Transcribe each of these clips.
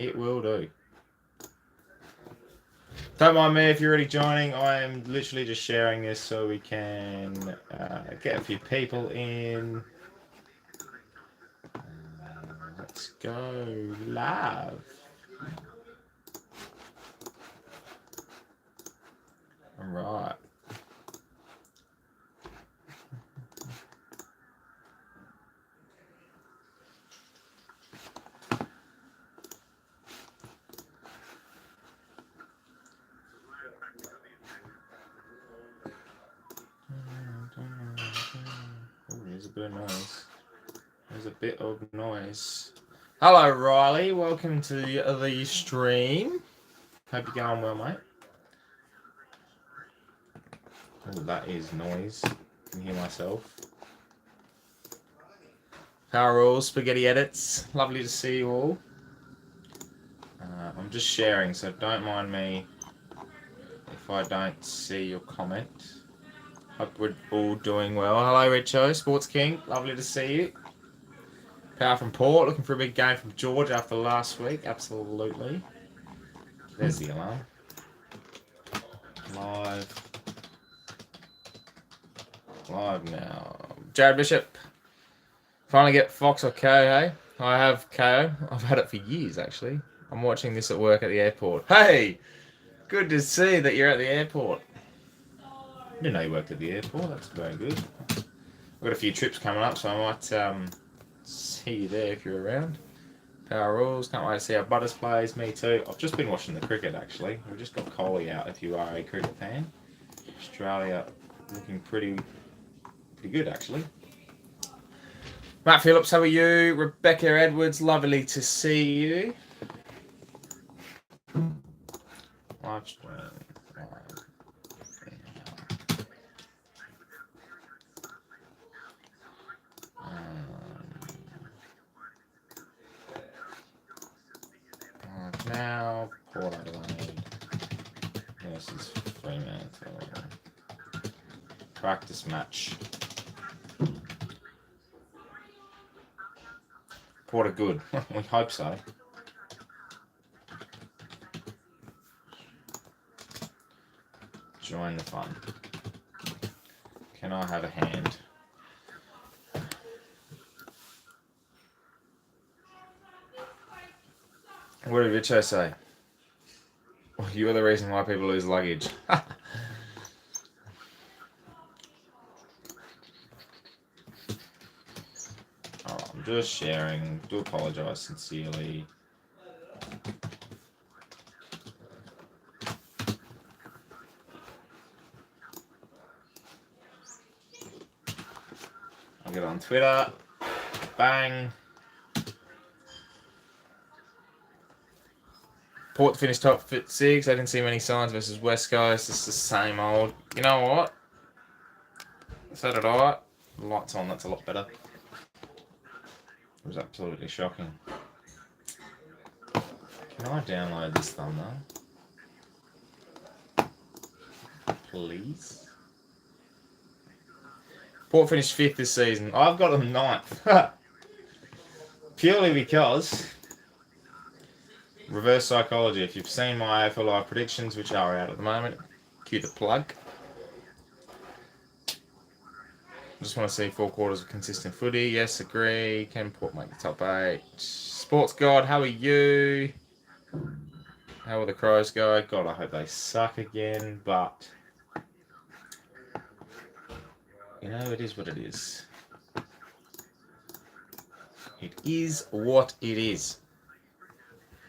It will do. Don't mind me if you're already joining. I am literally just sharing this so we can get a few people in. Let's go live. All right. Oh, there's a bit of noise. There's a bit of noise. Hello, Riley. Welcome to the stream. Hope you're going well, mate. Oh, that is noise. I can hear myself. Power Rules, Spaghetti Edits. Lovely to see you all. I'm just sharing, so don't mind me if I don't see your comment. Hope we're all doing well. Hello, Richo, Sports King. Lovely to see you. Power from Port, looking for a big game from George after last week. Absolutely. There's the alarm. Live now. Jared Bishop. Finally get Fox or KO, hey? I have KO. I've had it for years, actually. I'm watching this at work at the airport. Hey! Good to see that you're at the airport. I didn't know you worked at the airport. That's very good. I've got a few trips coming up, so I might see you there if you're around. Power Rules. Can't wait to see how Butters plays. Me too. I've just been watching the cricket, actually. We've just got Kohli out if you are a cricket fan. Australia looking pretty good, actually. Matt Phillips, how are you? Rebecca Edwards, lovely to see you. Live stream. Now, Port Adelaide versus Fremantle. Practice match. Port are good. We hope so. Join the fun. Can I have a hand? What did Richo say? You are the reason why people lose luggage. I'm just sharing. Do apologise sincerely. I'll get on Twitter. Bang. Port finished top 6. I didn't see many signs versus West Coast. It's the same old. You know what? So did I. The light's on. That's a lot better. It was absolutely shocking. Can I download this thumbnail? Please? Port finished 5th this season. I've got them 9th. Purely because... Reverse psychology. If you've seen my AFL Live predictions, which are out at the moment, cue the plug. I just want to see 4 quarters of consistent footy. Yes, agree. Can Port make the top 8? Sports God, how are you? How will the Crows go? God, I hope they suck again, but... You know, it is what it is. It is what it is.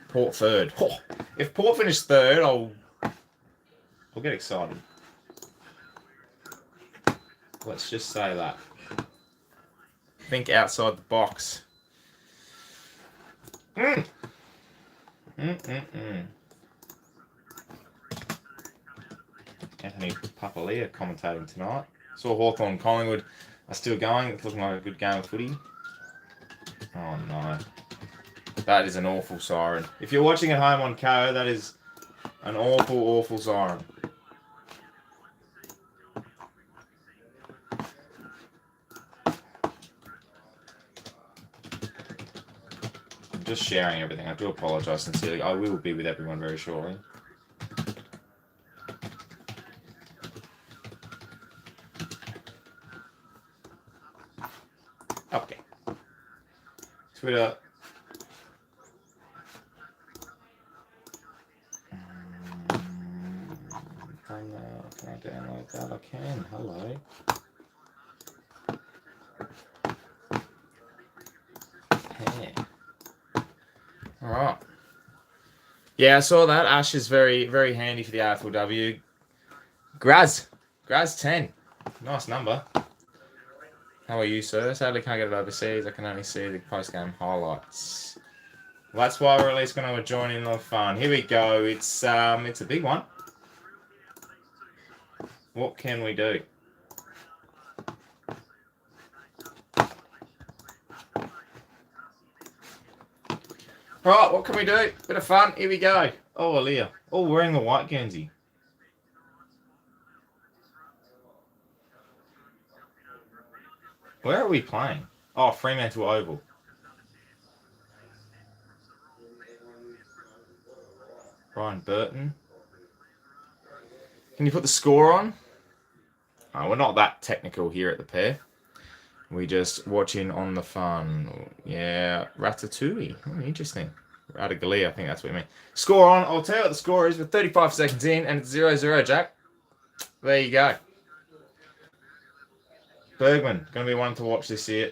Port 3rd. Oh, if Port finish 3rd, I'll get excited. Let's just say that. Think outside the box. Anthony Papalia commentating tonight. Saw Hawthorn Collingwood are still going. It's looking like a good game of footy. Oh no. That is an awful siren. If you're watching at home on KO, that is an awful, awful siren. I'm just sharing everything. I do apologise sincerely. I will be with everyone very shortly. Okay. Twitter. Can I download that? I can. Hello. Hey. All right. Yeah, I saw that. Ash is very, very handy for the AFLW. Graz 10. Nice number. How are you, sir? Sadly, can't get it overseas. I can only see the post-game highlights. Well, that's why we're at least going to join in on the fun. Here we go. It's a big one. What can we do? All right, what can we do? Bit of fun. Here we go. Oh, Aaliyah. Oh, wearing the white Guernsey. Where are we playing? Oh, Fremantle Oval. Ryan Burton. Can you put the score on? Oh, we're not that technical here at the pair. We just watching on the fun. Yeah, Ratatouille. Oh, interesting. Adelaide, I think that's what you mean. Score on. I'll tell you what the score is. We're 35 seconds in, and it's 0-0, Jack. There you go. Bergman, going to be one to watch this year.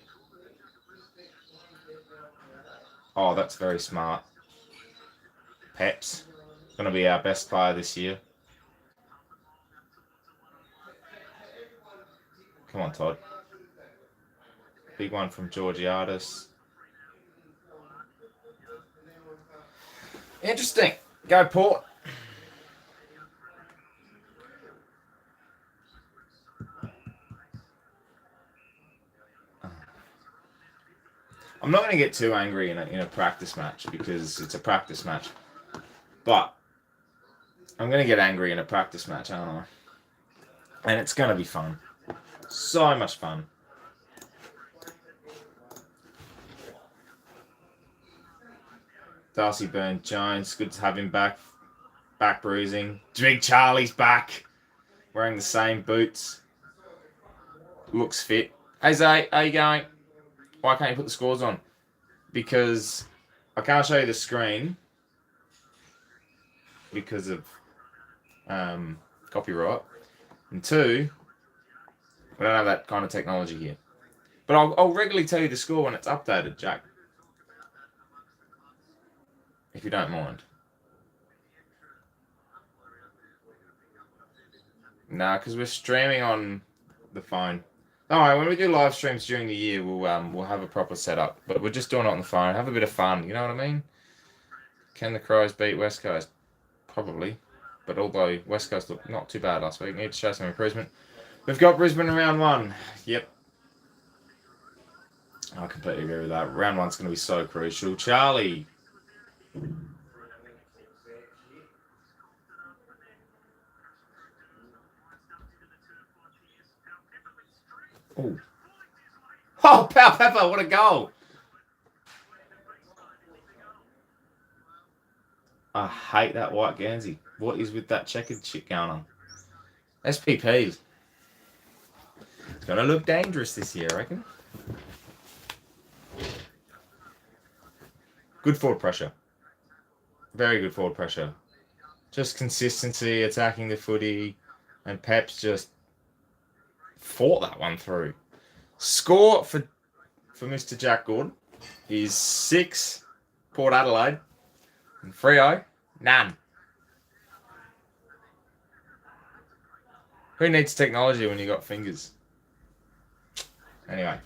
Oh, that's very smart. Peps, going to be our best player this year. Come on, Todd. Big one from Georgiadis. Interesting. Go Port. I'm not going to get too angry in a practice match because it's a practice match. But I'm going to get angry in a practice match, aren't I? And it's going to be fun. So much fun. Darcy Byrne-Jones, good to have him back. Back bruising. Big Charlie's back. Wearing the same boots. Looks fit. Hey Zay, how you going? Why can't you put the scores on? Because I can't show you the screen because of copyright. And two, we don't have that kind of technology here. But I'll regularly tell you the score when it's updated, Jack. If you don't mind. Nah, because we're streaming on the phone. Alright, when we do live streams during the year, we'll have a proper setup. But we're just doing it on the phone. Have a bit of fun, you know what I mean? Can the Crows beat West Coast? Probably. But although West Coast looked not too bad last week, need to show some improvement. We've got Brisbane in round one. Yep. I completely agree with that. Round one's going to be so crucial. Charlie. Oh. Oh, Pal Pepper, what a goal. I hate that white Guernsey. What is with that checkered shit going on? SPPs. It's going to look dangerous this year, I reckon. Good forward pressure. Very good forward pressure. Just consistency, attacking the footy. And Pep's just fought that one through. Score for Mr. Jack Gordon is 6 Port Adelaide and Freo, none. Who needs technology when you got fingers? Anyway.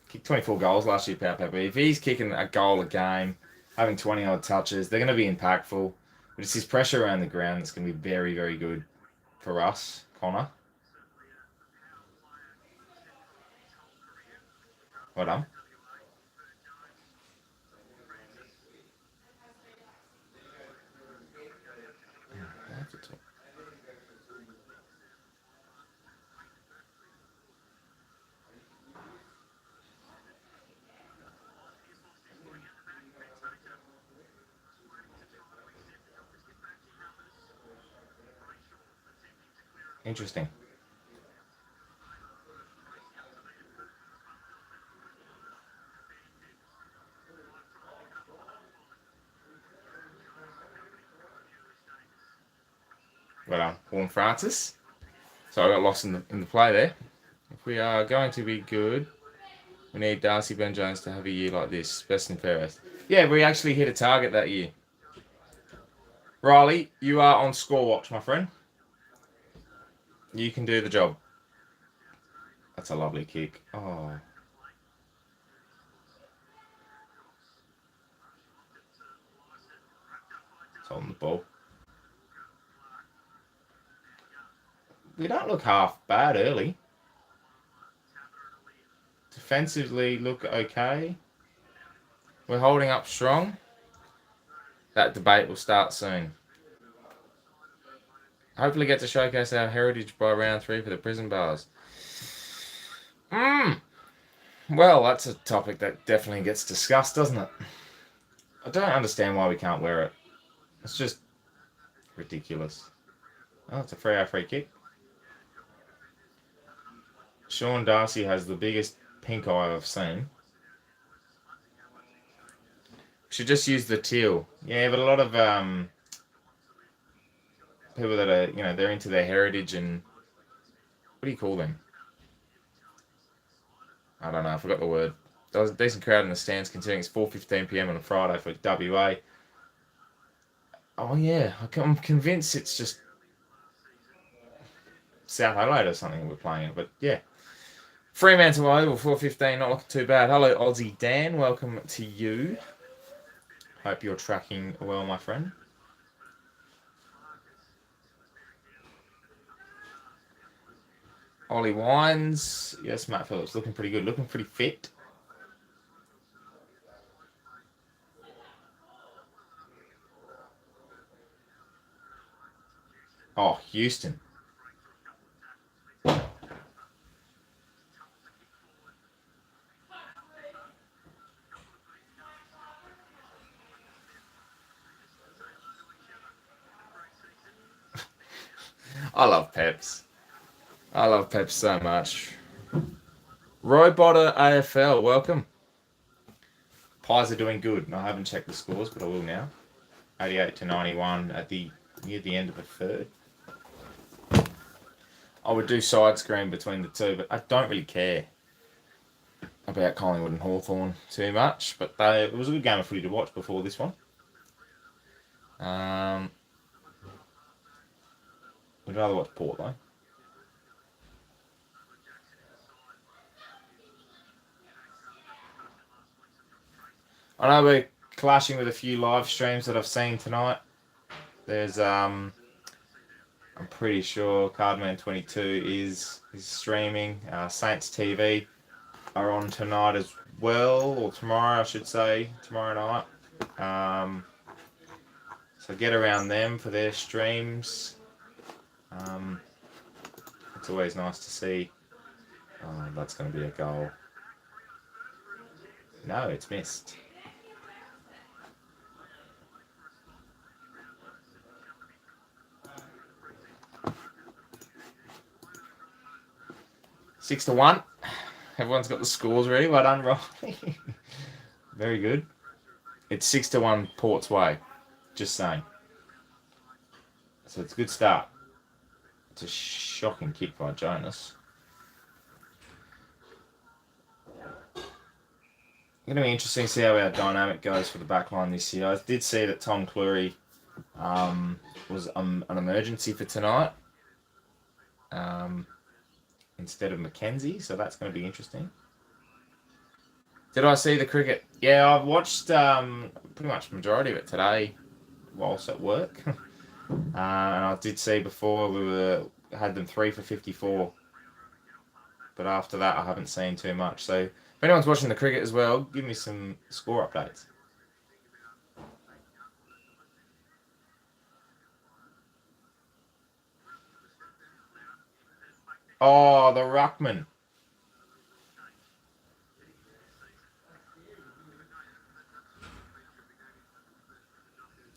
Kicked 24 goals last year, Pau Pepper. If he's kicking a goal a game, having 20 odd touches, they're going to be impactful. But it's his pressure around the ground that's going to be very, very good for us, Connor. Well done. Interesting. Well done, Warren Francis. So I got lost in the play there. If we are going to be good, we need Darcy Ben Jones to have a year like this. Best and fairest. Yeah, we actually hit a target that year. Riley, you are on score watch, my friend. You can do the job. That's a lovely kick. Oh. It's on the ball. We don't look half bad early. Defensively, look okay. We're holding up strong. That debate will start soon. Hopefully get to showcase our heritage by round 3 for the prison bars. Well, that's a topic that definitely gets discussed, doesn't it? I don't understand why we can't wear it. It's just ridiculous. Oh, it's a free kick. Sean Darcy has the biggest pink eye I've seen. Should just use the teal. Yeah, but a lot of people that are, they're into their heritage and what do you call them? I don't know. I forgot the word. There was a decent crowd in the stands considering it's 4:15 p.m. on a Friday for WA. Oh yeah, I'm convinced it's just South Adelaide or something we're playing it, but yeah. Fremantle Oval, 4:15, not looking too bad. Hello, Aussie Dan. Welcome to you. Hope you're tracking well, my friend. Ollie Wines. Yes, Matt Phillips. Looking pretty good. Looking pretty fit. Oh, Houston. I love Peps. I love Peps so much. Roy Botter AFL, welcome. Pies are doing good. I haven't checked the scores, but I will now. 88-91 near the end of the third. I would do side screen between the two, but I don't really care about Collingwood and Hawthorn too much. But it was a good game of footy to watch before this one. We'd rather watch Port though. I know we're clashing with a few live streams that I've seen tonight. There's I'm pretty sure Cardman22 is streaming. Saints TV are on tonight as well, or tomorrow I should say, tomorrow night. So get around them for their streams. It's always nice to see. Oh, that's going to be a goal. No, it's missed. Six to 1. Everyone's got the scores ready. Well done, Riley. Very good. It's 6 to 1 Port's way. Just saying. So it's a good start. It's a shocking kick by Jonas. Going to be interesting to see how our dynamic goes for the back line this year. I did see that Tom Cleary was an emergency for tonight instead of Mackenzie, so that's going to be interesting. Did I see the cricket? Yeah, I've watched pretty much the majority of it today whilst at work. And I did see before we had them 3 for 54. But after that, I haven't seen too much. So if anyone's watching the cricket as well, give me some score updates. Oh, the Ruckman.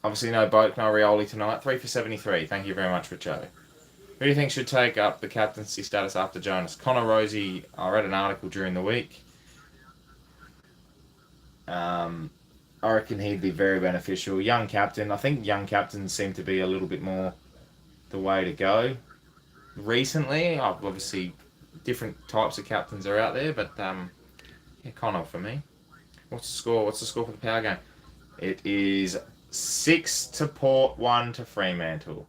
Obviously no Boak, no Rioli tonight. 3 for 73. Thank you very much, Richo. Who do you think should take up the captaincy status after Jonas? Connor Rosie, I read an article during the week. I reckon he'd be very beneficial. Young captain. I think young captains seem to be a little bit more the way to go. Recently, obviously, different types of captains are out there, but yeah, Connor for me. What's the score? What's the score for the power game? It is 6 to Port, 1 to Fremantle.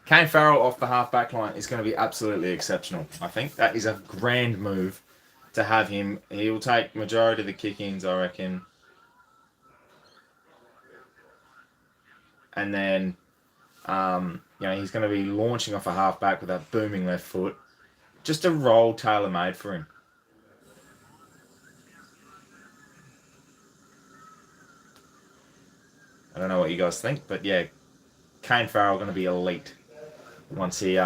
Kane Farrell off the half-back line is going to be absolutely exceptional. I think that is a grand move to have him. He'll take majority of the kick-ins, I reckon. And then, he's going to be launching off a half-back with that booming left foot. Just a role tailor-made for him. I don't know what you guys think, but yeah, Kane Farrell going to be elite once he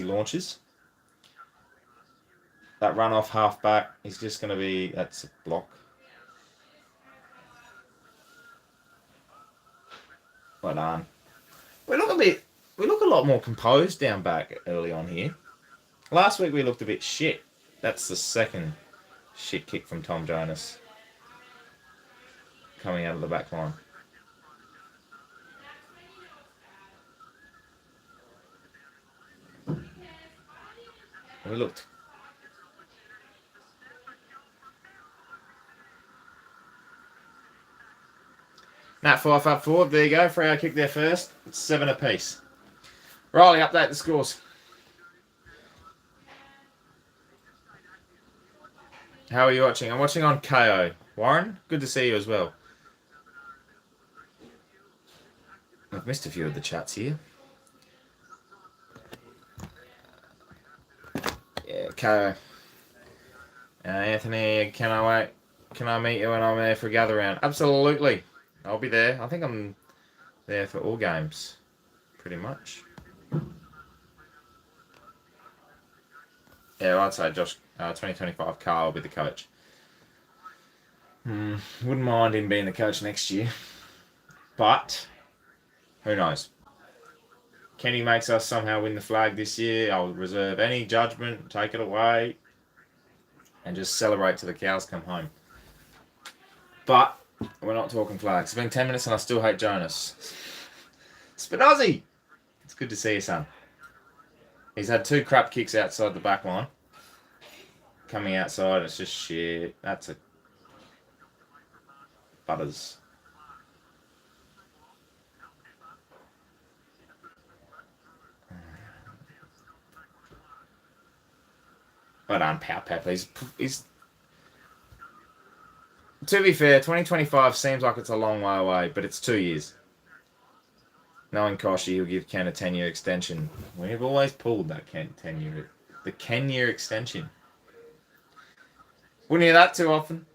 launches. That run off half-back is just going to be, that's a block. Well done. We look a lot more composed down back early on here. Last week we looked a bit shit. That's the second shit kick from Tom Jonas coming out of the back line. We looked. Nat Fife up forward. There you go. Freo kick there first. It's 7 apiece. Riley, update the scores. How are you watching? I'm watching on KO. Warren, good to see you as well. I've missed a few of the chats here. Yeah, KO. Anthony, can I wait? Can I meet you when I'm there for a gather round? Absolutely. I'll be there. I think I'm there for all games, pretty much. Yeah, I'd say Josh, 2025 Carl will be the coach. Wouldn't mind him being the coach next year. But, who knows? Kenny makes us somehow win the flag this year. I'll reserve any judgment, take it away, and just celebrate till the cows come home. But, we're not talking flags. It's been 10 minutes and I still hate Jonas. Spinozzi! It's good to see you, son. He's had 2 crap kicks outside the back line. Coming outside, it's just shit. That's a Butters. Well done, Power Pepper. He's to be fair, 2025 seems like it's a long way away, but it's 2 years. Knowing Koshi, he'll give Ken a 10-year extension. We've always pulled that Ken 10-year, the Ken-year extension. Wouldn't hear that too often.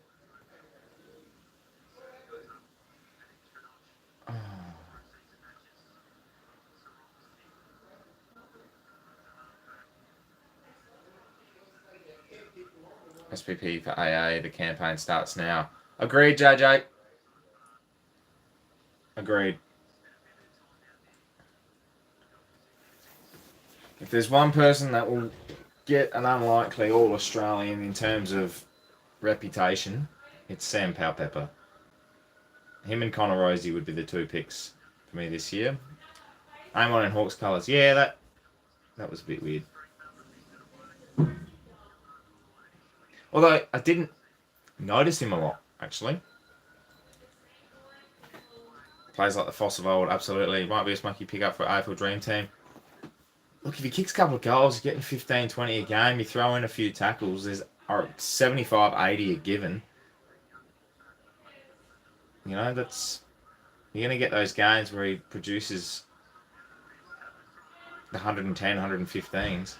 SPP for AA, the campaign starts now. Agreed, JJ. Agreed. If there's one person that will get an unlikely All-Australian in terms of reputation, it's Sam Powpepper. Him and Connor Rosie would be the 2 picks for me this year. I'm on in Hawks colours. Yeah, that was a bit weird. Although I didn't notice him a lot, actually. Plays like the Foss of old, absolutely. Might be a smoky pickup for AFL Dream Team. Look, if he kicks a couple of goals, he's getting 15, 20 a game. You throw in a few tackles, there's 75, 80 a given. You know, that's... You're going to get those games where he produces the 110, 115s.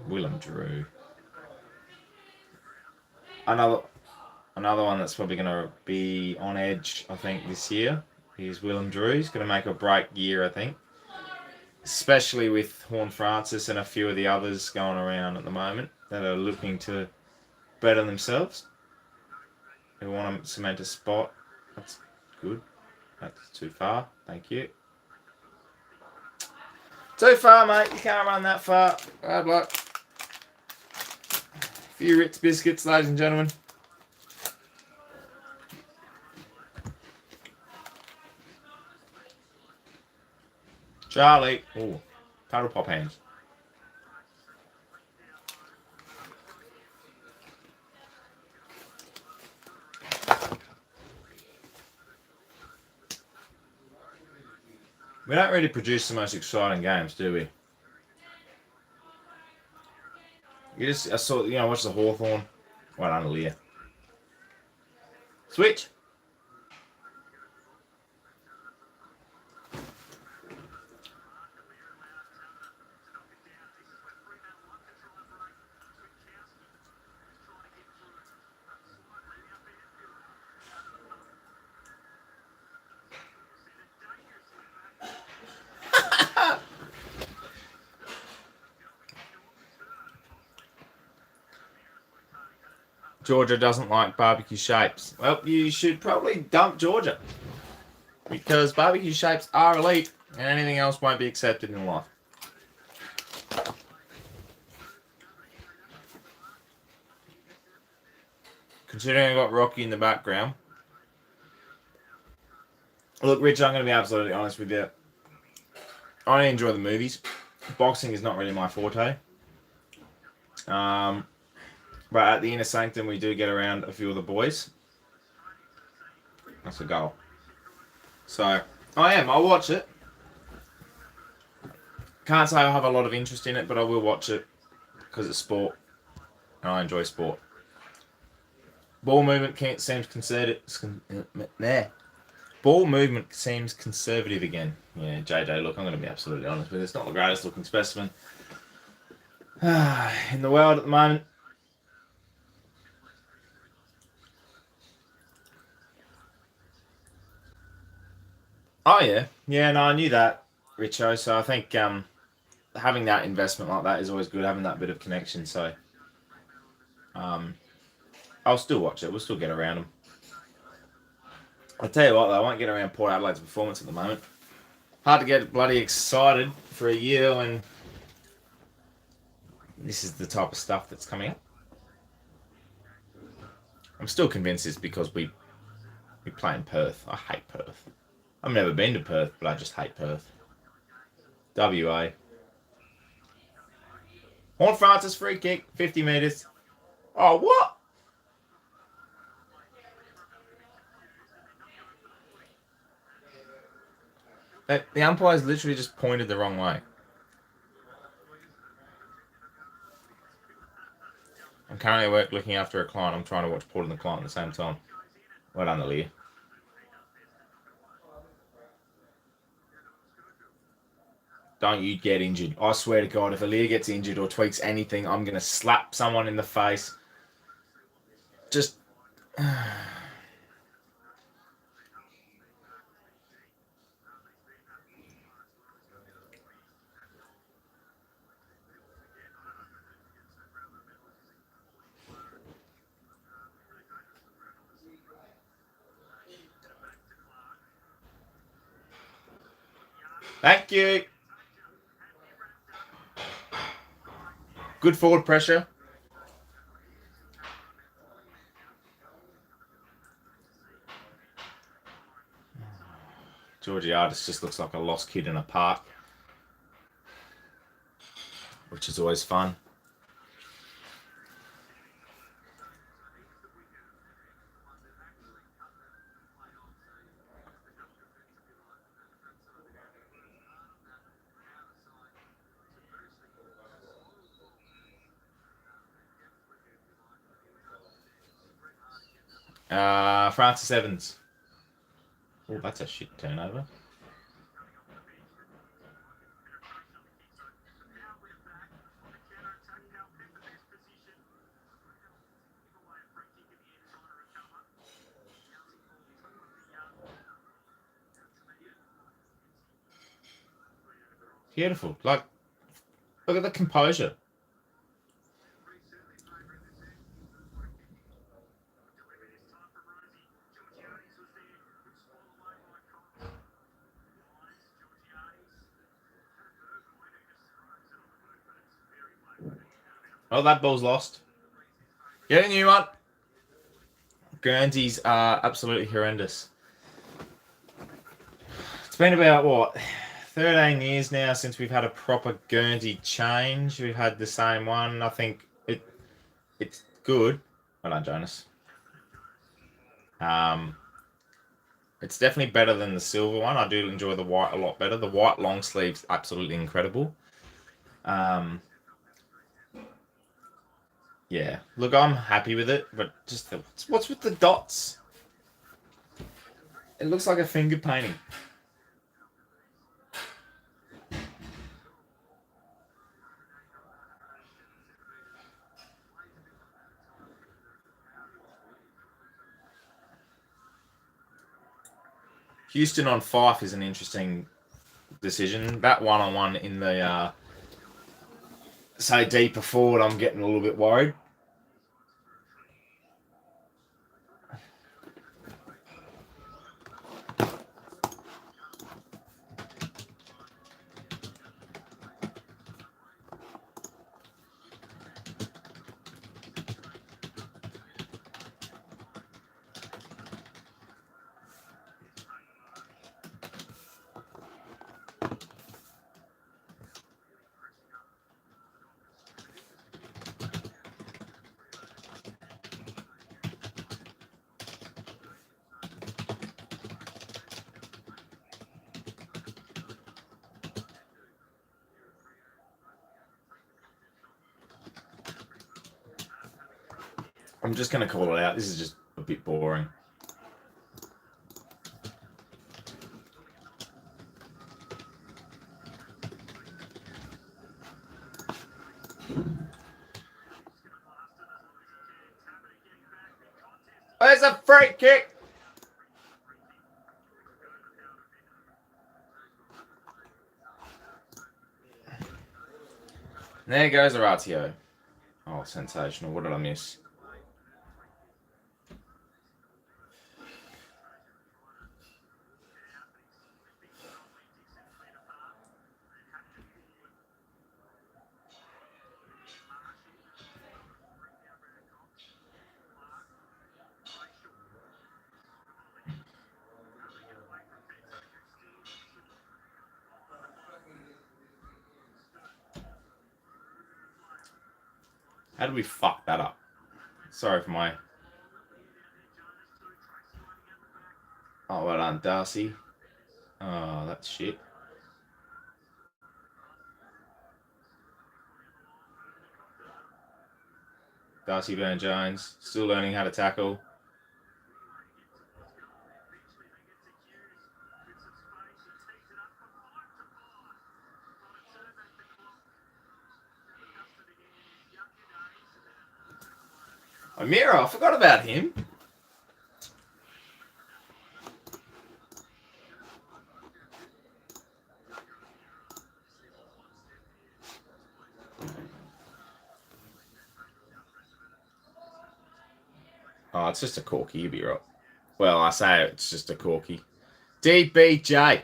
Willem Drew. Another Another one that's probably going to be on edge, I think, this year is Willem Drew. He's going to make a break year, I think. Especially with Horn Francis and a few of the others going around at the moment that are looking to better themselves. They want to cement a spot. That's good. That's too far. Thank you. Too far, mate. You can't run that far. Bad luck. A few Ritz biscuits, ladies and gentlemen. Charlie. Oh, paddle pop hands. We don't really produce the most exciting games, do we? I saw, watch the Hawthorn. Well done, Leah. Switch. Georgia doesn't like barbecue shapes. Well, you should probably dump Georgia. Because barbecue shapes are elite and anything else won't be accepted in life. Considering I got Rocky in the background. Look, Rich, I'm going to be absolutely honest with you. I only enjoy the movies. Boxing is not really my forte. But at the Inner Sanctum, we do get around a few of the boys. That's a goal. So, I'll watch it. Can't say I have a lot of interest in it, but I will watch it because it's sport. And I enjoy sport. Ball movement seems conservative. Ball movement seems conservative again. Yeah, JJ, look, I'm going to be absolutely honest with you. It's not the greatest looking specimen in the world at the moment. Oh, yeah. Yeah, no, I knew that, Richo. So I think having that investment like that is always good, having that bit of connection. So I'll still watch it. We'll still get around them. I'll tell you what, though, I won't get around Port Adelaide's performance at the moment. Hard to get bloody excited for a year when this is the type of stuff that's coming up. I'm still convinced it's because we play in Perth. I hate Perth. I've never been to Perth, but I just hate Perth. WA. Horn Francis free kick, 50 metres. Oh, what? The umpire's literally just pointed the wrong way. I'm currently at work looking after a client. I'm trying to watch Port and the client at the same time. Well done, Leah. Don't you get injured. I swear to God, if Aaliyah gets injured or tweaks anything, I'm going to slap someone in the face. Just... Thank you. Good forward pressure. Georgiadis just looks like a lost kid in a park, which is always fun. Francis Evans. Oh, that's a shit turnover. Beautiful. Like, look at the composure. Oh, that ball's lost. Get a new one. Guernseys are absolutely horrendous. It's been about, what, 13 years now since we've had a proper Guernsey change. We've had the same one. I think it's good. Well done, Jonas. It's definitely better than the silver one. I do enjoy the white a lot better. The white long sleeve's absolutely incredible. Yeah. Look, I'm happy with it, but just what's with the dots? It looks like a finger painting. Houston on Fife is an interesting decision. That one-on-one in the say deeper forward, I'm getting a little bit worried. I'm just going to call it out. This is just a bit boring. There's a free kick. There goes Orazio. Oh, sensational. What did I miss? How did we fuck that up? Sorry for my... Oh, well done, Darcy. Oh, that's shit. Darcy Burn-Jones, still learning how to tackle. O'Meara, I forgot about him. Oh, it's just a corky, you'd be right. Well, I say it's just a corky. DBJ.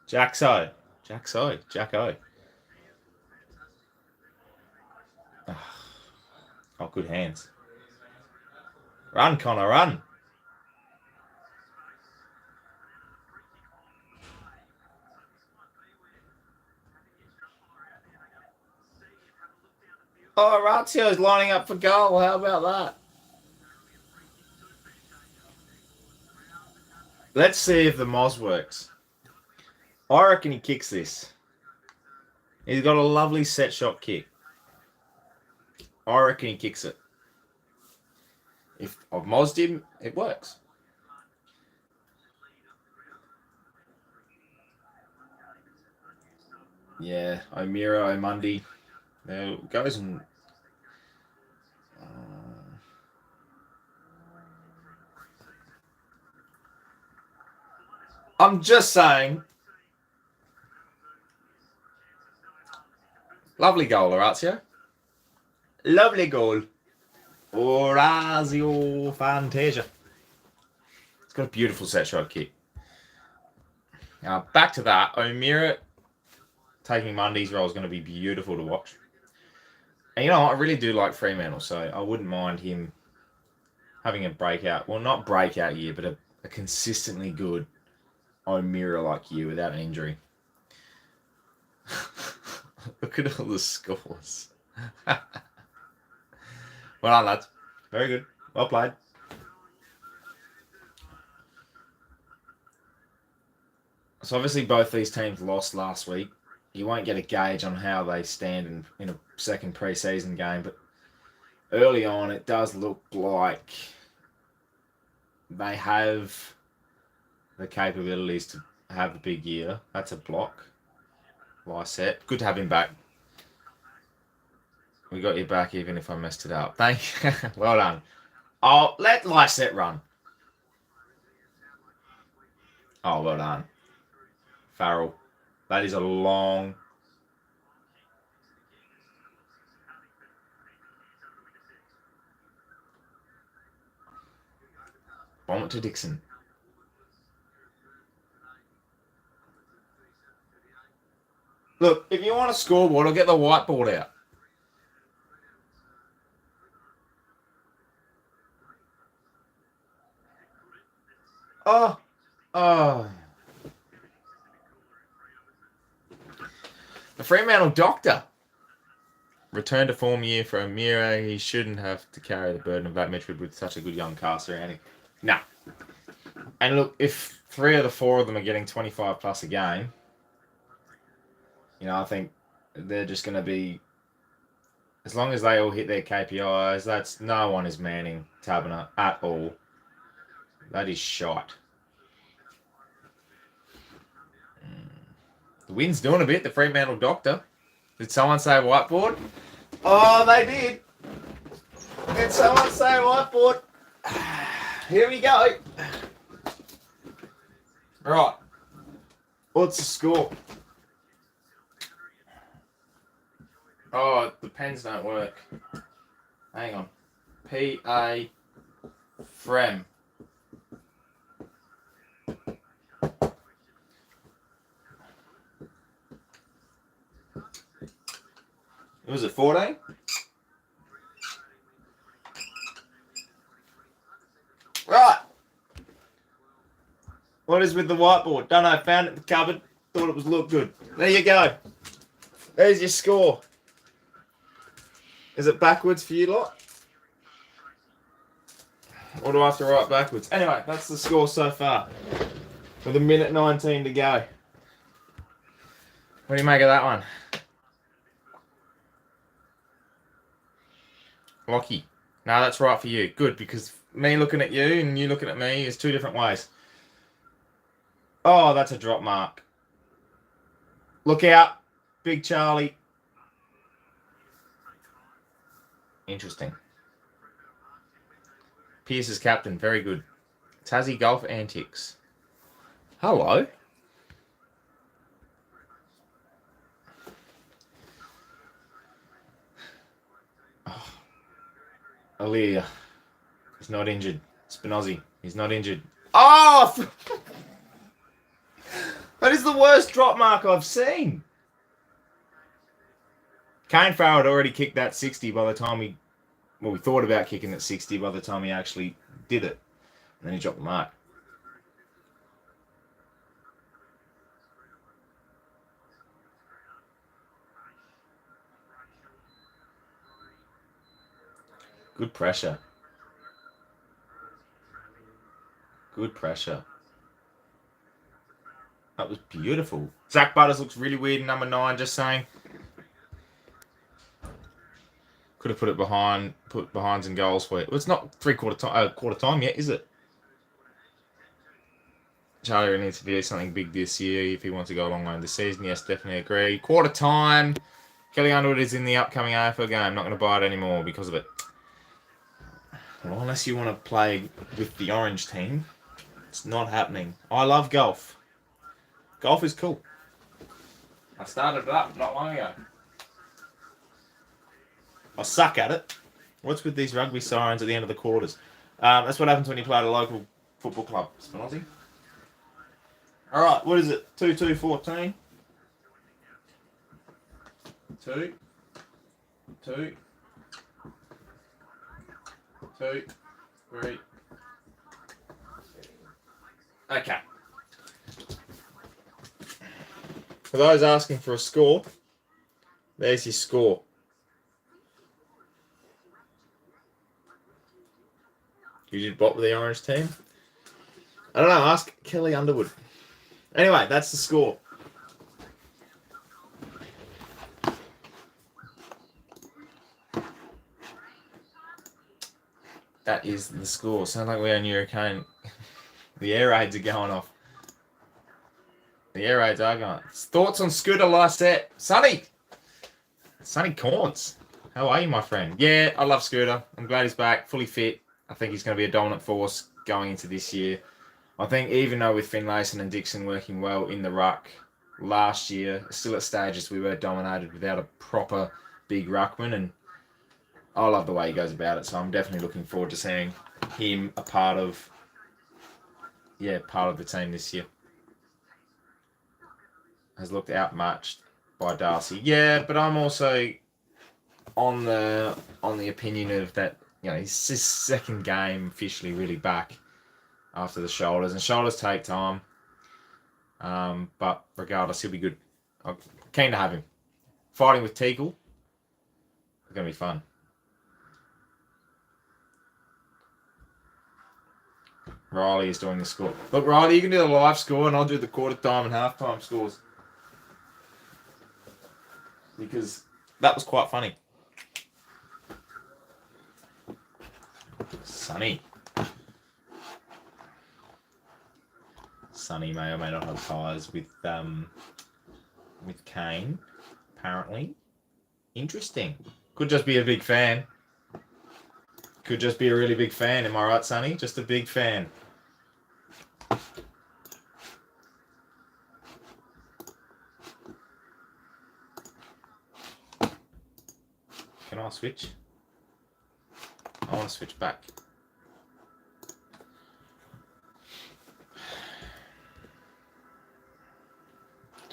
Jaxo. Jacko. Oh, good hands. Run, Connor, run. Oh, Orazio's lining up for goal. How about that? Let's see if the Moz works. I reckon he kicks this. He's got a lovely set shot kick. I reckon he kicks it. If I've Mozzed him, it works. Yeah, O'Meara, O'Mundy. There goes and... I'm just saying. Lovely goal, Orazio. Lovely goal. Orazio Fantasia. It's got a beautiful set shot kick. Now, back to that. O'Meara taking Mundy's role is going to be beautiful to watch. And you know, I really do like Fremantle, so I wouldn't mind him having a breakout. Well, not breakout year, but a consistently good O'Meara-like year without an injury. Look at all the scores. Well done, lads. Very good. Well played. So obviously both these teams lost last week. You won't get a gauge on how they stand in a second pre-season game, but early on it does look like they have the capabilities to have a big year. That's a block. Lysette. Good to have him back. We got you back even if I messed it up. Thank you. Well done. Oh, let Lysette run. Oh, well done. Farrell. That is a long... Bomb it to Dixon. Look, if you want a scoreboard, I'll get the whiteboard out. Oh. The Fremantle doctor. Return to form year for O'Meara. He shouldn't have to carry the burden of that midfield with such a good young caster. And nah. And look, if 3 of the 4 of them are getting 25 plus a game, you know, I think they're just going to be, as long as they all hit their KPIs, that's no one is manning Taberner at all. That is shite. The wind's doing a bit, the Fremantle doctor. Did someone say whiteboard? Oh, they did. Did someone say whiteboard? Here we go. Right. What's the score? Oh, the pens don't work. Hang on. P.A. Frem. Was it 14? Right. What is with the whiteboard? Don't know. Found it in the cupboard. Thought it was look good. There you go. There's your score. Is it backwards for you lot? Or do I have to write backwards? Anyway, that's the score so far. With 1:19 to go. What do you make of that one? Lockie. No, that's right for you. Good, because me looking at you and you looking at me is 2 different ways. Oh, that's a drop mark. Look out. Big Charlie. Interesting. Pierce is captain. Very good. Tassie Golf Antics. Hello. Oh. Aaliyah. He's not injured. Spinozzi. He's not injured. Oh! That is the worst drop mark I've seen. Kane Farrell had already kicked that 60 by the time we thought about kicking at 60 by the time he actually did it. And then he dropped the mark. Good pressure. Good pressure. That was beautiful. Zach Butters looks really weird in number 9, just saying. Could have put it put behinds and goals for it. Well, it's not quarter time yet, is it? Charlie needs to do something big this year if he wants to go a long way in the season. Yes, definitely agree. Quarter time. Kelly Underwood is in the upcoming AFL game. Not going to buy it anymore because of it. Well, unless you want to play with the orange team, it's not happening. I love golf. Golf is cool. I started it up not long ago. I suck at it. What's with these rugby sirens at the end of the quarters? That's what happens when you play at a local football club, Spinozzi. Alright, what is it? 2-2-14. 2. 2. 2. 3. Okay. For those asking for a score, there's your score. You did what with the orange team? I don't know, ask Kelly Underwood. Anyway, that's the score. That is the score. Sounds like we're in Hurricane. The air raids are going off. The air raids are going. Thoughts on Scooter Lysette? Sonny Corns. How are you, my friend? Yeah, I love Scooter. I'm glad he's back, fully fit. I think he's going to be a dominant force going into this year. I think even though with Finlayson and Dixon working well in the ruck last year, still at stages we were dominated without a proper big ruckman, and I love the way he goes about it. So I'm definitely looking forward to seeing him a part of the team this year. Has looked outmatched by Darcy. Yeah, but I'm also on the opinion of that, it's his second game officially really back after the shoulders, and shoulders take time. But regardless, he'll be good. I'm keen to have him. Fighting with Teagle, it's going to be fun. Riley is doing the score. Look, Riley, you can do the live score, and I'll do the quarter time and half-time scores. Because that was quite funny. Sonny may or may not have ties with Kane, apparently. Interesting. Could just be a big fan. Could just be a really big fan. Am I right, Sonny? Just a big fan. Can I switch? I want to switch back.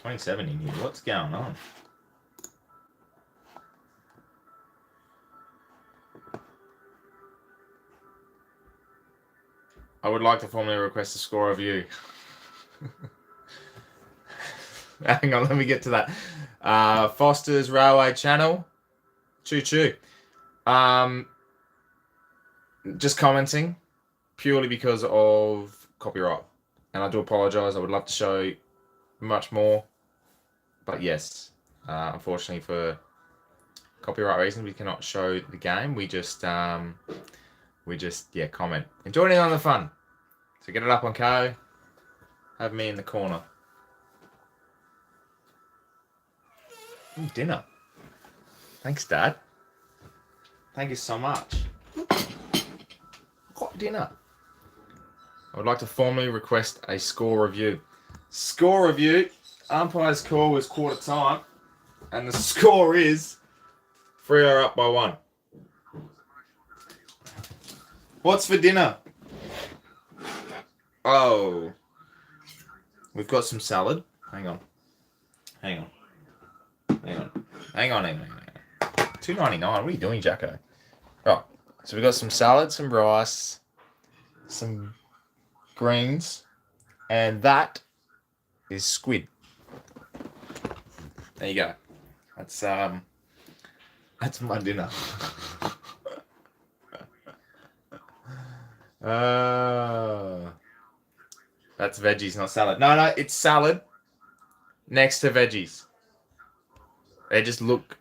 $27 in here. What's going on? I would like to formally request a score review. Hang on, let me get to that. Foster's Railway Channel. Choo-choo. Just commenting purely because of copyright. And I do apologise. I would love to show much more. But yes, unfortunately for copyright reasons, we cannot show the game. We just comment. And join in on the fun. So get it up on KO. Have me in the corner. Ooh, dinner. Thanks, Dad. Thank you so much. Hot dinner. I would like to formally request a score review. Score review. Umpire's call was quarter time. And the score is Freo up by 1. What's for dinner? Oh. We've got some salad. Hang on. $2.99. What are you doing, Jacko? Right. So we've got some salad, some rice, some greens, and that is squid. There you go. That's my dinner. That's veggies, not salad. No, it's salad next to veggies. They just look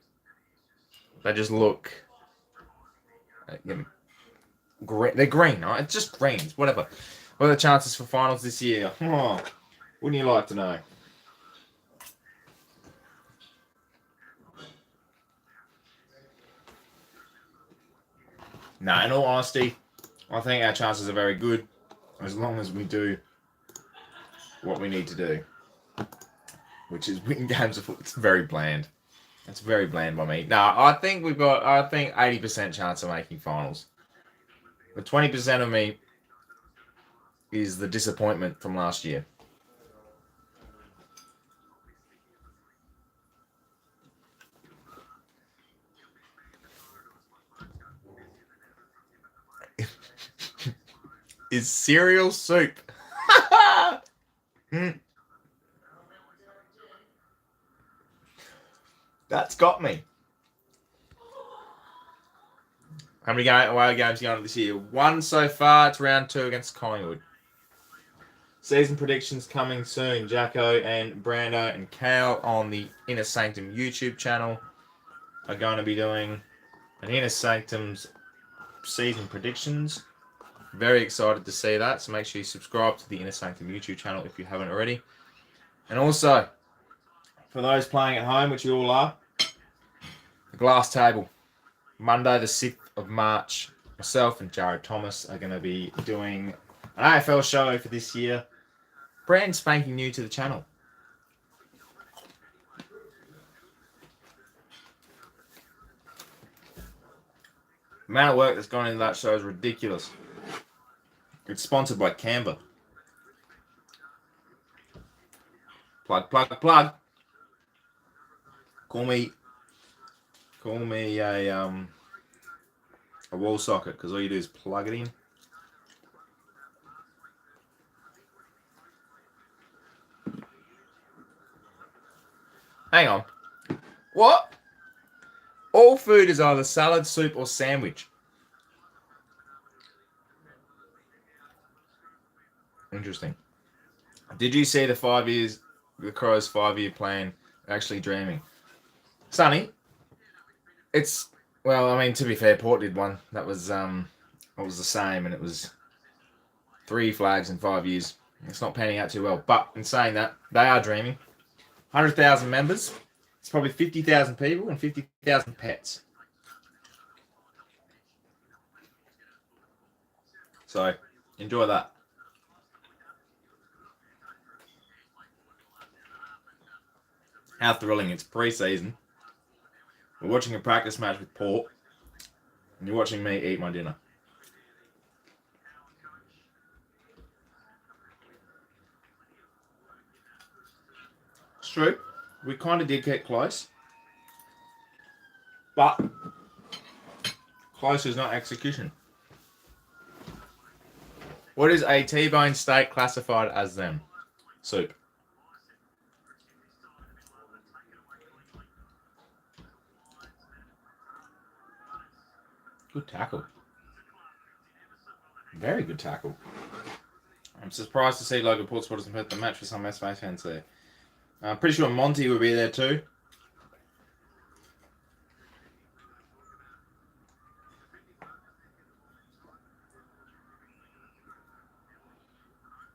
green. They're green, right? It's just greens, whatever. What are the chances for finals this year? Oh, wouldn't you like to know? No, in all honesty, I think our chances are very good as long as we do what we need to do, which is win games of football. It's very bland. It's very bland by me. No, I think 80% chance of making finals. The 20% of me is the disappointment from last year. Is cereal soup. That's got me. How many away games are going on this year? 1 so far. It's round 2 against Collingwood. Season predictions coming soon. Jacko and Brando and Kale on the Inner Sanctum YouTube channel are going to be doing an Inner Sanctum's season predictions. Very excited to see that. So make sure you subscribe to the Inner Sanctum YouTube channel if you haven't already. And also, for those playing at home, which you all are, the glass table. Monday the 6th of March, myself and Jared Thomas are going to be doing an AFL show for this year. Brand spanking new to the channel. The amount of work that's gone into that show is ridiculous. It's sponsored by Canva. Plug. Call me a wall socket, because all you do is plug it in. Hang on. What? All food is either salad, soup, or sandwich. Interesting. Did you see the Crow's 5-year plan? Actually dreaming. Sonny, to be fair, Port did one. That was the same, and it was 3 flags in 5 years. It's not panning out too well. But in saying that, they are dreaming. 100,000 members. It's probably 50,000 people and 50,000 pets. So, enjoy that. How thrilling. It's pre-season. We're watching a practice match with Port, and you're watching me eat my dinner. It's true. We kind of did get close. But close is not execution. What is a T-bone steak classified as then? Soup. Good tackle. Very good tackle. I'm surprised to see Logan Port supporters compete the match for some S fans there. I'm pretty sure Monty will be there too.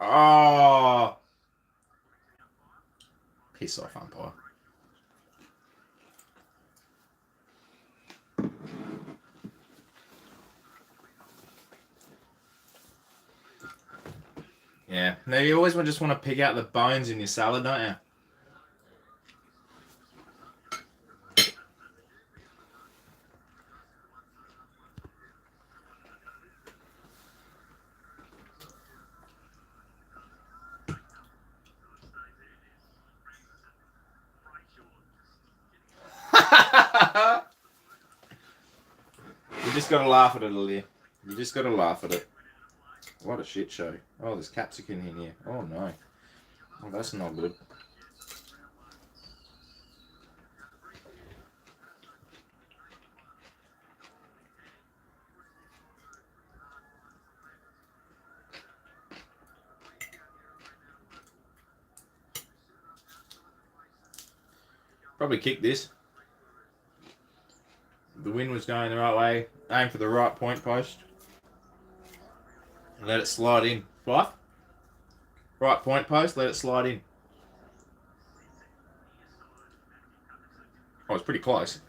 Oh! Piss off, umpire. Yeah. Now you always just want to pick out the bones in your salad, don't you? You just gotta laugh at it, Lilia. You just gotta laugh at it. What a shit show. Oh, there's capsicum in here. Oh no. Oh, that's not good. Probably kick this. The wind was going the right way. Aim for the right point post. Let it slide in. Right? Right point post, let it slide in. Oh, it's pretty close.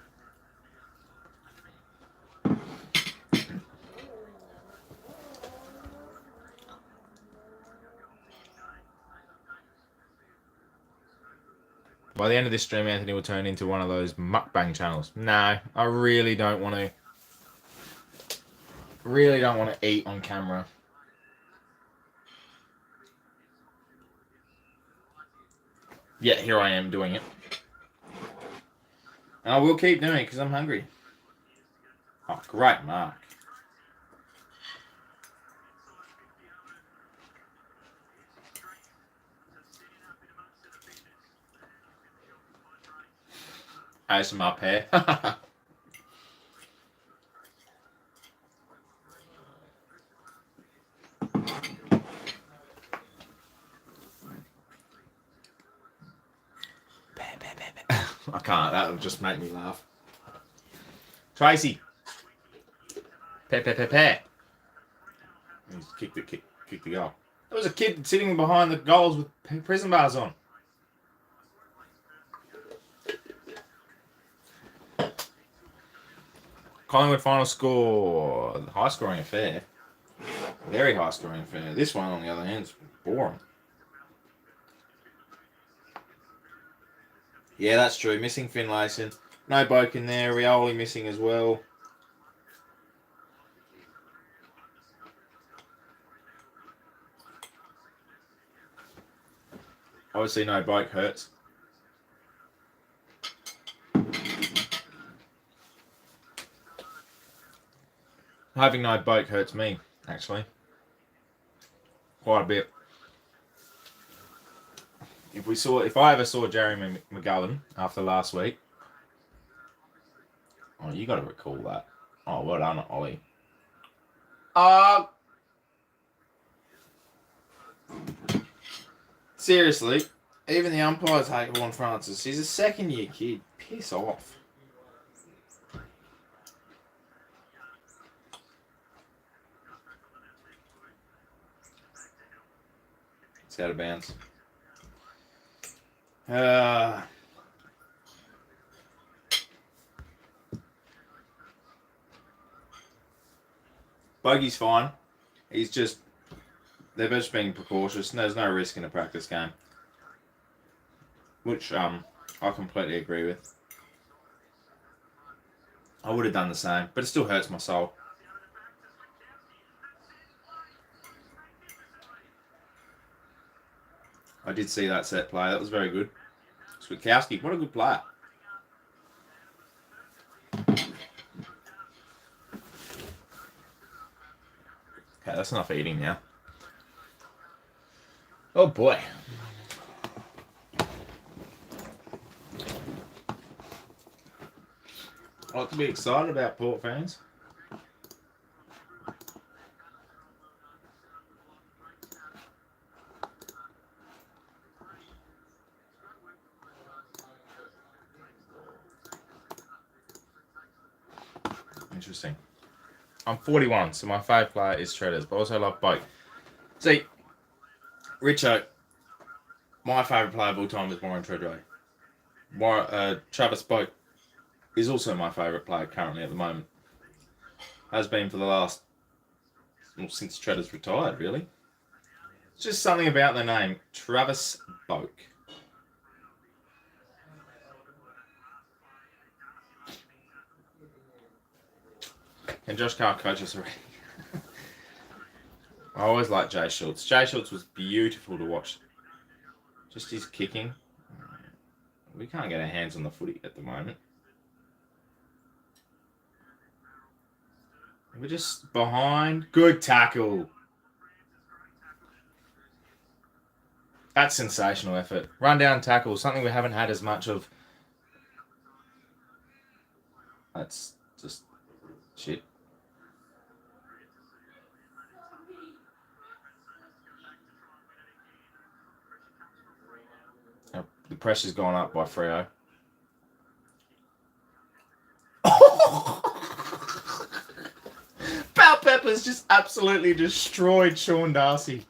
By By the end of this stream, Anthony will turn into one of those mukbang channels. No, I really don't want to. Really don't want to eat on camera. Yet here I am doing it. And I will keep doing it because I'm hungry. Oh, great mark. ASMR pair. I can't. That'll just make me laugh. Tracy. Pair. He's kicked the goal. There was a kid sitting behind the goals with prison bars on. Collingwood final score. High scoring affair. Very high scoring affair. This one, on the other hand, is boring. Yeah, that's true. Missing Finlayson. No Boak in there. Rioli missing as well. Obviously, no Boak hurts. Having no Boak hurts me, actually. Quite a bit. If I ever saw Jeremy McGovern after last week, oh, you got to recall that. Oh, well done, Ollie. Seriously, even the umpires hate Vaughan Francis. He's a second-year kid. Piss off. It's out of bounds. Bogey's fine. They're just being precautious. And there's no risk in a practice game. Which I completely agree with. I would have done the same, but it still hurts my soul. I did see that set play. That was very good. Switkowski, what a good player. Okay, that's enough eating now. Oh boy. I like to be excited about Port fans. Interesting. I'm 41, so my favourite player is Shredders, but also love Boak. See, Richo, my favourite player of all time is Warren Treadway. Travis Boak is also my favourite player currently at the moment. Has been for the last, since Treaders retired, really. It's just something about the name, Travis Boak. Can Josh Carr coach us already? I always liked Jay Schultz. Jay Schultz was beautiful to watch. Just his kicking. We can't get our hands on the footy at the moment. We're just behind. Good tackle. That's sensational effort. Run down tackle, something we haven't had as much of. That's just shit. The pressure's gone up by Freo. Bell Peppers just absolutely destroyed Sean Darcy.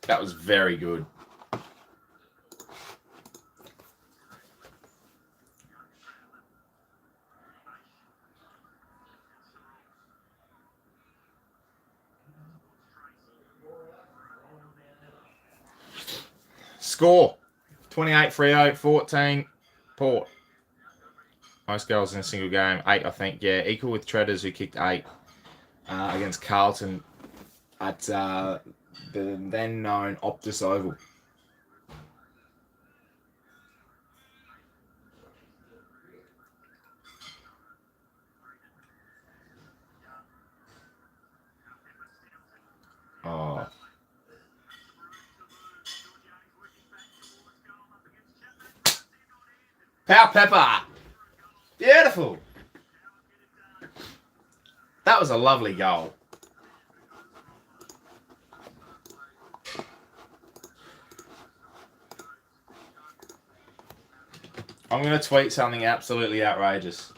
That was very good. Score 28 Freo, 14 Port. Most goals in a single game, 8, I think. Yeah, equal with Treaders, who kicked 8 against Carlton at the then known Optus Oval. Oh. Power Pepper. Beautiful. That was a lovely goal. I'm going to tweet something absolutely outrageous.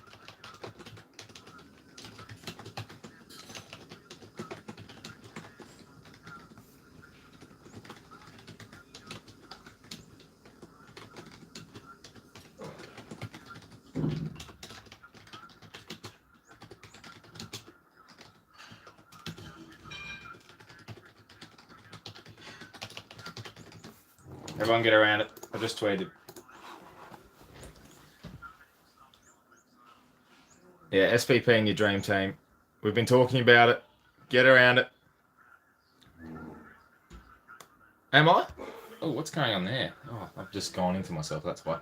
Everyone get around it. I just tweeted. Yeah, SPP in your dream team. We've been talking about it. Get around it. Am I? Oh, what's going on there? Oh, I've just gone into myself. That's why.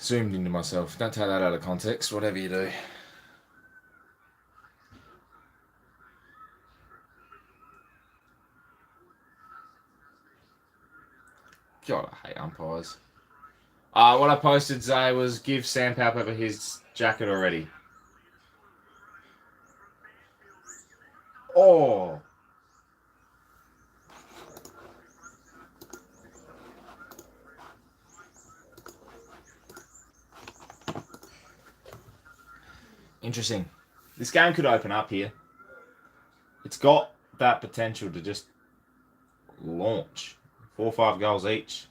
Zoomed into myself. Don't take that out of context. Whatever you do. God, I hate umpires. What I posted, Zay, was give Sam Powell his jacket already. Oh. Interesting. This game could open up here. It's got that potential to just launch. 4 or 5 goals each.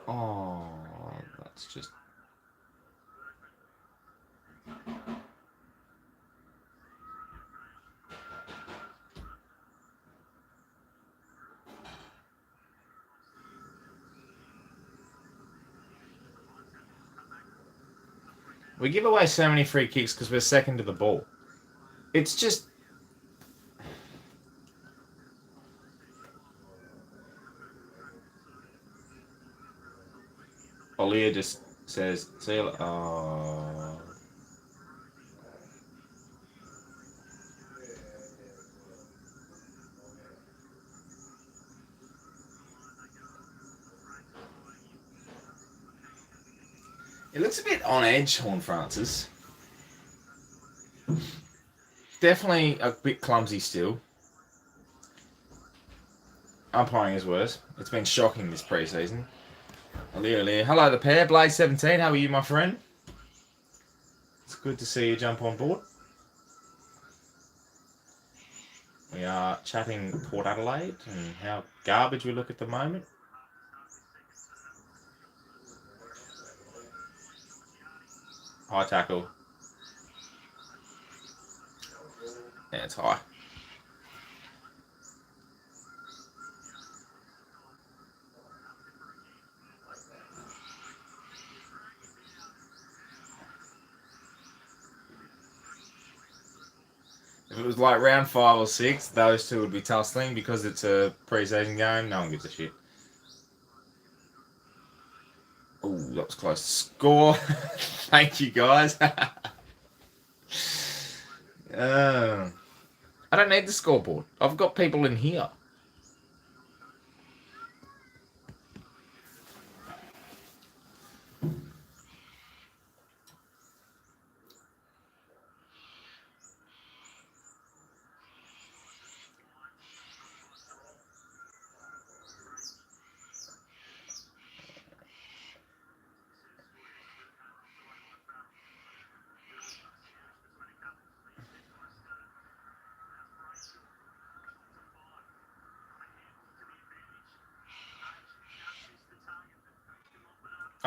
Oh, that's just... We give away so many free kicks because we're second to the ball. It's just... Olia just says, see you later. Oh. It looks a bit on edge, Horn Francis. Definitely a bit clumsy still. Umpiring is worse. It's been shocking this preseason. Hello, the pair. Blade 17, how are you, my friend? It's good to see you jump on board. We are chatting Port Adelaide and how garbage we look at the moment. High tackle. Yeah, it's high. If it was like round 5 or 6, those two would be tussling because it's a pre-season game. No one gives a shit. Oh, that was close to score. Thank you, guys. I don't need the scoreboard. I've got people in here.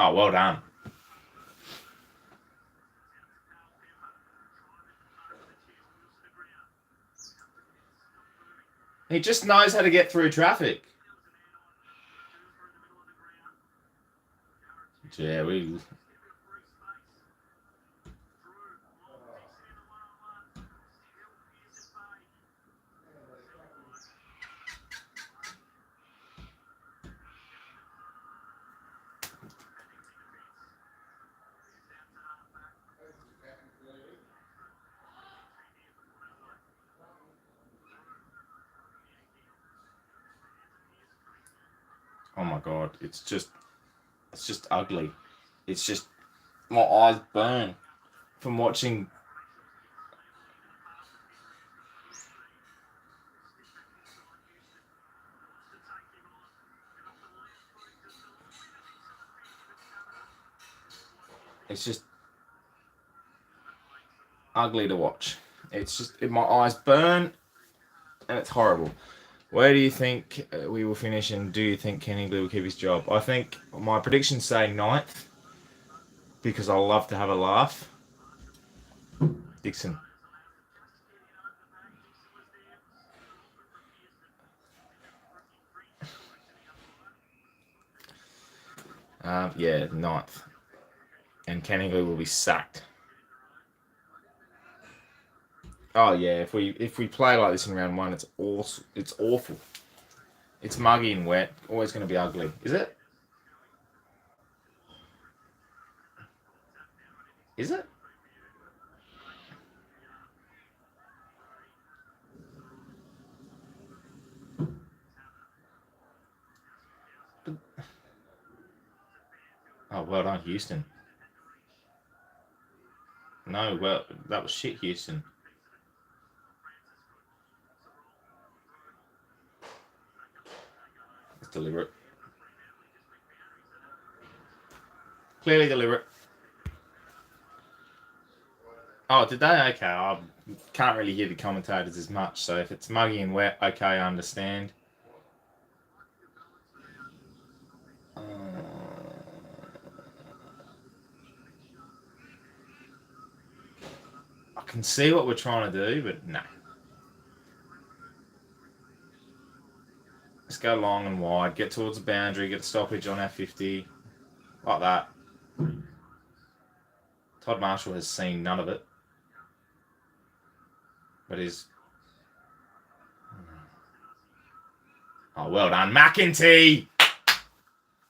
Oh, well done. He just knows how to get through traffic. Yeah, we... Oh my God, it's just ugly. It's just, my eyes burn from watching. It's just ugly to watch. It's just, my eyes burn, and it's horrible. Where do you think we will finish, and do you think Kenny Blue will keep his job? I think my predictions say 9th, because I love to have a laugh. Dixon. Yeah, 9th. And Kenny Blue will be sacked. Oh yeah, if we play like this in round 1, it's awesome. It's awful. It's muggy and wet. Always going to be ugly. Is it? Is it? Oh, well done, Houston. No, well, that was shit, Houston. It's deliberate. Clearly deliberate. Oh, did they? Okay, I can't really hear the commentators as much, so if it's muggy and wet, okay, I understand. I can see what we're trying to do, but no. Let's go long and wide, get towards the boundary, get a stoppage on our 50. Like that. Todd Marshall has seen none of it. But he's... Oh, well done, McEntee!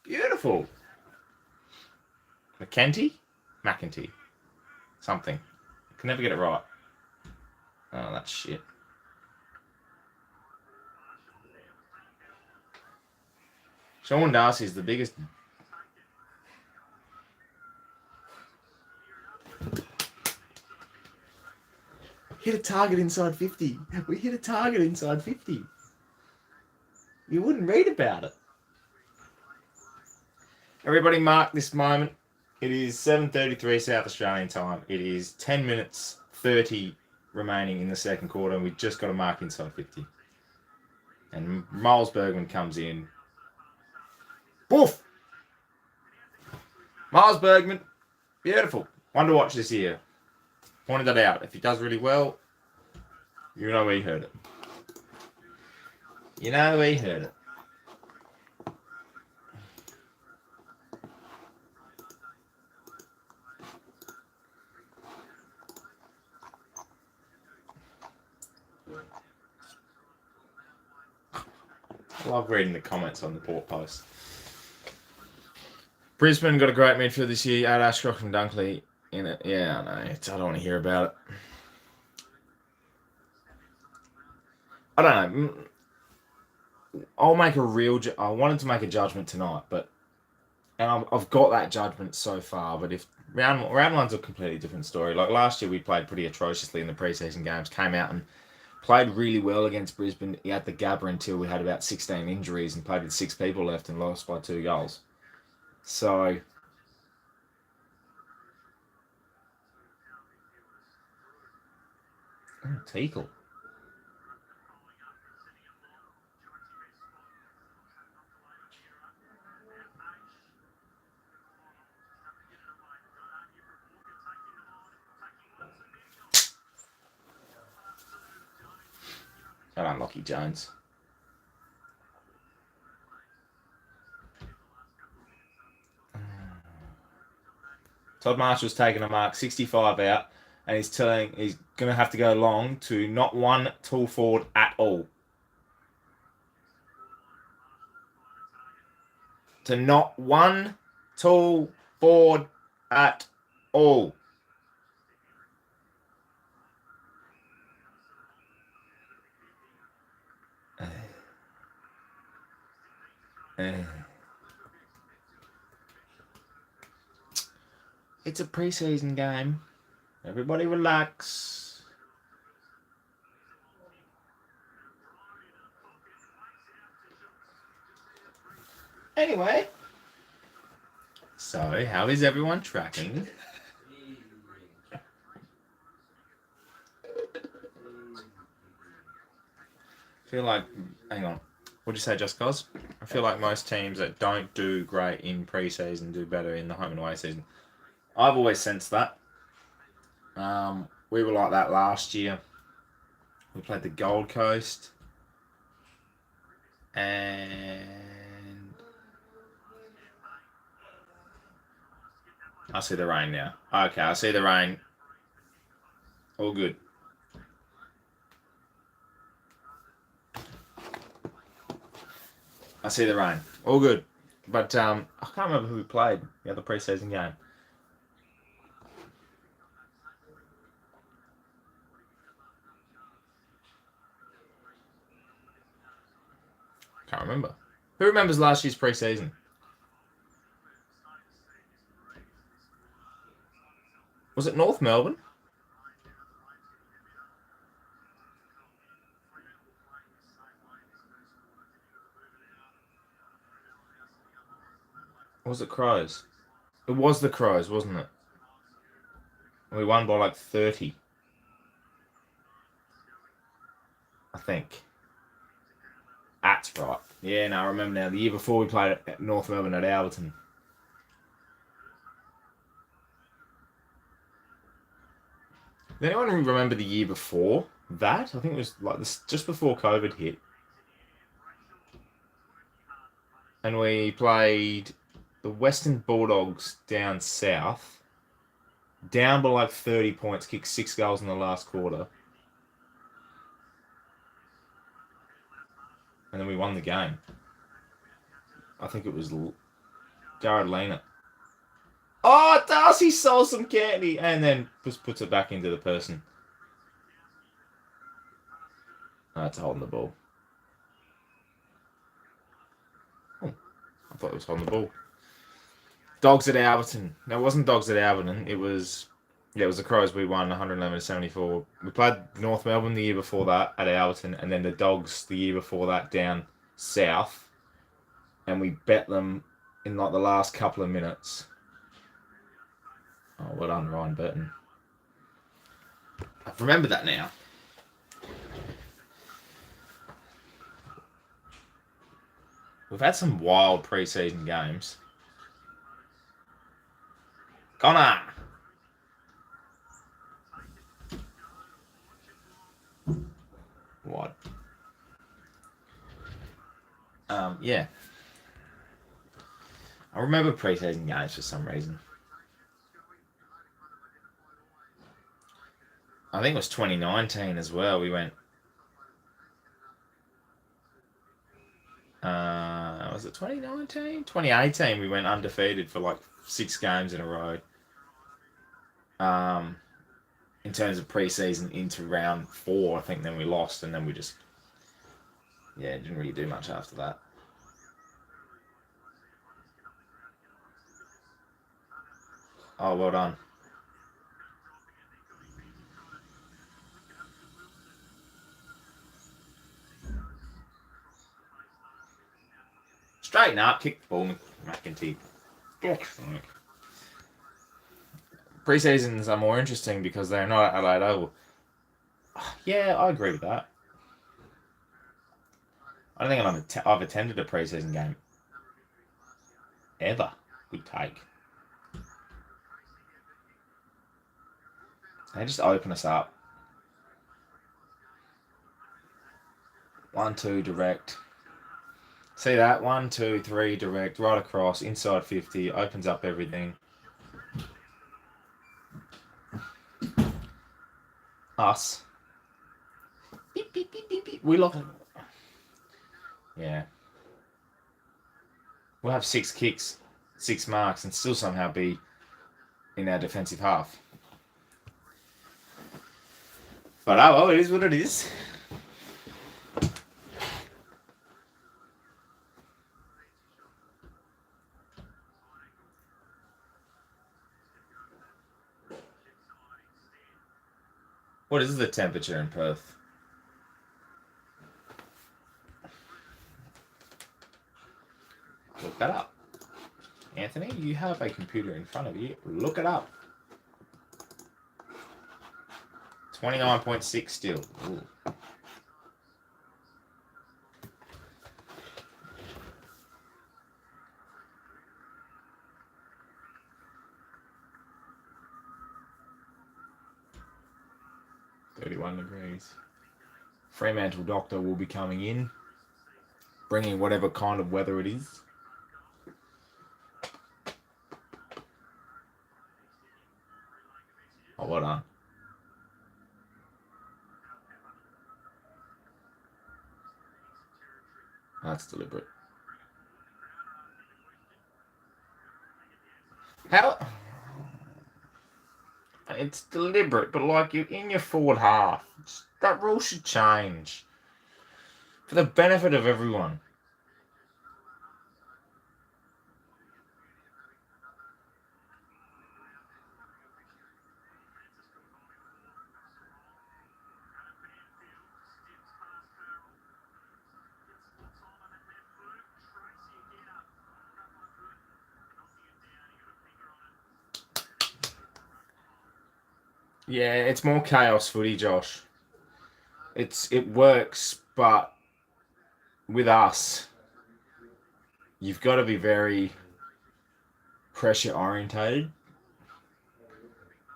Beautiful. McEntee? McEntee. Something. I can never get it right. Oh, that's shit. Sean Darcy's the biggest... Hit a target inside 50. We hit a target inside 50. You wouldn't read about it. Everybody mark this moment. It is 7:33 South Australian time. It is 10 minutes 30 remaining in the second quarter, and we've just got a mark inside 50. And Miles Bergman comes in. Boof! Miles Bergman. Beautiful. One to watch this year. Pointed that out. If he does really well, you know we heard it. You know we heard it. I love reading the comments on the Port Post. Brisbane got a great midfield this year. Add Ashcroft and Dunkley in it. Yeah, I know. I don't want to hear about it. I don't know. I'll make a real... I wanted to make a judgment tonight, but... And I've got that judgment so far, but if... Round one's a completely different story. Like last year, we played pretty atrociously in the preseason games. Came out and played really well against Brisbane at the Gabba until we had about 16 injuries and played with 6 people left and lost by 2 goals. So... Teakle. That unlucky Jones. Todd Marshall's taking a mark 65 out, and he's going to have to go long to not one tall forward at all. To not one tall forward at all. It's a preseason game. Everybody relax. Anyway, so how is everyone tracking? I feel like, hang on, what'd you say, Just Cause? I feel like most teams that don't do great in pre-season do better in the home and away season. I've always sensed that. We were like that last year. We played the Gold Coast. And I see the rain now. Okay, I see the rain. All good. I see the rain. All good. But I can't remember who we played the other preseason game. Can't remember. Who remembers last year's preseason? Was it North Melbourne? Or was it Crows? It was the Crows, wasn't it? We won by like 30. I think. That's right. Yeah, no, I remember now. The year before we played at North Melbourne at Alberton. Does anyone remember the year before that? I think it was like this, just before COVID hit. And we played the Western Bulldogs down south. Down by like 30 points, kicked 6 goals in the last quarter. And then we won the game. I think it was Jared Lena. Oh, Darcy sold some candy and then just puts it back into the person. Oh, it's holding the ball. Oh, I thought it was holding the ball. Dogs at Alberton. No, it wasn't Dogs at Alberton. It was the Crows. We won 111-74. We played North Melbourne the year before that at Alberton, and then the Dogs the year before that down south. And we bet them in like the last couple of minutes. Oh, well done, Ryan Burton. I remember that now. We've had some wild pre-season games. Connor! What? Yeah. I remember pre-season games for some reason. I think it was 2019 as well. We went. Was it 2019? 2018. We went undefeated for like 6 games in a row. In terms of pre-season into round 4, I think then we lost, and then we just didn't really do much after that. Oh, well done. Straighten up, kick the ball, McEntee. Pre-seasons are more interesting because they're not at Adelaide Oval. Yeah, I agree with that. I don't think I've attended a pre-season game ever. Good take. They just open us up. 1-2 direct. See that? 1-2-3 direct, right across, inside 50, opens up everything. Us. Beep, beep, beep, beep, beep. We lock. Yeah. We'll have 6 kicks, 6 marks, and still somehow be in our defensive half. But oh well, it is what it is. What is the temperature in Perth? Look that up. Anthony, you have a computer in front of you. Look it up. 29.6 still. Ooh. $31. Fremantle doctor will be coming in, bringing whatever kind of weather it is. Oh, well done. That's deliberate. How? It's deliberate, but like you're in your forward half. That rule should change. For the benefit of everyone. Yeah, it's more chaos footy, Josh. It works, but with us, you've got to be very pressure orientated.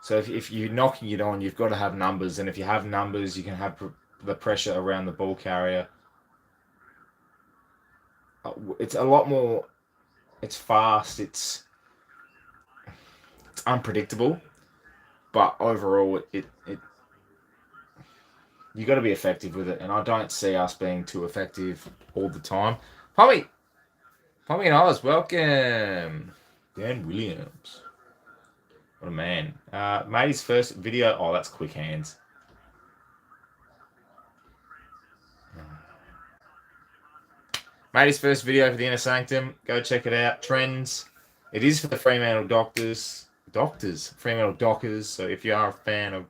So if you're knocking it on, you've got to have numbers, and if you have numbers, you can have the pressure around the ball carrier. It's a lot more. It's fast. It's unpredictable, but overall, it you got to be effective with it, and I don't see us being too effective all the time. Pommy and Oz, welcome. Dan Williams. What a man. Matey's first video. Oh, that's quick hands. Matey's first video for the Inner Sanctum. Go check it out. Trends. It is for the Fremantle Doctors. Fremantle Dockers. So if you are a fan of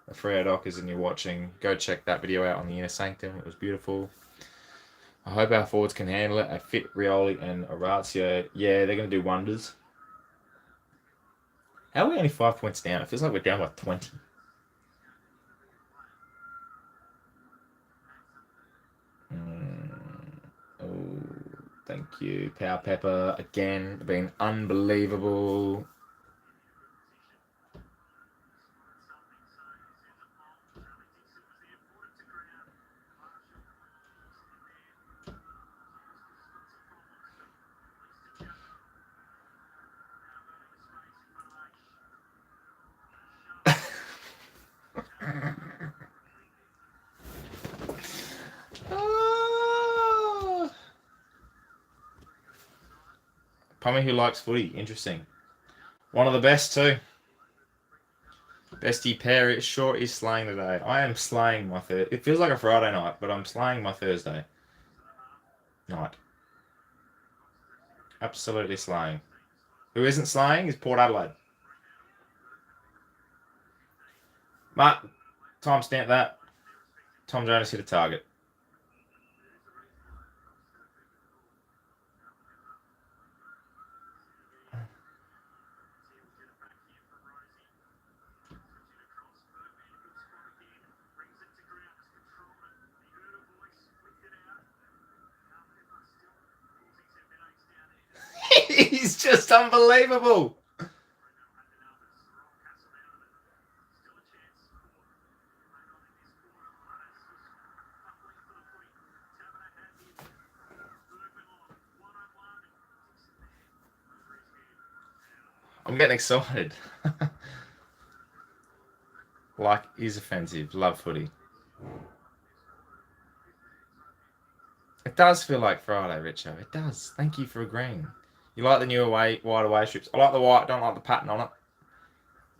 the Freo Dockers and you're watching, go check that video out on the Inner Sanctum. It was beautiful. I hope our forwards can handle it. A fit Rioli and Orazio. Yeah, they're going to do wonders. How are we only 5 points down? It feels like we're down by 20. Oh, thank you. Power Pepper, again, been unbelievable. Pommy who likes footy. Interesting. One of the best too. Bestie pair. It sure is slaying today. I am slaying my Thursday. It feels like a Friday night, but I'm slaying my Thursday night. Absolutely slaying. Who isn't slaying is Port Adelaide. Mark, timestamp that. Tom Jonas hit a target. He's just unbelievable. I'm getting excited. Like is offensive. Love footy. It does feel like Friday, Richo. It does. Thank you for agreeing. You like the new wide away strips. I like the white. Don't like the pattern on it.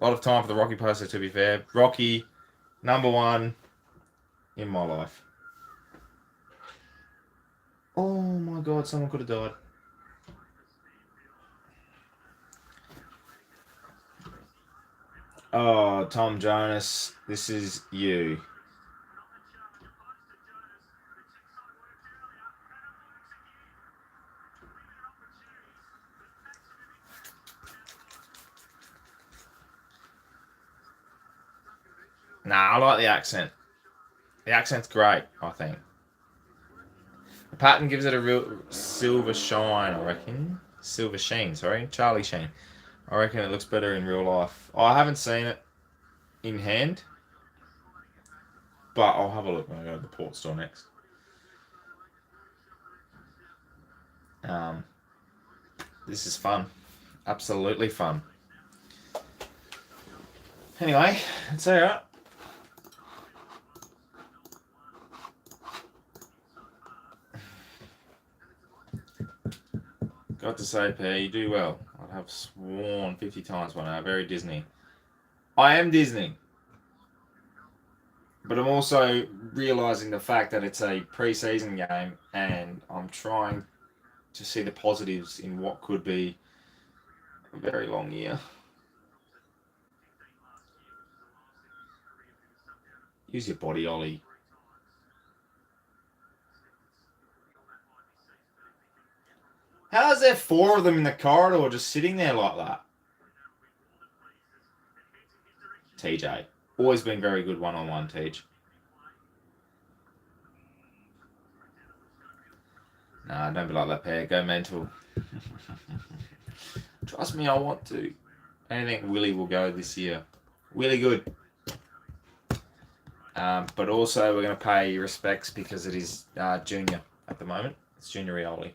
A lot of time for the Rocky poster, to be fair. Rocky, number 1 in my life. Oh my God, someone could have died. Oh, Tom Jonas, this is you. Nah, I like the accent. The accent's great, I think. The pattern gives it a real silver shine, I reckon. Silver sheen, sorry. Charlie Sheen. I reckon it looks better in real life. I haven't seen it in hand, but I'll have a look when I go to the port store next. This is fun. Absolutely fun. Anyway, it's alright. Got to say, Pear, you do well. I'd have sworn 50 times by now. Very Disney. I am Disney. But I'm also realising the fact that it's a pre-season game and I'm trying to see the positives in what could be a very long year. Use your body, Ollie. How is there 4 of them in the corridor just sitting there like that? TJ. Always been very good one-on-one, TJ. Nah, don't be like that, Pear. Go mental. Trust me, I want to. I don't think Willie will go this year. Really good. But also, we're going to pay respects because it is junior at the moment. It's Junior Rioli.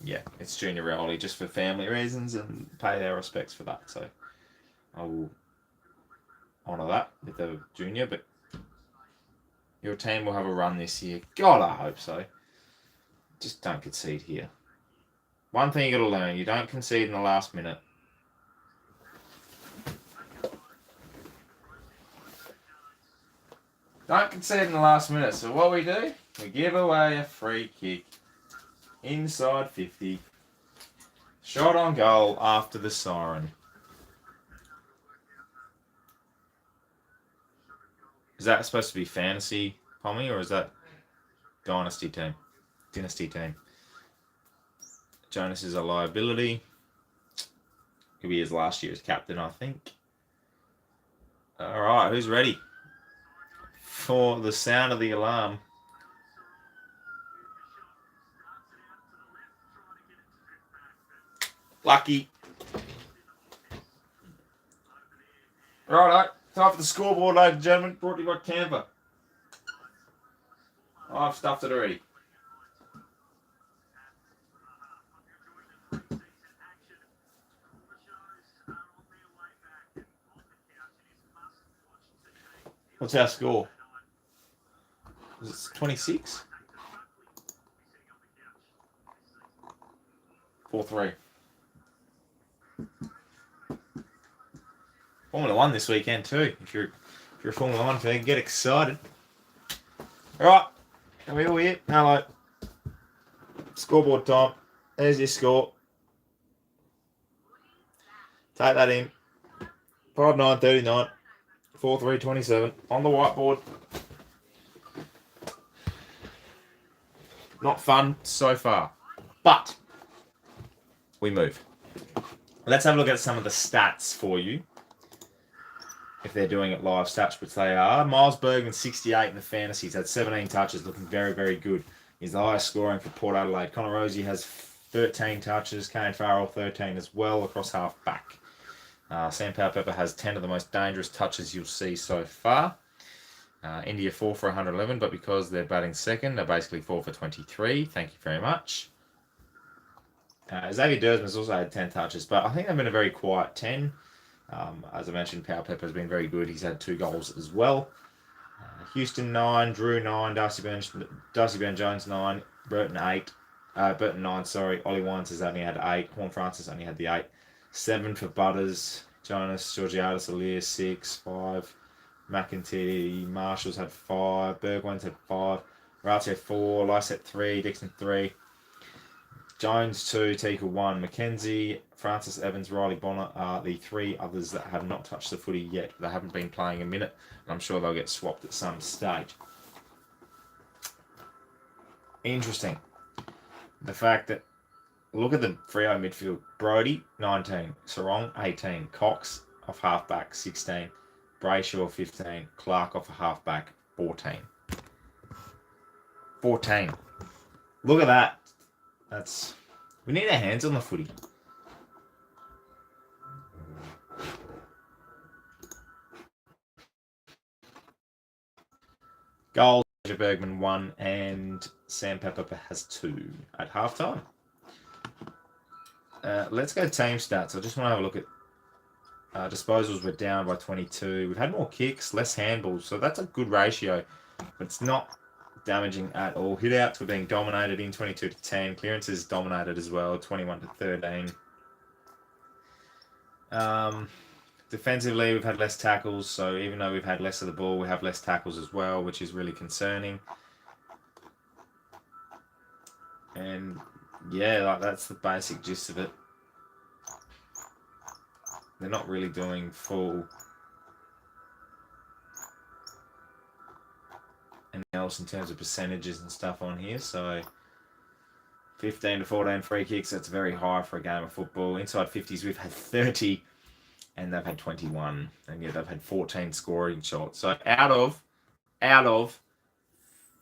Yeah, it's Junior Rioli just for family reasons and pay our respects for that. So I will honour that with the junior. But your team will have a run this year. God, I hope so. Just don't concede here. One thing you got to learn: you don't concede in the last minute. Don't concede in the last minute. So what we do? We give away a free kick inside 50. Shot on goal after the siren. Is that supposed to be fantasy, Pommy, or is that dynasty team? Dynasty team. Jonas is a liability. He'll be his last year as captain, I think. All right, who's ready for the sound of the alarm? Lucky. Righto, time for the scoreboard, ladies and gentlemen. Brought to you by Canva. I've stuffed it already. What's our score? Is it 26? 4-3. Formula 1 this weekend too. If you're a Formula 1 fan, get excited. Alright. Are we all here? Hello. Scoreboard time. There's your score. Take that in. 5-9-39. 4-3-27. On the whiteboard. Not fun so far. But we move. Let's have a look at some of the stats for you. If they're doing it live stats, which they are. Miles Bergman, 68 in the fantasies. Had 17 touches, looking very, very good. He's the highest scoring for Port Adelaide. Connor Rosie has 13 touches. Kane Farrell, 13 as well across half back. Sam Powell-Pepper has 10 of the most dangerous touches you'll see so far. India 4 for 111, but because they're batting second, they're basically 4 for 23. Thank you very much. Xavier Dersman's also had 10 touches, but I think they've been a very quiet 10. As I mentioned, Power Pepper's been very good. He's had 2 goals as well. Houston 9, Drew 9, Darcy Burn-Jones 9, Burton 8. Burton 9, sorry. Ollie Wines has only had 8. Horn Francis only had the 8. 7 for Butters. Jonas, Georgiadis, Alir 6, 5. McIntyre, Marshall's had 5. Bergwin's had 5. Ratio 4. Lysette 3. Dixon 3. Jones 2, Tika 1, Mackenzie, Francis Evans, Riley Bonner are the 3 others that have not touched the footy yet. They haven't been playing a minute, and I'm sure they'll get swapped at some stage. Interesting. The fact that, look at the Freo midfield. Brodie, 19. Sarong, 18. Cox, off halfback, 16. Brayshaw, 15. Clark, off a halfback, 14. 14. Look at that. We need our hands on the footy. Goals, Bergman 1 and Sam Pepper has 2 at halftime. Let's go team stats. I just want to have a look at disposals. We're down by 22. We've had more kicks, less handballs, so that's a good ratio, but it's not damaging at all. Hit-outs were being dominated in 22 to 10. Clearances dominated as well, 21 to 13. Defensively, we've had less tackles, so even though we've had less of the ball, we have less tackles as well, which is really concerning. And yeah, that's the basic gist of it. They're not really doing full anything else in terms of percentages and stuff on here. So 15 to 14 free kicks, that's very high for a game of football. Inside 50s, we've had 30 and they've had 21, and yet they've had 14 scoring shots. So out of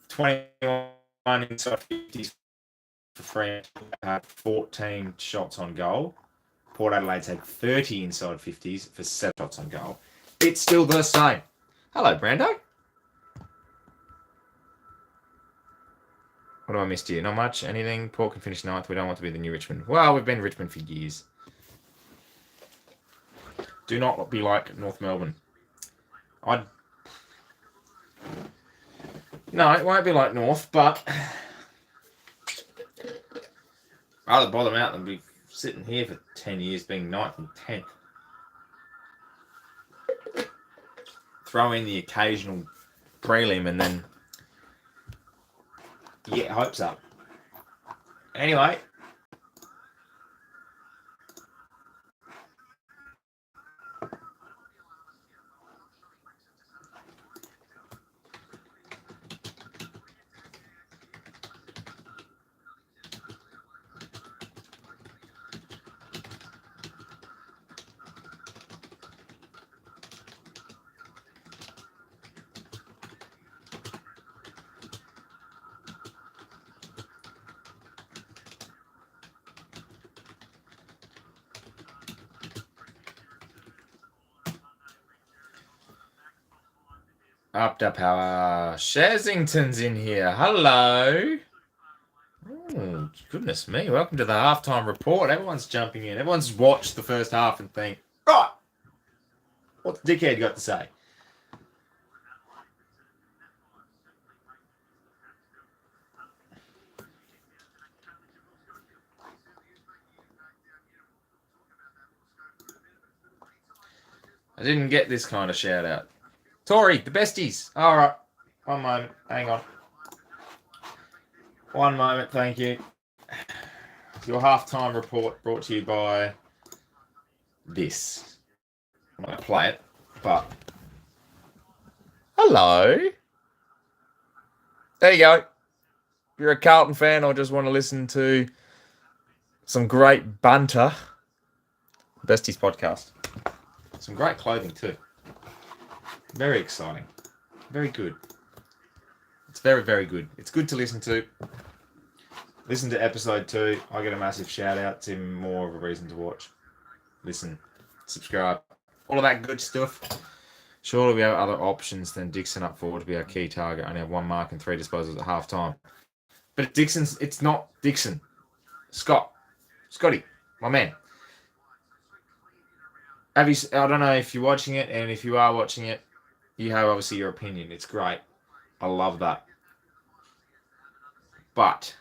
21 inside 50s for Fremantle, had 14 shots on goal. Port Adelaide's had 30 inside 50s for 7 shots on goal. It's still the same. Hello, Brando. What have I missed here? Not much. Anything? Port can finish 9th. We don't want to be the new Richmond. Well, we've been Richmond for years. Do not be like North Melbourne. No, it won't be like North, but rather bottom out than be sitting here for 10 years being 9th and 10th. Throw in the occasional prelim and then get hopes up. Anyway. Up to power. Shazington's in here. Hello. Oh, goodness me. Welcome to the halftime report. Everyone's jumping in. Everyone's watched the first half and think, right, what's the dickhead got to say? I didn't get this kind of shout out. Tori, the besties. All right. One moment. Hang on. One moment. Thank you. Your halftime report brought to you by this. I'm not going to play it, but hello. There you go. If you're a Carlton fan or just want to listen to some great banter, Besties podcast. Some great clothing too. Very exciting. Very good. It's very, very good. It's good to listen to. Listen to episode 2. I get a massive shout out. It's even more of a reason to watch. Listen. Subscribe. All of that good stuff. Surely we have other options than Dixon up forward to be our key target. Only have 1 mark and 3 disposals at half time. But it's not Dixon. Scott Scotty, my man. I don't know if you're watching it, and if you are watching it, you have obviously your opinion. It's great. I love that. But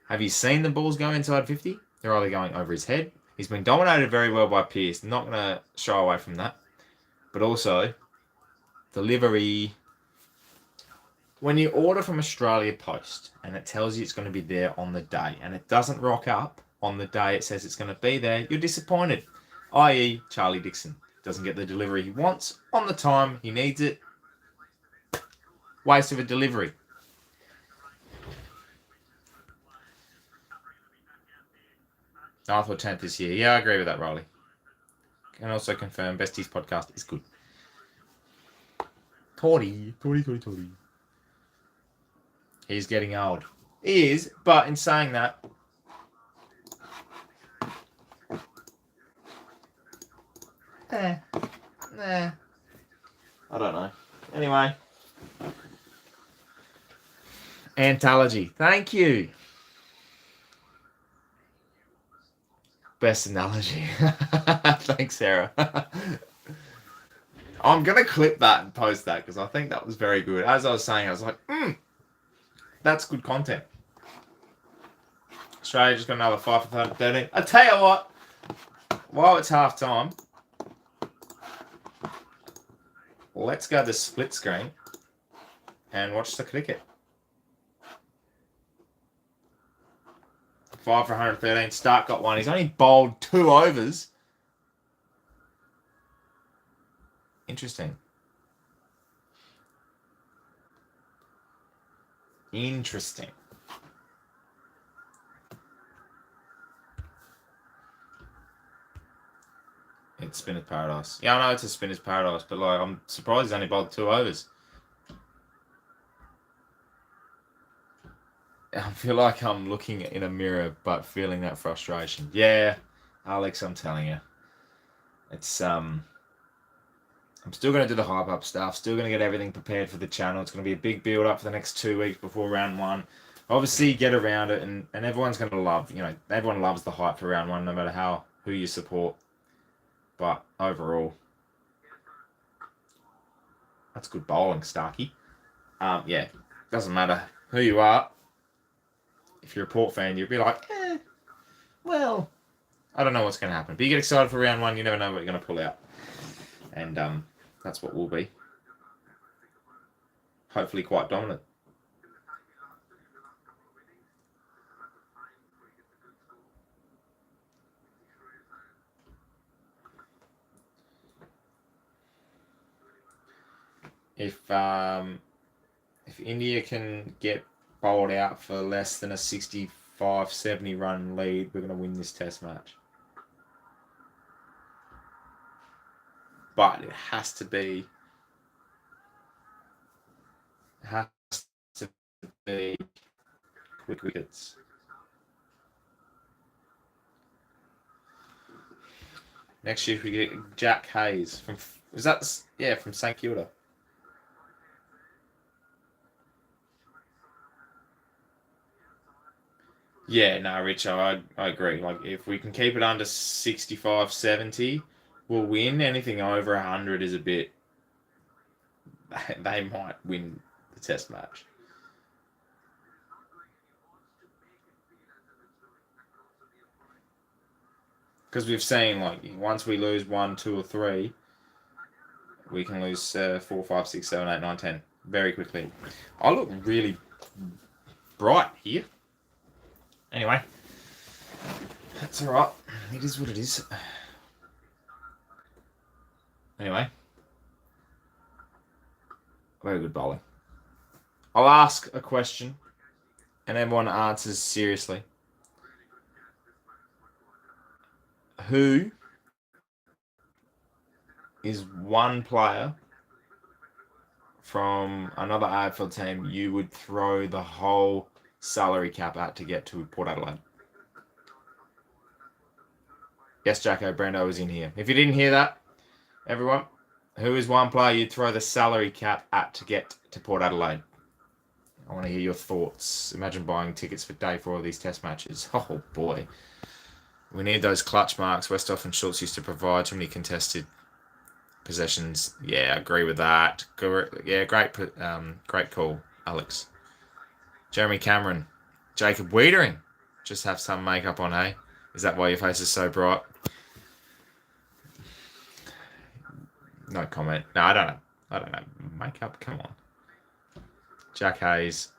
have you seen the balls go inside 50? They're either going over his head. He's been dominated very well by Pearce. Not going to shy away from that. But also, delivery. When you order from Australia Post and it tells you it's going to be there on the day and it doesn't rock up on the day it says it's going to be there, you're disappointed. I.e. Charlie Dixon doesn't get the delivery he wants on the time he needs it. Waste of a delivery. Ninth or 10th this year. Yeah, I agree with that, Riley. Can also confirm Bestie's podcast is good. Torty. He's getting old. He is, but in saying that, I don't know. Anyway. Anthology. Thank you. Best analogy. Thanks, Sarah. I'm going to clip that and post that because I think that was very good. As I was saying, I was like, that's good content. Australia just got another 5 for 13. I tell you what, while it's half time, let's go to split screen and watch the cricket. 5 for 113. Stark got one. He's only bowled 2 overs. Interesting. It's spinner's paradise. Yeah, I know it's a spinner's paradise, but like I'm surprised he's only bowled 2 overs. I feel like I'm looking in a mirror, but feeling that frustration. Yeah, Alex, I'm telling you, it's I'm still going to do the hype up stuff. Still going to get everything prepared for the channel. It's going to be a big build up for the next 2 weeks before round 1. Obviously, get around it, and everyone's going to love. Everyone loves the hype for round 1, no matter who you support. But overall, that's good bowling, Starkey. Yeah, doesn't matter who you are. If you're a Port fan, you'd be like, well, I don't know what's going to happen. But you get excited for round 1, you never know what you're going to pull out. And that's what we'll be. Hopefully quite dominant. If India can get bowled out for less than a 65, 70 run lead, we're going to win this test match. But it has to be quick wickets. Next year we get Jack Hayes from St Kilda. Yeah, no, Rich, I agree. Like, if we can keep it under 65, 70, we'll win. Anything over 100 is a bit... They might win the test match. Because we've seen, like, once we lose 1, 2, or 3, we can lose 4, 5, 6, 7, 8, 9, 10 very quickly. I look really bright here. Anyway, that's all right. It is what it is. Anyway, very good bowling. I'll ask a question, and everyone answers seriously. Who is one player from another AFL team you would throw the whole salary cap at to get to Port Adelaide? Yes, Jacko, Brando was in here. If you didn't hear that, everyone, who is one player you'd throw the salary cap at to get to Port Adelaide? I want to hear your thoughts. Imagine buying tickets for day 4 of these test matches. Oh, boy. We need those clutch marks Westhoff and Schultz used to provide. Too many contested possessions. Yeah, I agree with that. Yeah, great call, Alex. Jeremy Cameron. Jacob Wiedering. Just have some makeup on, hey? Is that why your face is so bright? No comment. No, I don't know. Makeup? Come on. Jack Hayes.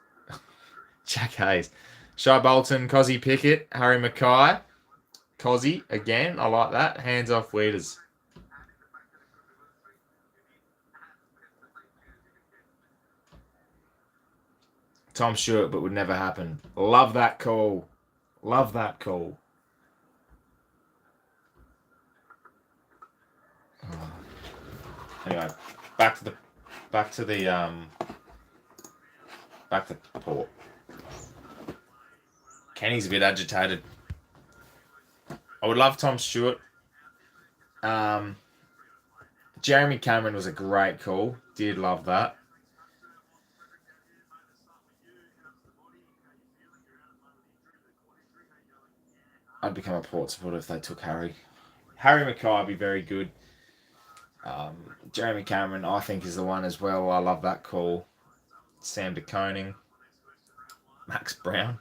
Jack Hayes. Shy Bolton, Cozzy Pickett, Harry Mackay. Cozzy, again. I like that. Hands off Weeders. Tom Stewart, but would never happen. Love that call. Love that call. Oh. Anyway, back to Port. Kenny's a bit agitated. I would love Tom Stewart. Jeremy Cameron was a great call. Did love that. I'd become a Port supporter if they took Harry. Harry Mackay would be very good. Jeremy Cameron, I think, is the one as well. I love that call. Sam de Koning. Max Brown.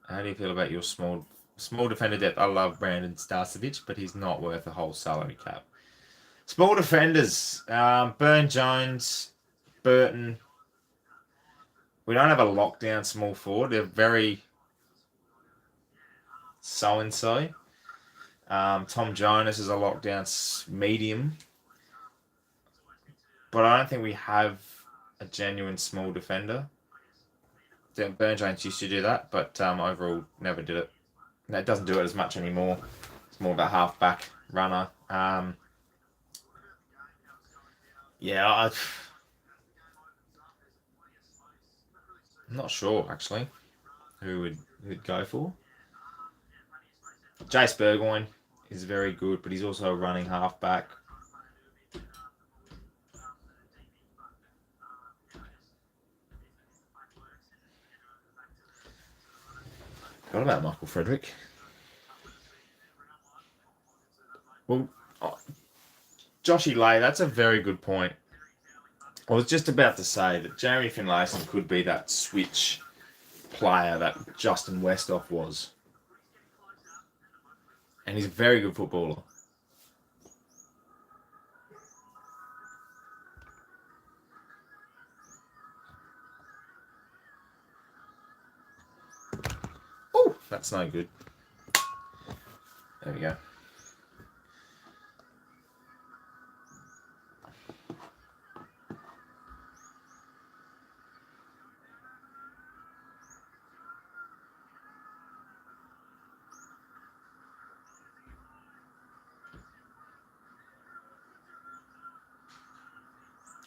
How do you feel about your small defender depth? I love Brandon Starcevic, but he's not worth a whole salary cap. Small defenders. Burn Jones, Burton. We don't have a lockdown small forward. They're very so-and-so. Tom Jonas is a lockdown medium. But I don't think we have a genuine small defender. Burn Jones used to do that, but overall never did it. No, it doesn't do it as much anymore. It's more about half-back runner. Yeah, I'm not sure, actually, who would go for. Jace Burgoyne is very good, but he's also a running halfback. What about Michael Frederick? Well, Joshy Lay, that's a very good point. I was just about to say that Jeremy Finlayson could be that switch player that Justin Westhoff was. And he's a very good footballer. Oh, that's no good. There we go.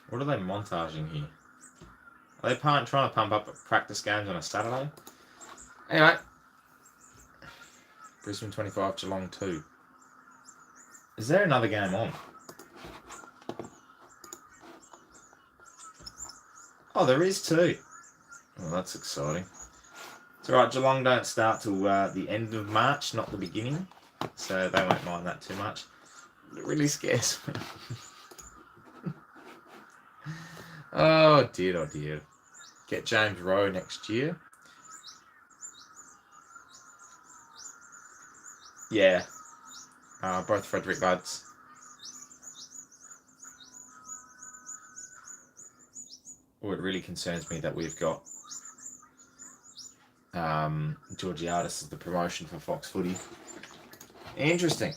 What are they montaging here? Are they trying to pump up practice games on a Saturday? Anyway. Brisbane 25, Geelong 2. Is there another game on? Oh, there is too. Oh, that's exciting. It's alright, Geelong don't start till the end of March, not the beginning. So they won't mind that too much. It really scares me. Oh dear, oh dear. Get James Rowe next year. Yeah. Both Frederick lads. Oh, it really concerns me that we've got Georgiadis as the promotion for Fox Footy. Interesting.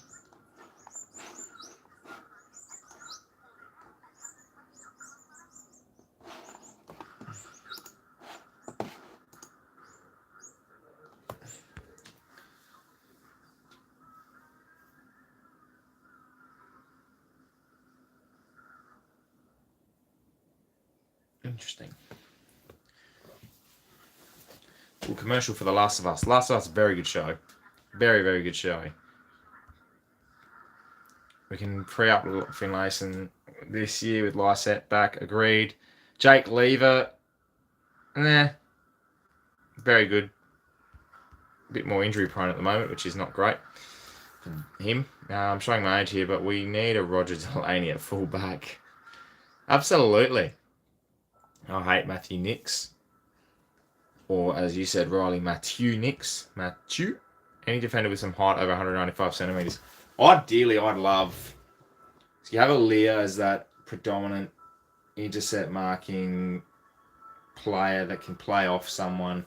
Interesting. Well, commercial for The Last of Us. Last of Us, very good show. Very, very good show. We can free up Finlayson this year with Lysette back. Agreed. Jake Lever, very good. A bit more injury prone at the moment, which is not great for him. I'm showing my age here, but we need a Roger Delaney at fullback. Absolutely. I hate Matthew Nix. Or, as you said, Riley, Matthew Nix. Matthew. Any defender with some height over 195 centimetres. Ideally, I'd love... So you have a Lear as that predominant intercept marking player that can play off someone.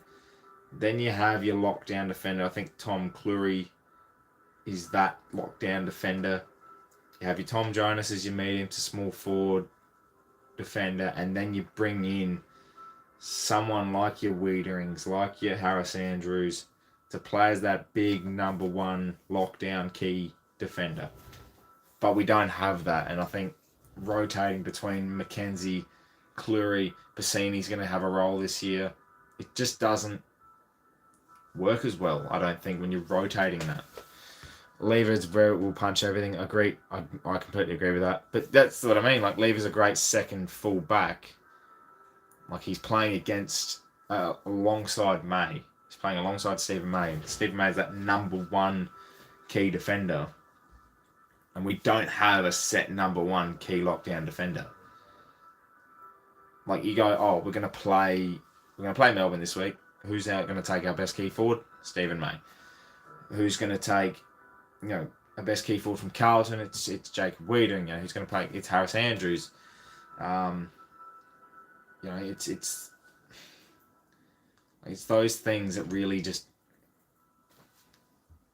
Then you have your lockdown defender. I think Tom Cleary is that lockdown defender. You have your Tom Jonas as your medium to small forward defender. And then you bring in someone like your Wiederings, like your Harris Andrews, to play as that big number one lockdown key defender. But we don't have that. And I think rotating between McKenzie, Cleary, Bassini's going to have a role this year. It just doesn't work as well, I don't think, when you're rotating that. Lever's very will punch everything. Agree. I completely agree with that. But that's what I mean. Like, Lever's a great second full back. Like, he's playing against alongside May. He's playing alongside Stephen May. Stephen May is that number one key defender. And we don't have a set number one key lockdown defender. Like, you go, oh, we're gonna play Melbourne this week. Who's going to take our best key forward? Stephen May. Who's going to take, a best key forward from Carlton? It's Jacob Wiedering. Who's going to play? It's Harris Andrews. It's those things that really just,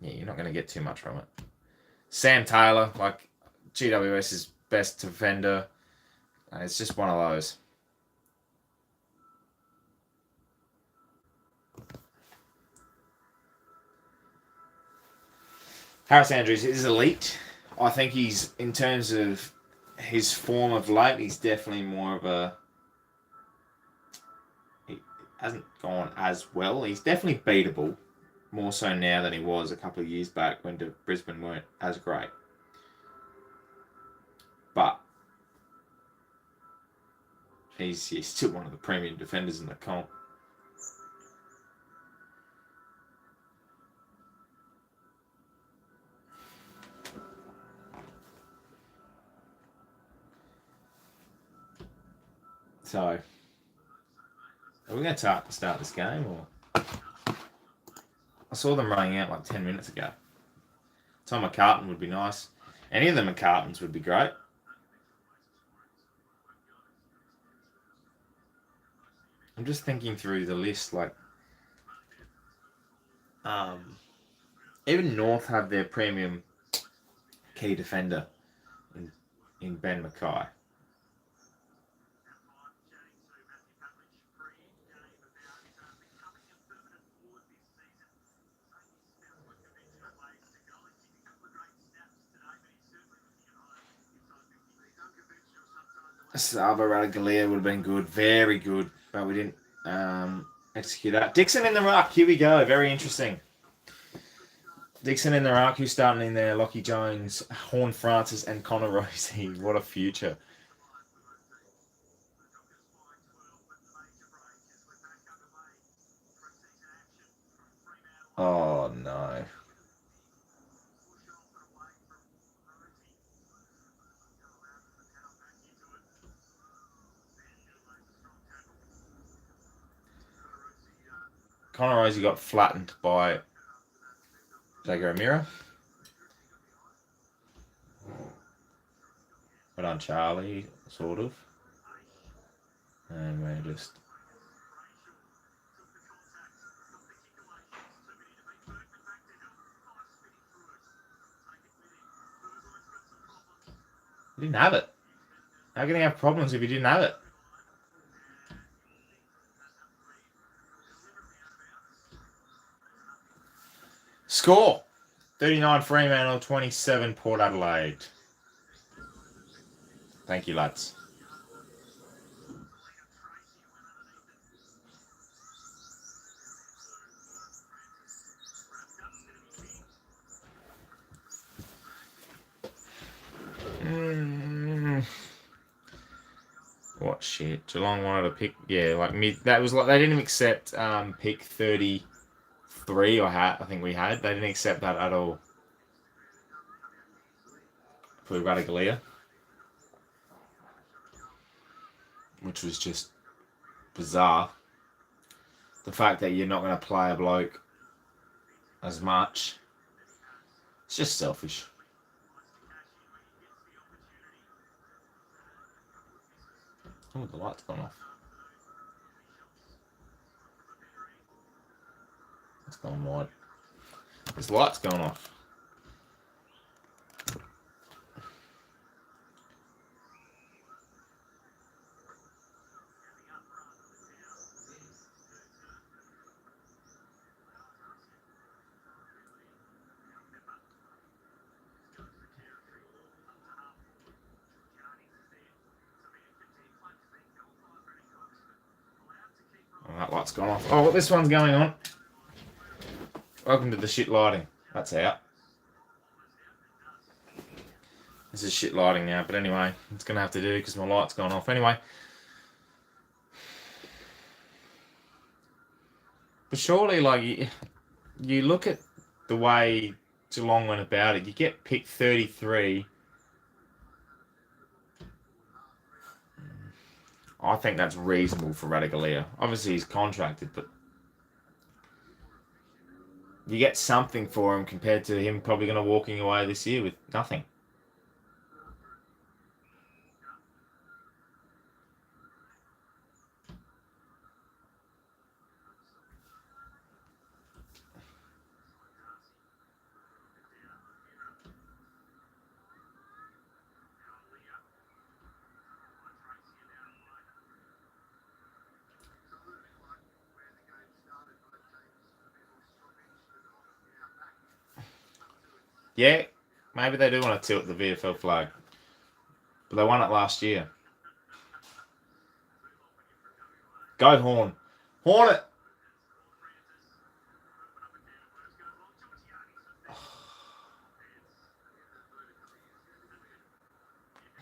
you're not going to get too much from it. Sam Taylor, like GWS's best defender. It's just one of those. Harris Andrews is elite. I think he's, in terms of his form of late, he's definitely more of a... He hasn't gone as well. He's definitely beatable, more so now than he was a couple of years back when Brisbane weren't as great. But he's still one of the premium defenders in the comp. So, are we going to start this game, or? I saw them running out like 10 minutes ago. Tom McCartan would be nice. Any of the McCartans would be great. I'm just thinking through the list, like, even North have their premium key defender in Ben Mackay. Sava Radaglia would have been good, very good, but we didn't execute that. Dixon in the ruck, here we go, very interesting. Dixon in the ruck, who's starting in there? Lockie Jones, Horn Francis, and Connor Rosie. What a future. Oh, no. Connor Rosie got flattened by Jago O'Meara. But on Charlie, sort of. And we're just... He didn't have it. How can he have problems if he didn't have it? Score! 39 Fremantle, 27 Port Adelaide. Thank you, lads. What shit. Geelong wanted to pick, like mid. That was like they didn't accept pick 33 I think we had. They didn't accept that at all for Radaglia, which was just bizarre. The fact that you're not going to play a bloke as much, it's just selfish. Oh, the light's gone off. It's gone wide. This light's gone off. Oh, that light's gone off. Oh, well, this one's going on. Welcome to the shit lighting. That's out. This is shit lighting now, but anyway, it's going to have to do because my light's gone off. Anyway. But surely, like, you look at the way Geelong went about it, you get pick 33. I think that's reasonable for Radaglia. Obviously, he's contracted, but you get something for him compared to him probably going to walking away this year with nothing. Yeah, maybe they do want to tilt the VFL flag. But they won it last year. Go Horn. Horn it!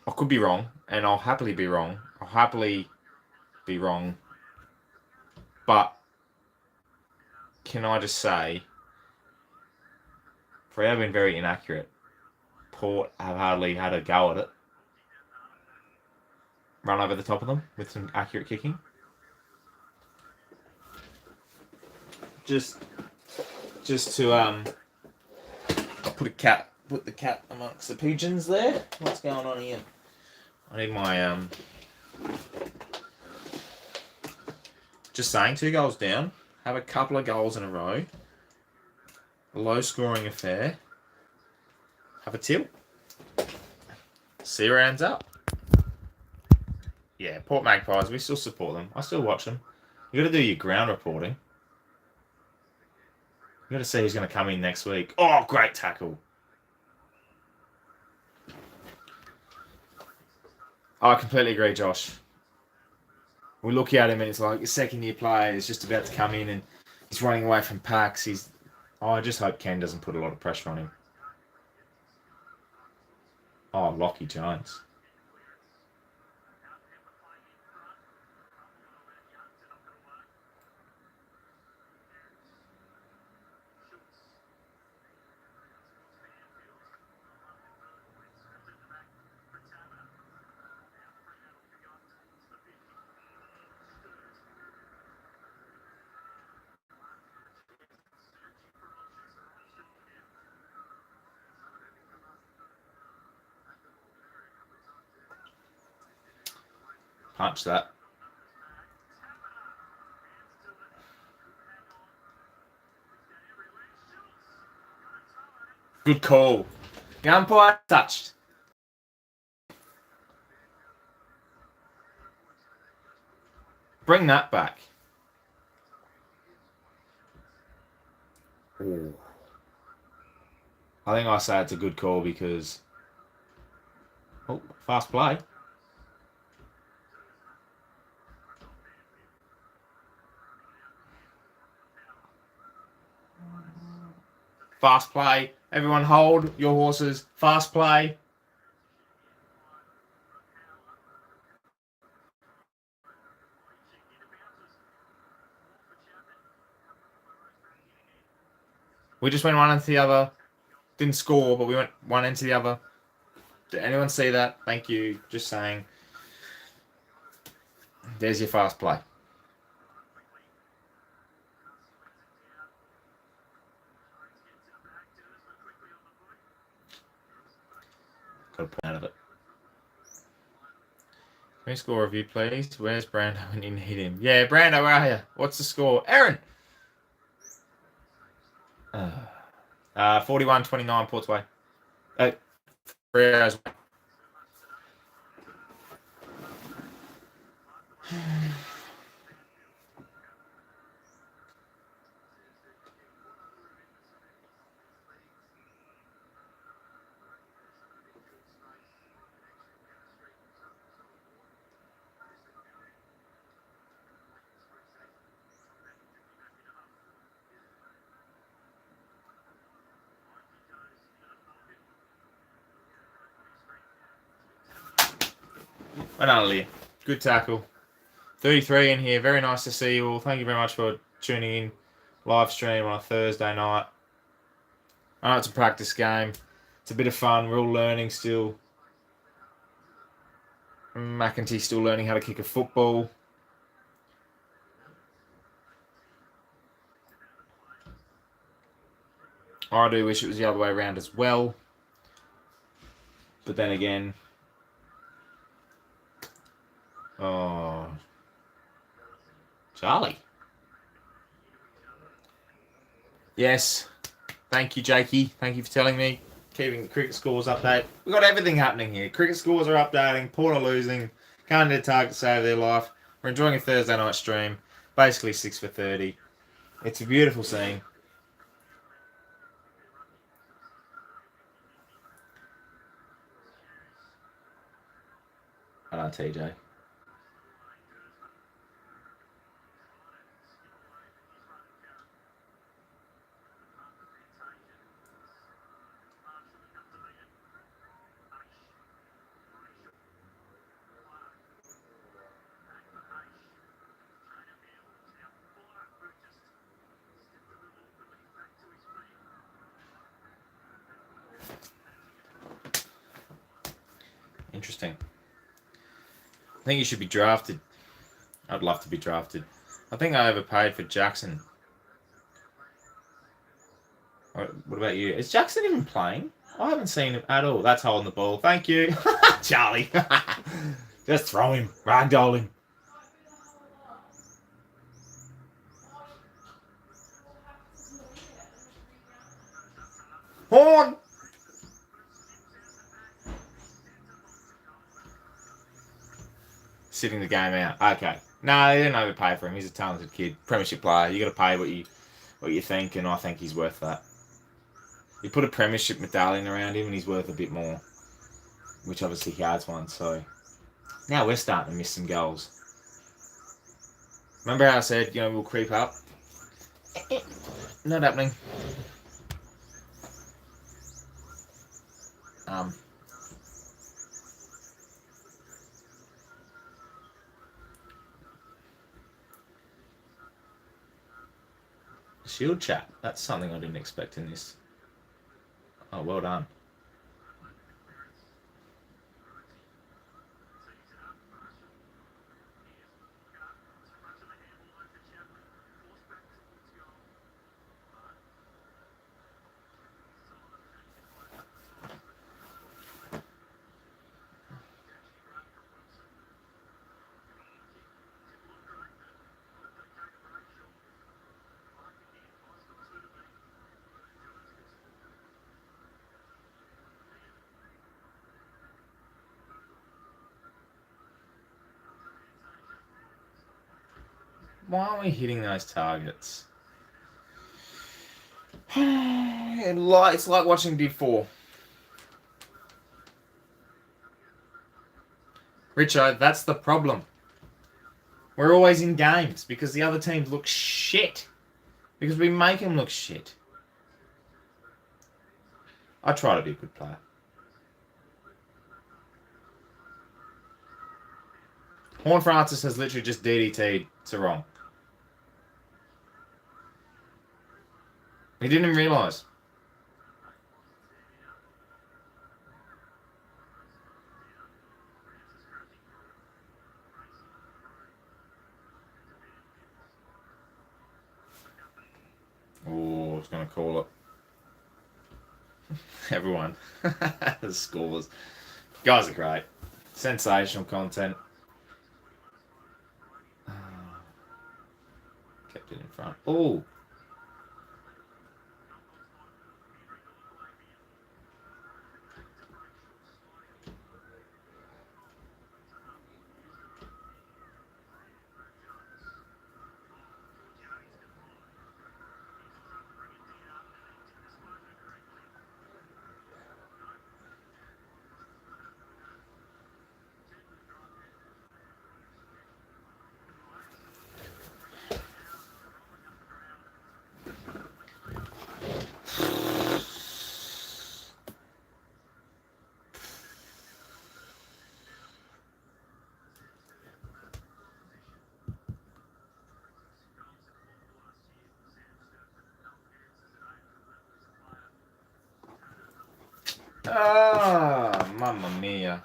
I could be wrong, and I'll happily be wrong. But can I just say, Freo have been very inaccurate. Port have hardly had a go at it. Run over the top of them with some accurate kicking. Just to put the cat amongst the pigeons there. What's going on here? I need my just saying, 2 goals down. Have a couple of goals in a row. A low scoring affair. Have a tilt. See where it ends up. Yeah, Port Magpies, we still support them. I still watch them. You got to do your ground reporting. You got to see who's going to come in next week. Oh, great tackle. I completely agree, Josh. We look at him and it's like a second-year player is just about to come in and he's running away from packs. I just hope Ken doesn't put a lot of pressure on him. Oh, Lockie Jones. Punch that. Good call. The umpire touched. Bring that back. Ooh. I think I say it's a good call because... Oh, fast play. Fast play. Everyone hold your horses. Fast play. We just went one into the other. Didn't score, but we went one into the other. Did anyone see that? Thank you. Just saying. There's your fast play. Got a point out of it. Can we score a review, please? Where's Brando when you need him? Yeah, Brando, where are you? What's the score? Aaron! 41-29 Ports Way. 3 hours. Well done, Leah. Good tackle. 33 in here. Very nice to see you all. Thank you very much for tuning in. Live stream on a Thursday night. I know it's a practice game. It's a bit of fun. We're all learning still. McEntee's still learning how to kick a football. I do wish it was the other way around as well. But then again... Oh... Charlie. Yes. Thank you, Jakey. Thank you for telling me. Keeping the cricket scores update. We've got everything happening here. Cricket scores are updating. Port are losing. Can't hit a target to save their life. We're enjoying a Thursday night stream. Basically 6 for 30. It's a beautiful scene. Hello, TJ. Interesting. I think you should be drafted. I'd love to be drafted. I think I overpaid for Jackson. What about you? Is Jackson even playing? I haven't seen him at all. That's holding the ball. Thank you. Charlie. Just throw him. Ragdoll him. Horn! Sitting the game out. Okay. No, they didn't overpay for him. He's a talented kid. Premiership player. You got to pay what you think, and I think he's worth that. You put a premiership medallion around him, and he's worth a bit more. Which obviously he has one, so... Now we're starting to miss some goals. Remember how I said, we'll creep up? Not happening. Shield chat. That's something I didn't expect in this. Oh, well done. Why aren't we hitting those targets? It's like watching Div 4. Richo, that's the problem. We're always in games because the other teams look shit. Because we make them look shit. I try to be a good player. Horn Francis has literally just DDT'd to wrong. He didn't even realise. Oh, I was going to call it. Everyone. The scores. Guys are great. Sensational content. Kept it in front. Oh. Ah, mamma mia.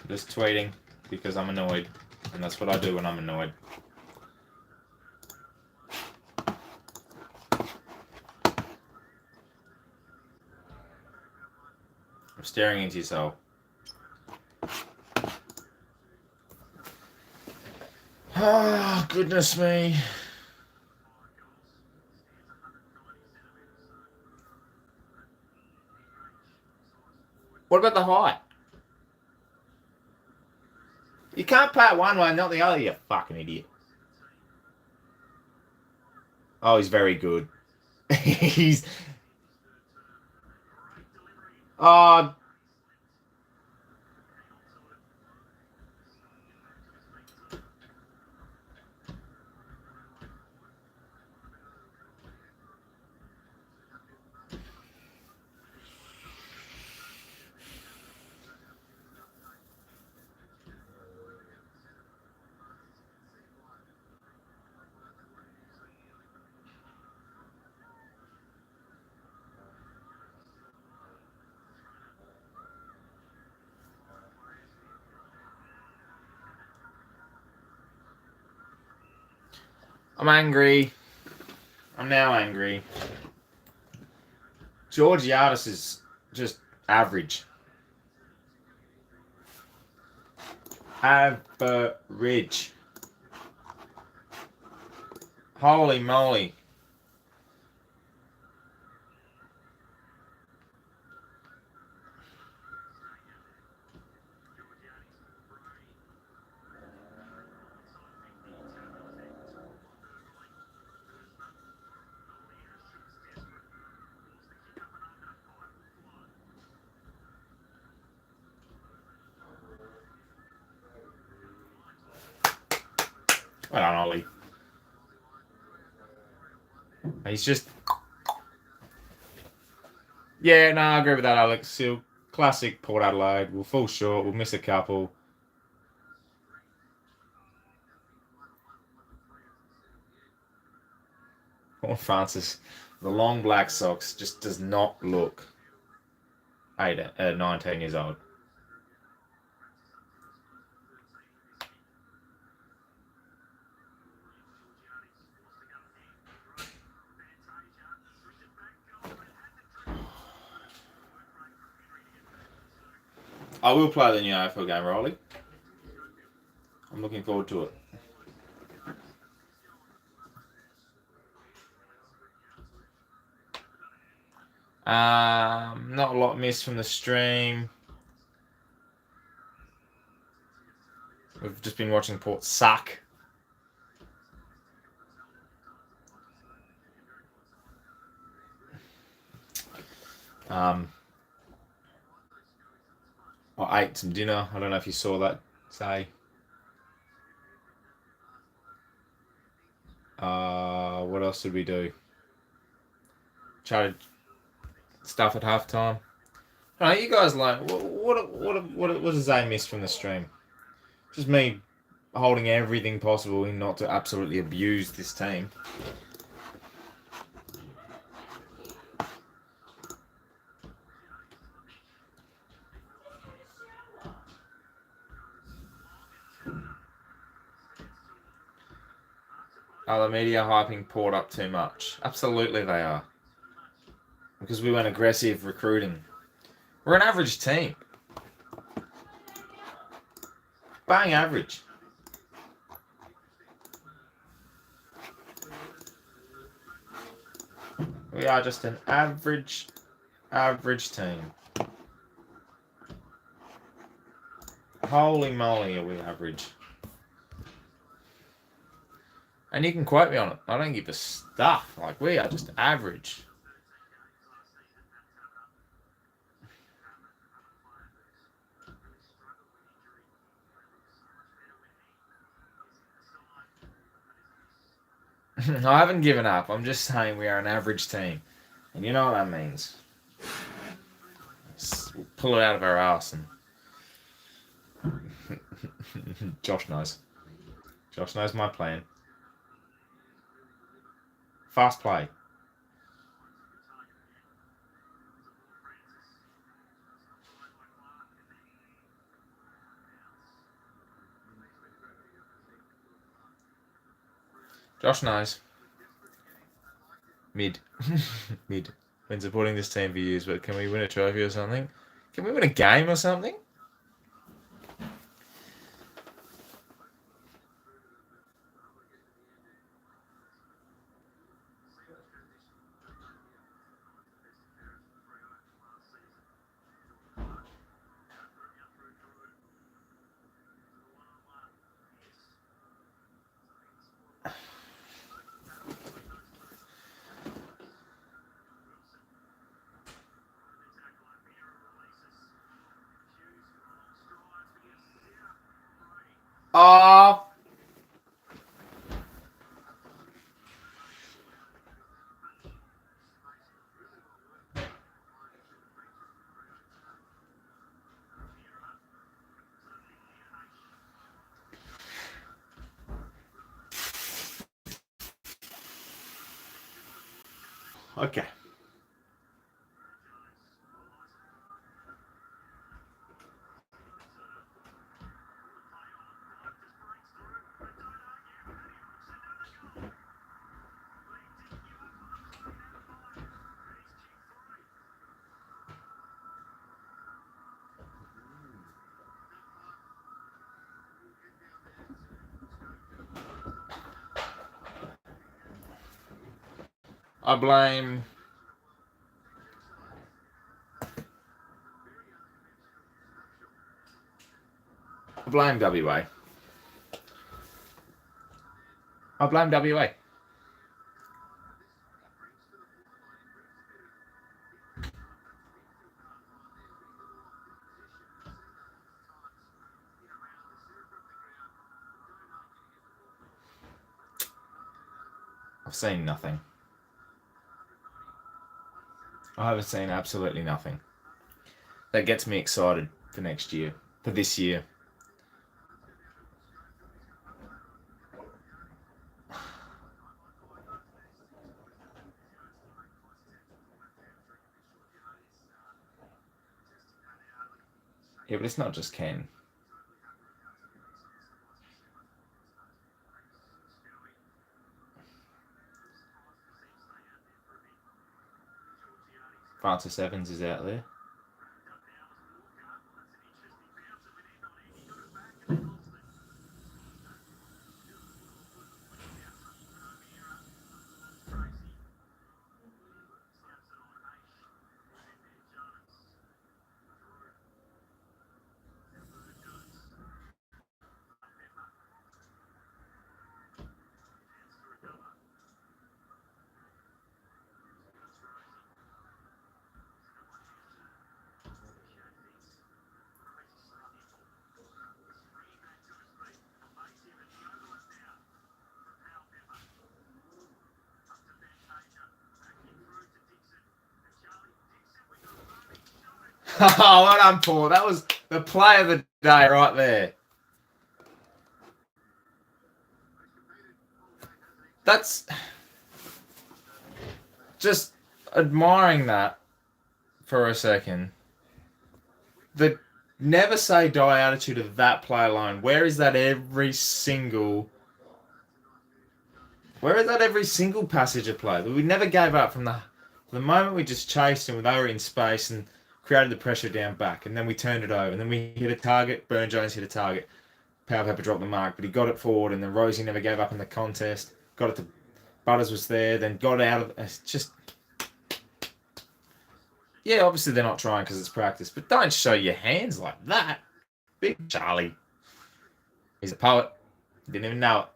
Just tweeting because I'm annoyed. And that's what I do when I'm annoyed. I'm staring into your soul. Ah, goodness me. What about the height? You can't pat one way, not the other, you fucking idiot. Oh, he's very good. He's... Oh... I'm angry. I'm now angry. Georgiadis is just average. Average. Holy moly. Well done, Ollie. He's just... Yeah, no, I agree with that, Alex. Still, classic Port Adelaide. We'll fall short. We'll miss a couple. Poor Francis. The long black socks just does not look 19 years old. I will play the new AFL game, Rolly. I'm looking forward to it. Not a lot missed from the stream. We've just been watching Port suck. I ate some dinner. I don't know if you saw that. Say. What else did we do? Chatted stuff at halftime. No, you guys like what does Zay miss from the stream? Just me holding everything possible and not to absolutely abuse this team. Are the media hyping Port up too much? Absolutely they are. Because we went aggressive recruiting. We're an average team. Bang average. We are just an average team. Holy moly, are we average. And you can quote me on it. I don't give a stuff. Like, we are just average. I haven't given up. I'm just saying we are an average team. And you know what that means. We'll pull it out of our ass and... Josh knows. Josh knows my plan. Fast play. Josh knows. Mid. Mid. Been supporting this team for years, but can we win a trophy or something? Can we win a game or something? Oh. Okay. I blame WA. I blame WA. I've seen nothing. I haven't seen absolutely nothing. That gets me excited for next year. For this year. Yeah, but it's not just Ken. Francis Evans is out there. Oh, well done, Paul. That was the play of the day right there. That's just admiring that for a second. The never say die attitude of that play alone. Where is that every single passage of play? We never gave up from the moment we just chased and they were in space and created the pressure down back, and then we turned it over, and then we hit a target. Burn Jones hit a target. Power Pepper dropped the mark, but he got it forward, and then Rosie never gave up in the contest. Got it to Butters was there, then got out of it's just. Yeah, obviously they're not trying because it's practice, but don't show your hands like that. Big Charlie. He's a poet. Didn't even know it.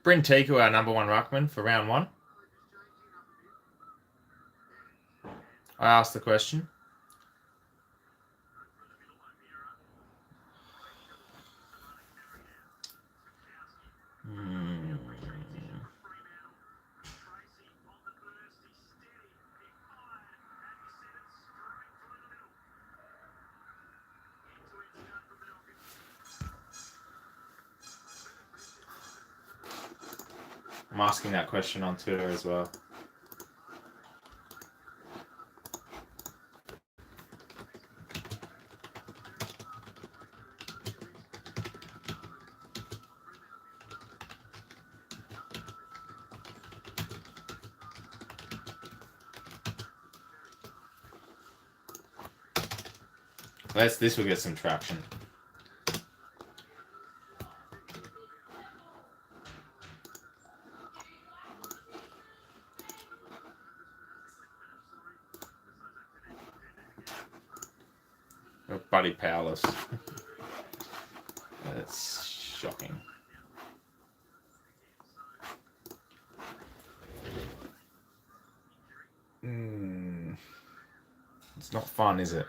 Bryn Tiku, our number one ruckman for round one. I asked the question. I'm asking that question on Twitter as well. This will get some traction. You're bloody powerless. That's shocking. It's not fun, is it?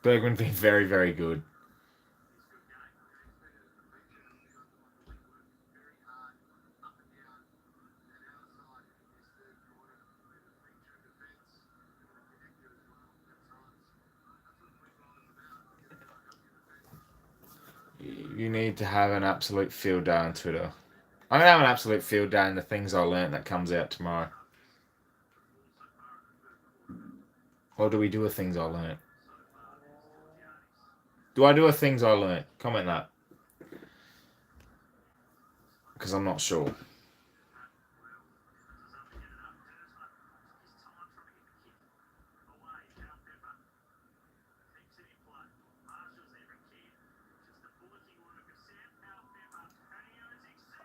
Bergman been very, very good. You need to have an absolute field day on Twitter. I'm going to have an absolute field day in the things I learned that comes out tomorrow. Or do we do a things I learned? Do I do a things I learned? Comment that. Because I'm not sure.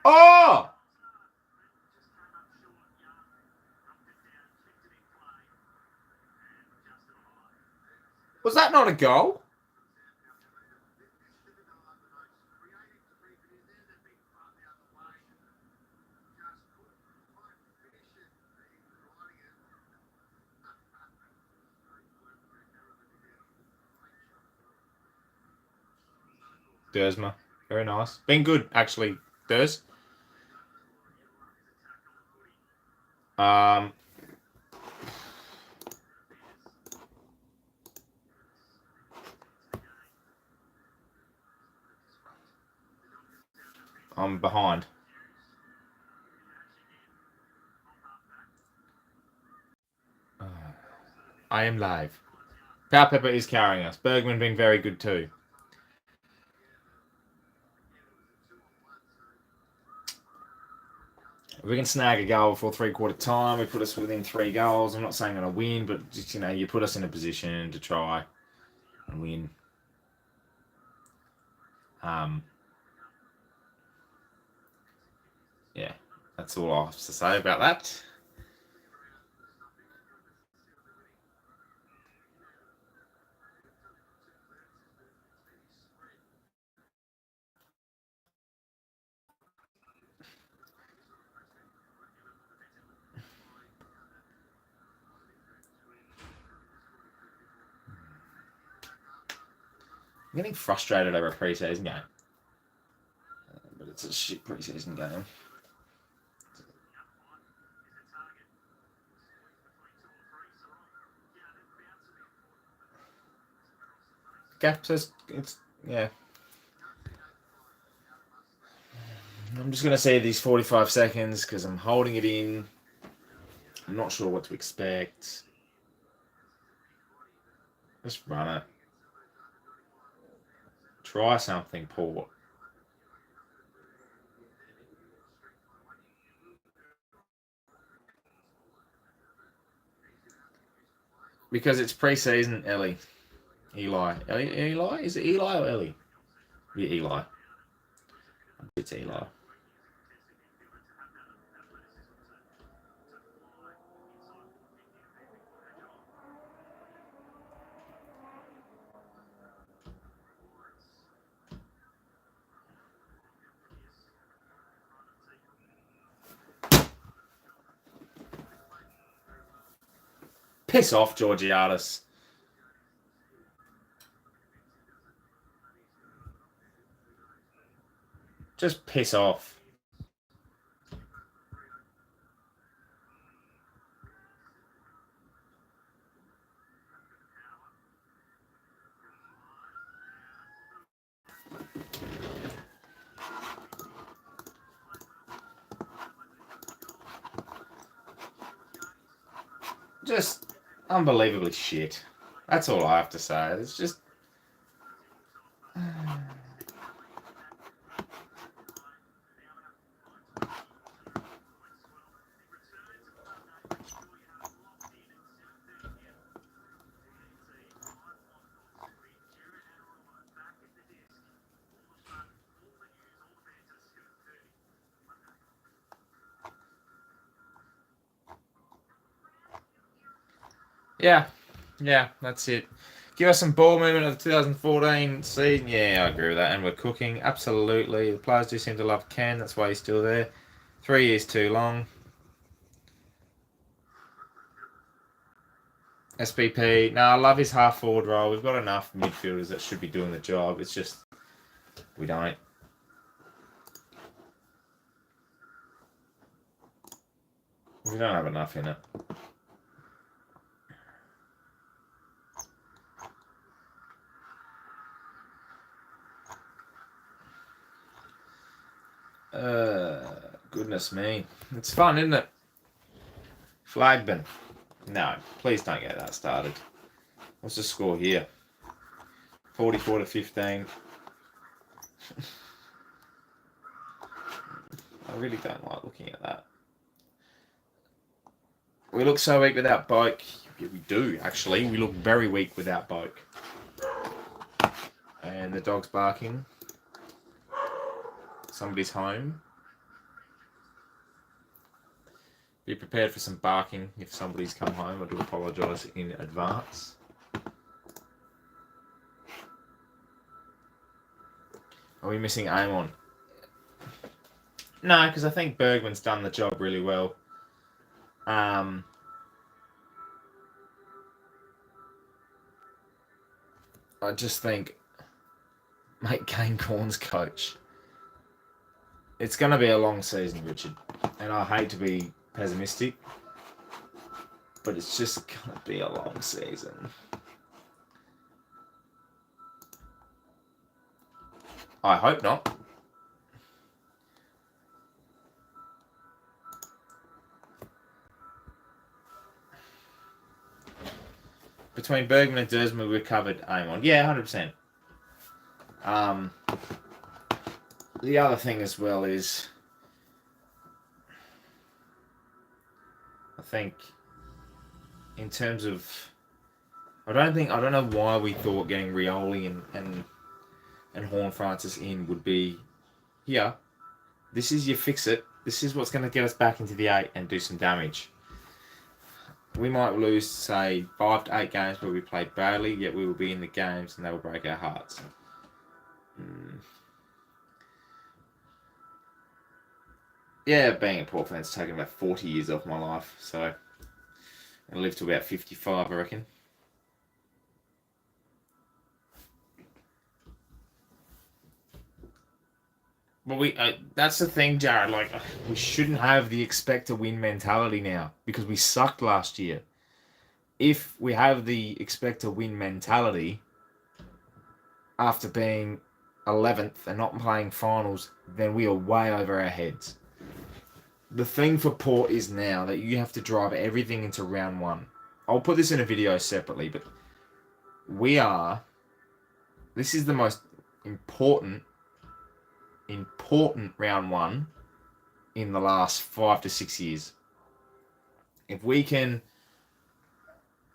Oh! Was that not a goal? Dersma. Very nice. Been good, actually, Ders. I'm behind. I am live. Power Pepper is carrying us. Bergman being very good too. we can snag a goal before 3/4 time, we put us within 3 goals. I'm not saying I'm going to win, but just, you put us in a position to try and win. Yeah, that's all I have to say about that. I'm getting frustrated over a preseason game. But it's a shit preseason game. Gaps, it's, yeah. I'm just going to say these 45 seconds because I'm holding it in. I'm not sure what to expect. Just run it. Try something, Port. Because it's pre-season, Eli. Eli? Is it Eli or Ellie? Yeah, Eli. It's Eli. Piss off, Georgiadis. Just piss off. Just unbelievably shit. That's all I have to say. It's just... Yeah, that's it. Give us some ball movement of the 2014 season. Yeah, I agree with that. And we're cooking. Absolutely. The players do seem to love Ken. That's why he's still there. 3 years too long. SBP. No, I love his half forward role. We've got enough midfielders that should be doing the job. It's just we don't. We don't have enough in it. Goodness me. It's fun, isn't it? Flagman. No, please don't get that started. What's the score here? 44-15. I really don't like looking at that. We look so weak without Boak. Yeah, we do, actually. We look very weak without Boak. And the dog's barking. Somebody's home. Be prepared for some barking if somebody's come home. I do apologise in advance. Are we missing Amon? No, because I think Bergman's done the job really well. I just think make Kane Corn's coach. It's going to be a long season, Richard. And I hate to be pessimistic, but it's just going to be a long season. I hope not. Between Bergman and Dersma, we covered Amon. Yeah, 100%. The other thing as well is I think in terms of, I don't know why we thought getting Rioli and Horn Francis in would be here. This is your fix it. This is what's going to get us back into the 8 and do some damage. We might lose, say, 5 to 8 games where we played badly, yet we will be in the games and they will break our hearts. Yeah, being a Port fan's taken about 40 years off my life, so I'll live to about 55, I reckon. But that's the thing, Jared. Like, we shouldn't have the expect to win mentality now because we sucked last year. If we have the expect to win mentality after being 11th and not playing finals, then we are way over our heads. The thing for Port is now that you have to drive everything into round 1. I'll put this in a video separately, but this is the most important round 1 in the last 5 to 6 years. If we can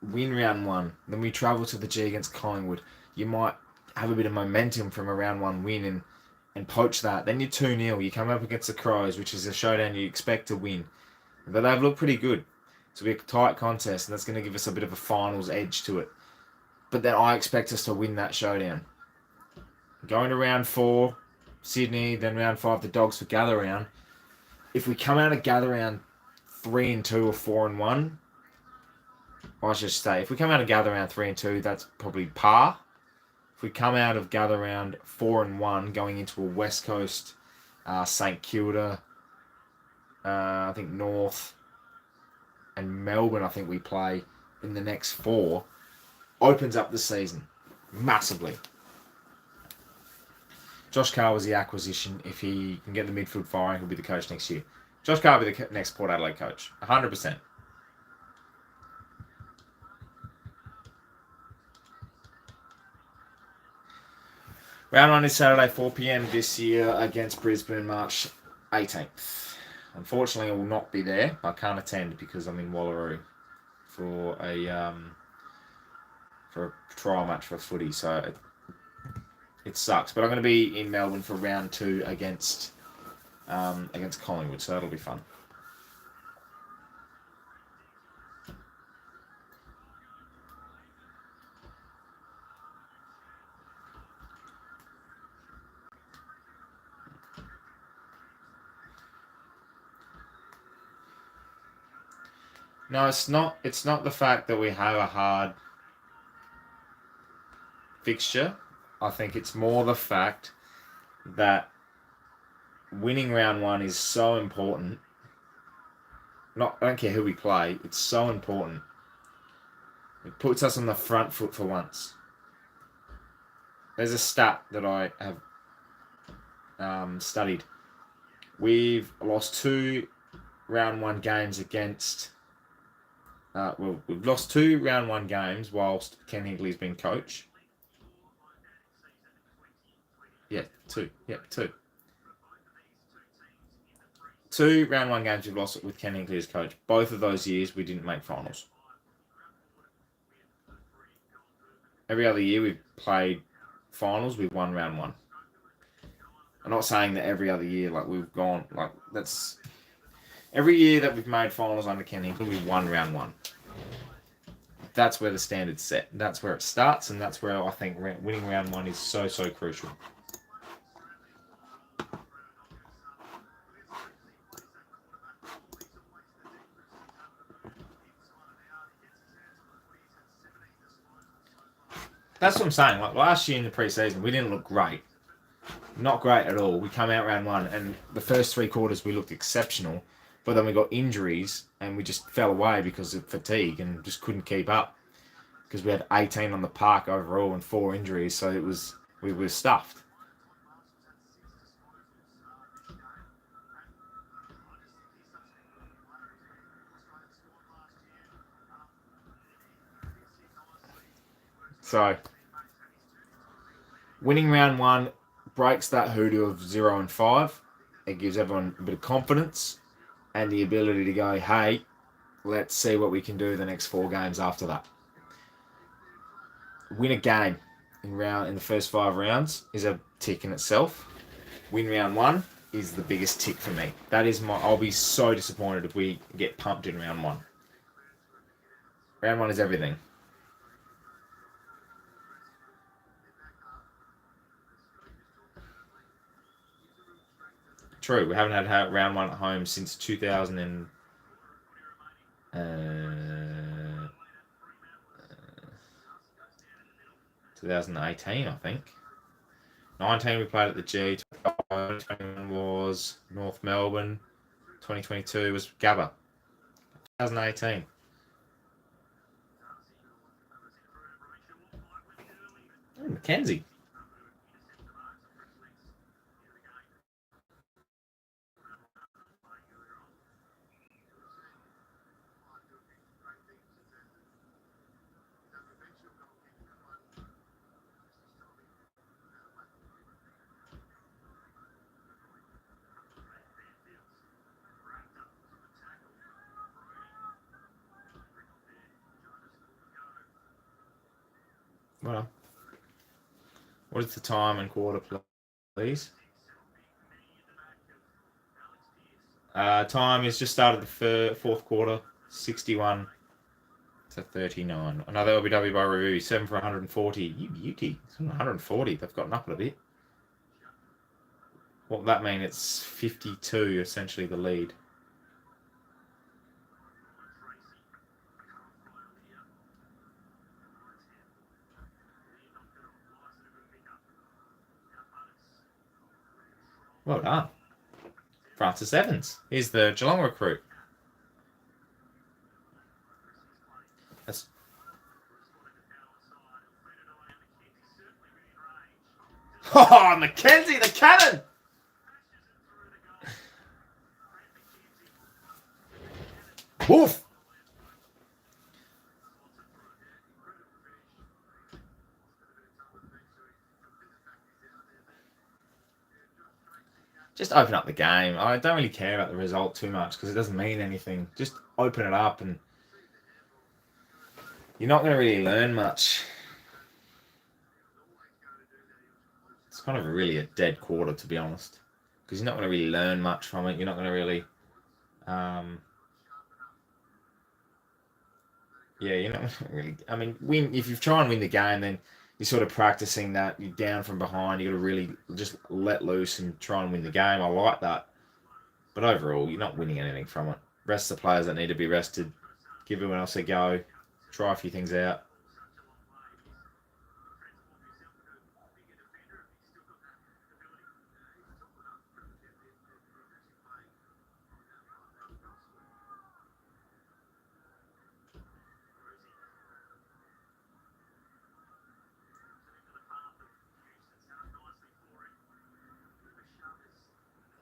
win round 1, then we travel to the G against Collingwood. You might have a bit of momentum from a round 1 win and poach that. Then you're 2-0. You come up against the Crows, which is a showdown you expect to win. But they've looked pretty good. So it'll be a tight contest, and that's going to give us a bit of a finals edge to it. But then I expect us to win that showdown. Going to round 4, Sydney, then round 5, the Dogs for Gather Round. If we come out of Gather Round 3-2 or 4-1, I should say, if we come out of Gather Round 3-2, that's probably par. If we come out of Gather Round 4-1, going into a West Coast, St Kilda, I think North, and Melbourne, I think we play in the next 4, opens up the season massively. Josh Carr was the acquisition. If he can get the midfield firing, he'll be the coach next year. Josh Carr will be the next Port Adelaide coach. 100%. Round 1 is Saturday, 4 p.m. this year against Brisbane, March 18th. Unfortunately, I will not be there. I can't attend because I'm in Wallaroo for a trial match for footy, so it sucks. But I'm going to be in Melbourne for round 2 against Collingwood, so that'll be fun. No, it's not. It's not the fact that we have a hard fixture. I think it's more the fact that winning round 1 is so important. I don't care who we play. It's so important. It puts us on the front foot for once. There's a stat that I have studied. We've lost 2 round 1 games against. We've lost 2 round 1 games whilst Ken Hinkley's been coach. Yeah, 2. Yeah, 2. 2 round 1 games we've lost with Ken Hinkley as coach. Both of those years we didn't make finals. Every other year we've played finals, we've won round 1. I'm not saying that every other year, like we've gone, like that's every year that we've made finals under Ken Hinkley, we've won round 1. That's where the standard's set. That's where it starts, and that's where I think winning round 1 is so crucial. That's what I'm saying. Like last year in the preseason, we didn't look great. Not great at all. We come out round 1, and the first 3 quarters we looked exceptional, but then we got injuries, and we just fell away because of fatigue and just couldn't keep up. Because we had 18 on the park overall and 4 injuries, so we were stuffed. So, winning round 1 breaks that hoodoo of 0-5. It gives everyone a bit of confidence and the ability to go, hey, let's see what we can do the next 4 games after that. Win a game in the first 5 rounds is a tick in itself. Win round 1 is the biggest tick for me. I'll be so disappointed if we get pumped in round 1. Round 1 is everything. True, we haven't had round 1 at home since 2018, I think. 19 we played at the G. 2021 was North Melbourne. 2022 was Gabba. 2018. Mackenzie. Well, what is the time and quarter, please? Time is just started the 4th quarter, 61 to 39. Another LBW by review, 7 for 140. You beauty. It's 140. They've gotten up a bit. What would that mean? It's 52, essentially, the lead. Well done. Francis Evans. He's the Geelong recruit. That's... Oh, Mackenzie, the cannon! Woof! Just open up the game. I don't really care about the result too much because it doesn't mean anything. Just open it up and you're not going to really learn much. It's kind of really a dead quarter, to be honest, because you're not going to really learn much from it. You're not going to really... you're not really... I mean, if you try and win the game, then you're sort of practicing that. You're down from behind. You got to really just let loose and try and win the game. I like that. But overall, you're not winning anything from it. Rest the players that need to be rested. Give everyone else a go. Try a few things out.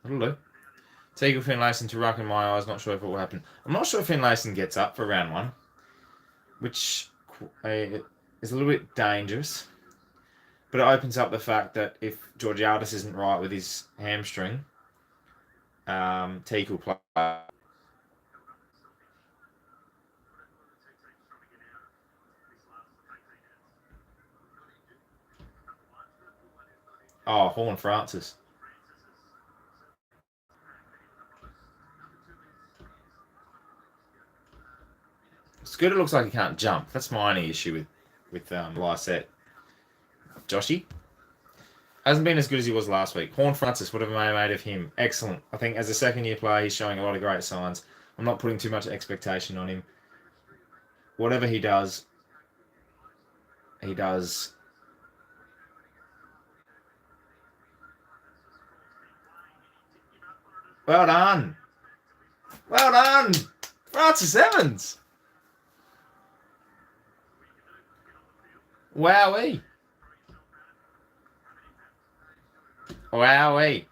That'll do. Teagle Finlayson to Ruck in my eyes. Not sure if it will happen. I'm not sure if Finlayson gets up for round 1, which is a little bit dangerous. But it opens up the fact that if Georgiadis isn't right with his hamstring, Teagle play. Oh, Horn Francis. Scooter looks like he can't jump. That's my only issue with Lysette. Joshy hasn't been as good as he was last week. Horn Francis, whatever may have made of him, excellent. I think as a second-year player, he's showing a lot of great signs. I'm not putting too much expectation on him. Whatever he does, he does. Well done. Well done, Francis Evans. Wowee. Wowee.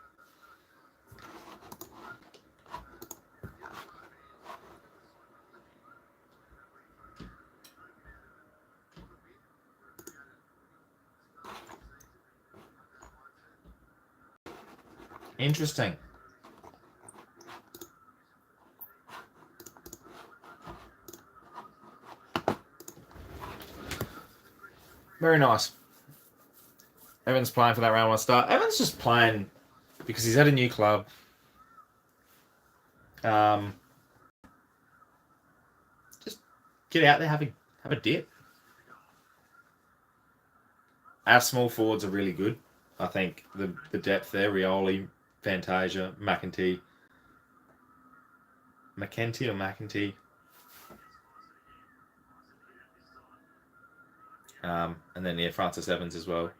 Interesting. Very nice. Evan's playing for that round 1 start. Evan's just playing because he's at a new club. Just get out there, have a dip. Our small forwards are really good. I think the depth there, Rioli, Fantasia, McEntee or McEntee. And then, Francis Evans as well.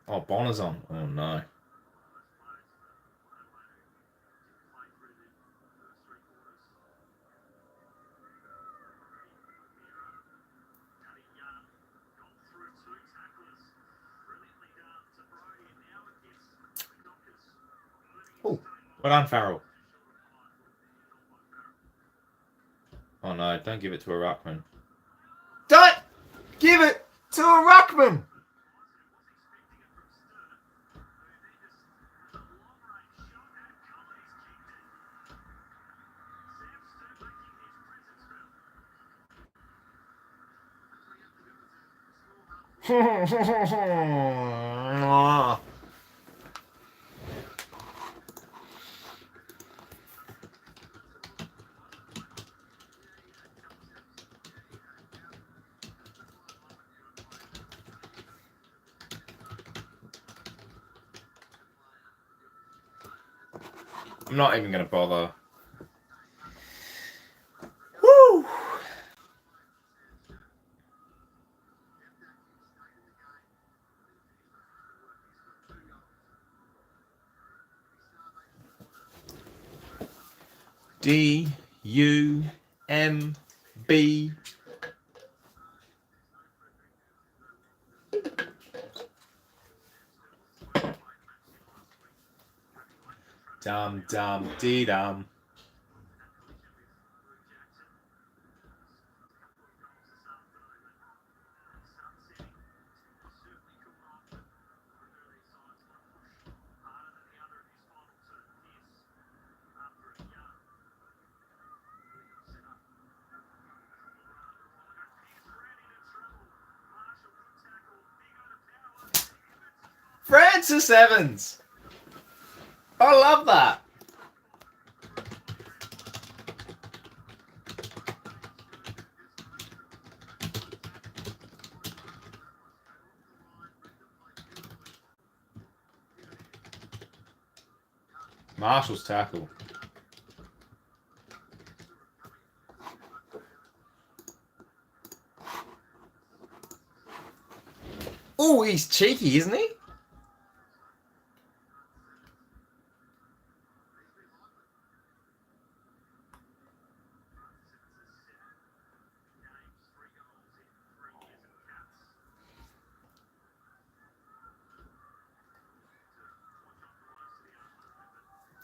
Oh, Bonner's on. Oh, no. Oh, well done, Farrell. Oh, no, don't give it to a ruckman. Don't give it to a ruckman! I'm not even going to bother. Woo! D-U-M-B. Dum-dum-dee-dum. Francis Evans! I love that. Marshall's tackle. Oh, he's cheeky, isn't he?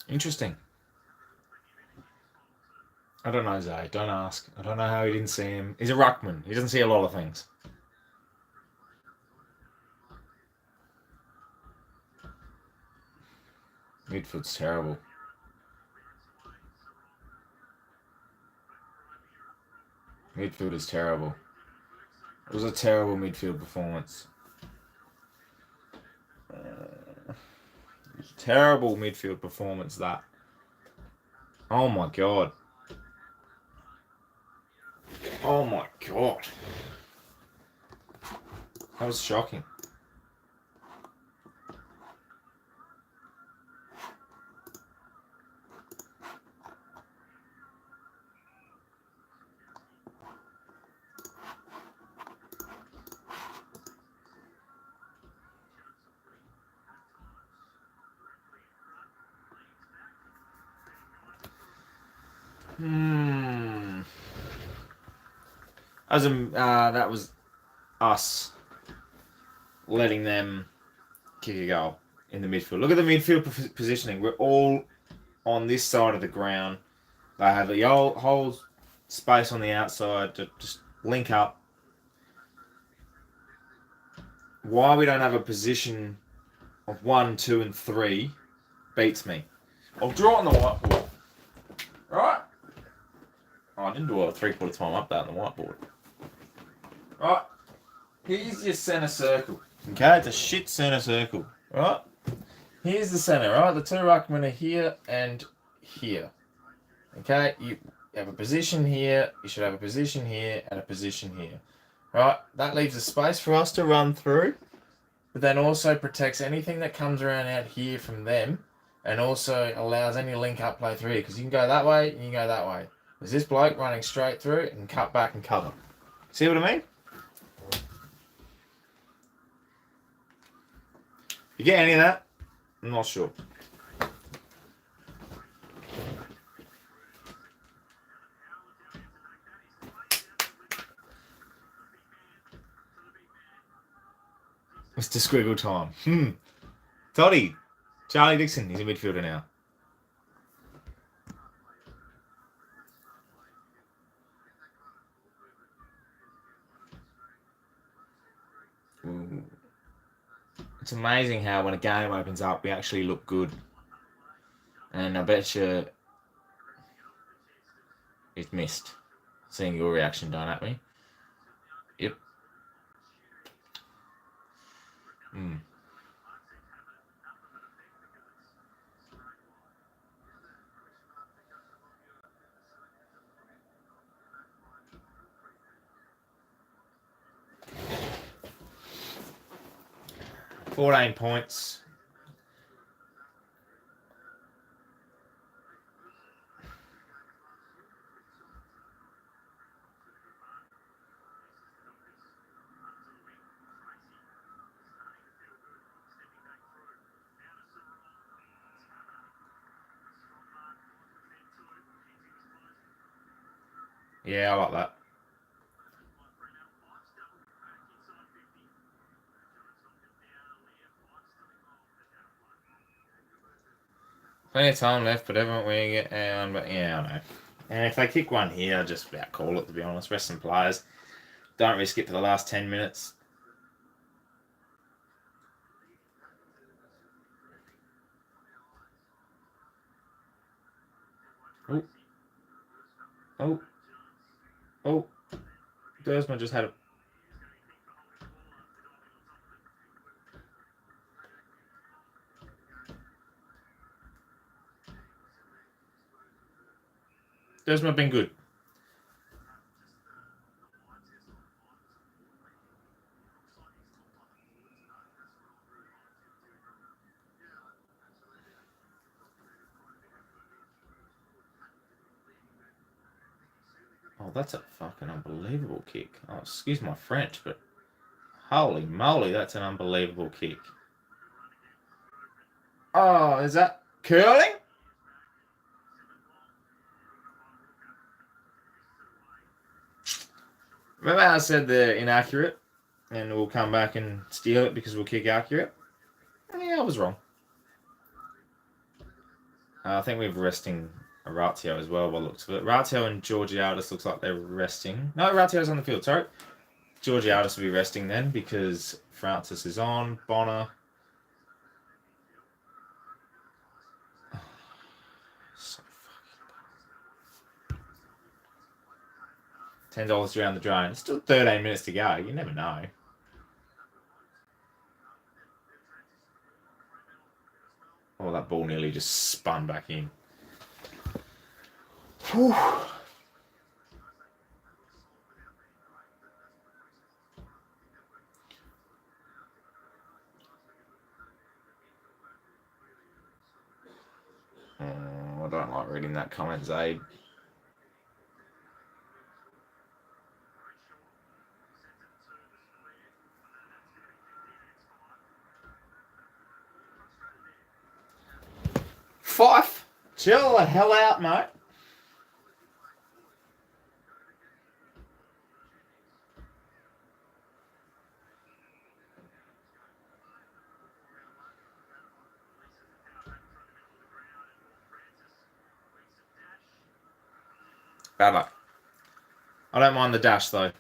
Interesting. I don't know, Zay. Don't ask. I don't know how he didn't see him. He's a ruckman. He doesn't see a lot of things. Midfield's terrible. Midfield is terrible. It was a terrible midfield performance. Terrible midfield performance, that. Oh my god. Oh my god. That was shocking. That was us letting them kick a goal in the midfield. Look at the midfield positioning. We're all on this side of the ground. They have the whole space on the outside to just link up. Why we don't have a position of 1, 2, and 3 beats me. I'll draw it on the whiteboard. Right? I didn't do a 3/4 time up that on the whiteboard. Right. Here's your centre circle. Okay, it's a shit centre circle. Right? Here's the centre, right? The two ruckmen are here and here. Okay, you have a position here, you should have a position here and a position here. Right? That leaves a space for us to run through, but then also protects anything that comes around out here from them, and also allows any link-up play through here, because you can go that way and you can go that way. There's this bloke running straight through and cut back and cover. See what I mean? You get any of that? I'm not sure. Mr. Squiggle time. Toddy. Charlie Dixon. He's a midfielder now. Ooh. It's amazing how when a game opens up, we actually look good. And I bet you it's missed. Seeing your reaction done at me. Yep. 14 points. Yeah, I like that. Plenty of time left, but everyone winning it, but yeah, I know. And if they kick one here, I'll just about call it, to be honest. Rest some players. Don't risk it for the last 10 minutes. Oh. Oh. Oh. Dersman just had a... Dersman been good. Oh, that's a fucking unbelievable kick. Oh, excuse my French, but holy moly, that's an unbelievable kick. Oh, is that curling? Remember how I said they're inaccurate and we'll come back and steal it because we'll kick accurate? Yeah, I was wrong. I think we're resting Ratio as well by the looks of it. Ratio and Georgiadis looks like they're resting. No, Ratio's on the field, sorry. Georgiadis will be resting then because Francis is on. Bonner. So fucking $10 around the drain. It's still 13 minutes to go. You never know. Oh, that ball nearly just spun back in. Whew. I don't like reading that comment, Zaid. Fife, chill the hell out, mate. Bad luck. I don't mind the dash, though.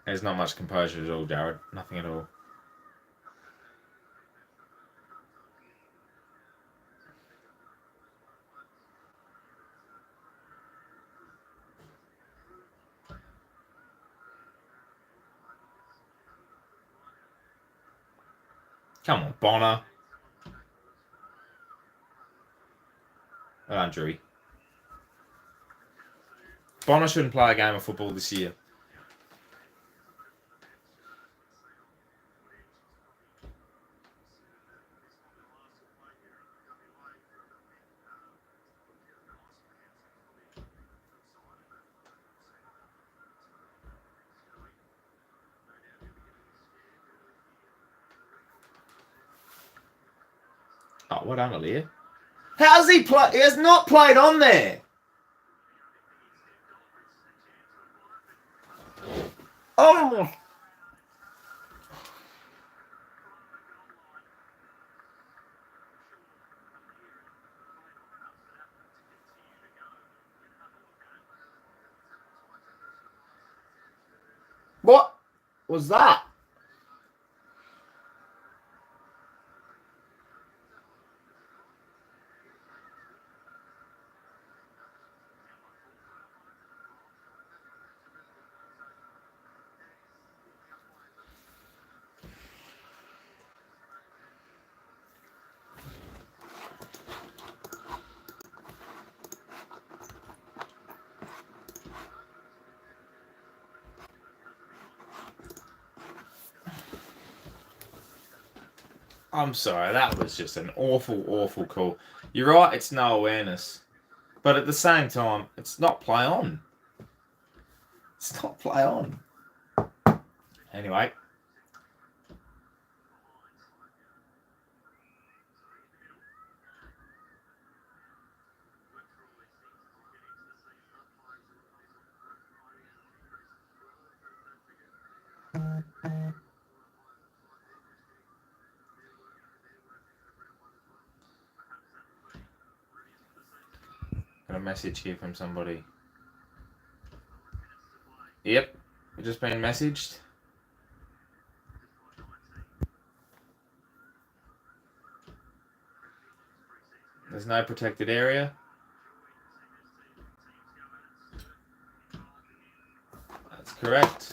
There's not much composure at all, Jared. Nothing at all. Come on, Bonner. Well done, Drewy. Bonner shouldn't play a game of football this year. Oh, well done, Aaliyah. How's he play? He has not played on there. Oh. What was that? I'm sorry, that was just an awful, awful call. You're right, it's no awareness. But at the same time, it's not play on. It's not play on. Anyway. Got a message here from somebody. Yep, we've just been messaged. There's no protected area. That's correct.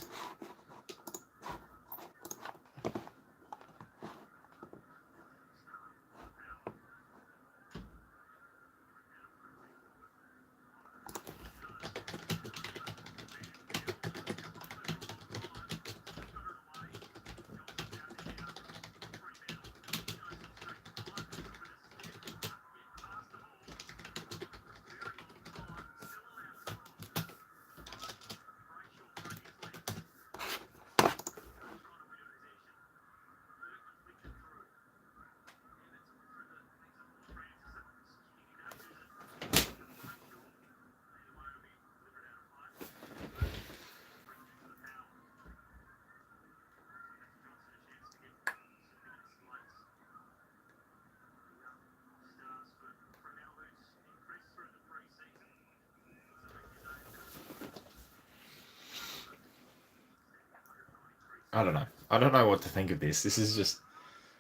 I don't know. I don't know what to think of this. This is just...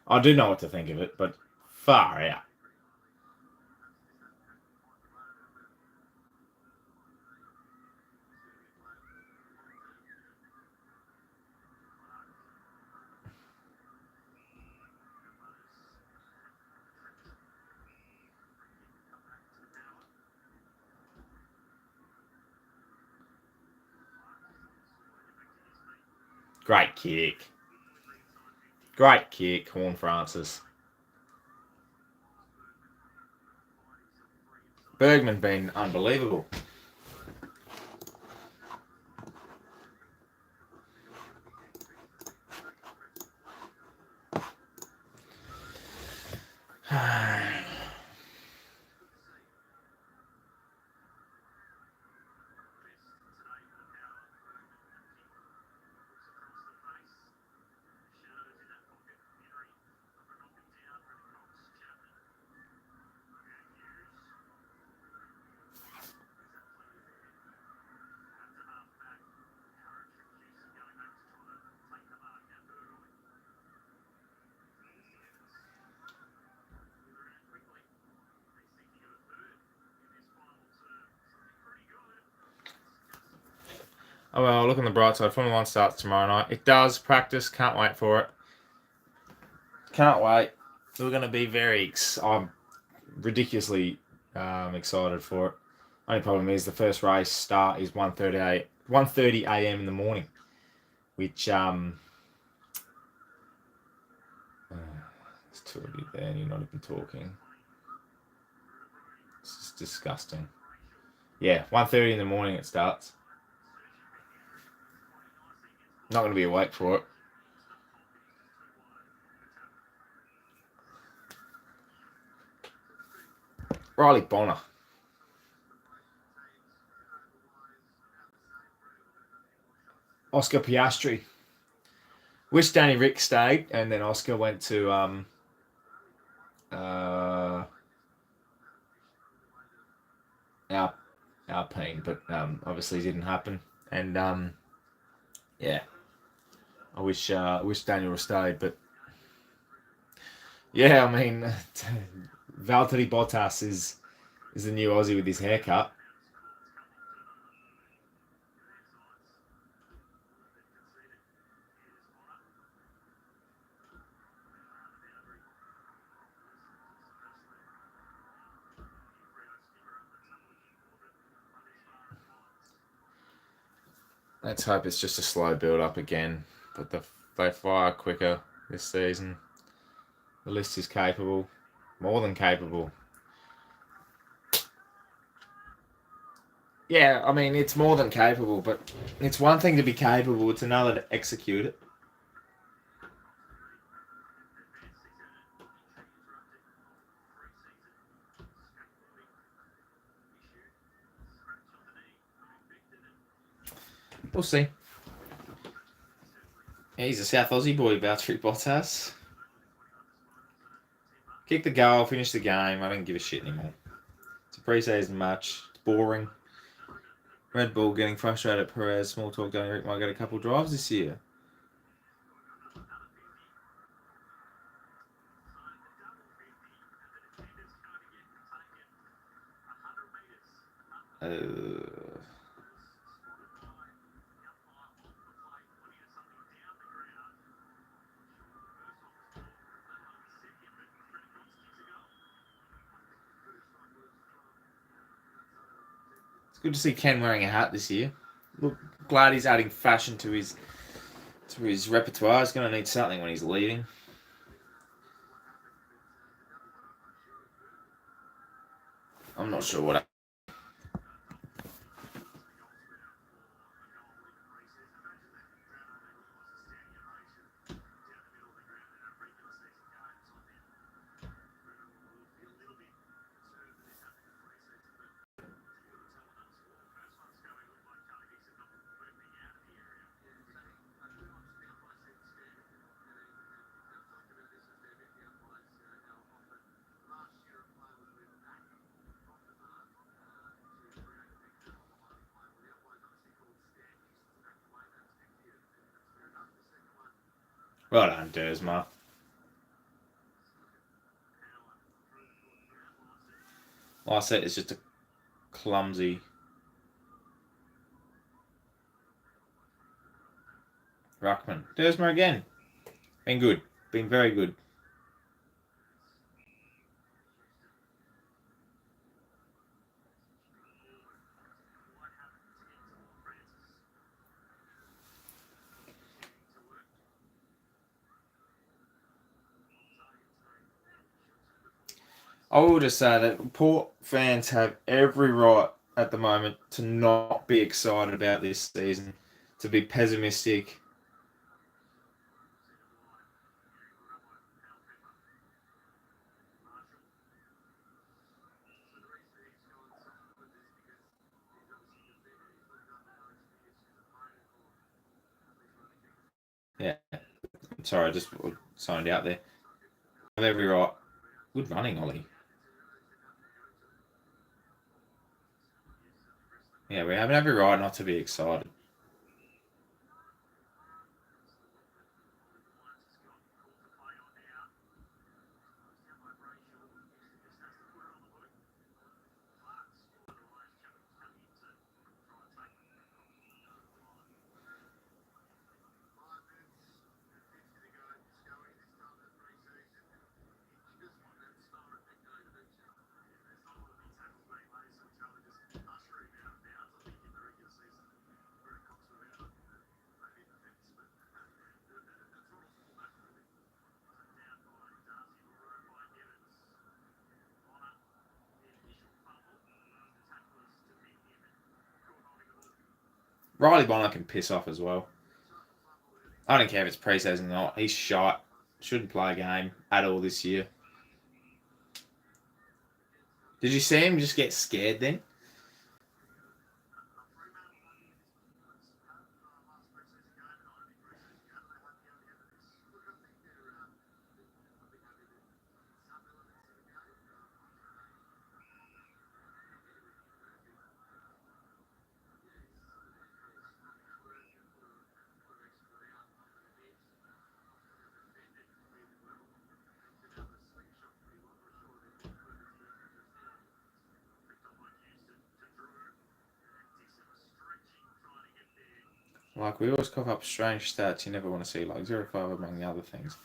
I do know what to think of it, but far out. Great kick. Great kick, Horn Francis. Bergman been unbelievable. Oh well, look on the bright side. Formula 1 starts tomorrow night. It does. Practice. Can't wait for it. Can't wait. We're going to be I'm ridiculously excited for it. Only problem is the first race start is 1:30 a.m. in the morning, which it's too early there and you're not even talking. It's just disgusting. Yeah, 1:30 in the morning it starts. Not going to be awake for it. Riley Bonner. Oscar Piastri. Wish Danny Rick stayed, and then Oscar went to Alpine, but obviously didn't happen. And yeah, I wish Daniel would stayed, but yeah, I mean, Valtteri Bottas is the new Aussie with his haircut. Let's hope it's just a slow build up again, but they fire quicker this season. The list is capable, more than capable. Yeah, I mean, it's more than capable, but it's one thing to be capable, it's another to execute it. We'll see. Yeah, he's a South Aussie boy, Valtteri Bottas. Kick the goal, finish the game. I don't give a shit anymore. It's a pre-season match. It's boring. Red Bull getting frustrated at Perez. Small talk going, Rick might get a couple drives this year. It's good to see Ken wearing a hat this year. Look, glad he's adding fashion to his repertoire. He's going to need something when he's leaving. I'm not sure what. Well done, Dersma. Last set is just a clumsy. Ruckman. Dersma again. Been good. Been very good. I will just say that Port fans have every right at the moment to not be excited about this season, to be pessimistic. Yeah. Sorry, I just signed out there. Have every right. Good running, Ollie. Yeah, we have every right not to be excited. Riley Bonner can piss off as well. I don't care if it's preseason or not. He's shite. Shouldn't play a game at all this year. Did you see him just get scared then? Like, we always cough up strange stats you never want to see, like 0-5 among the other things.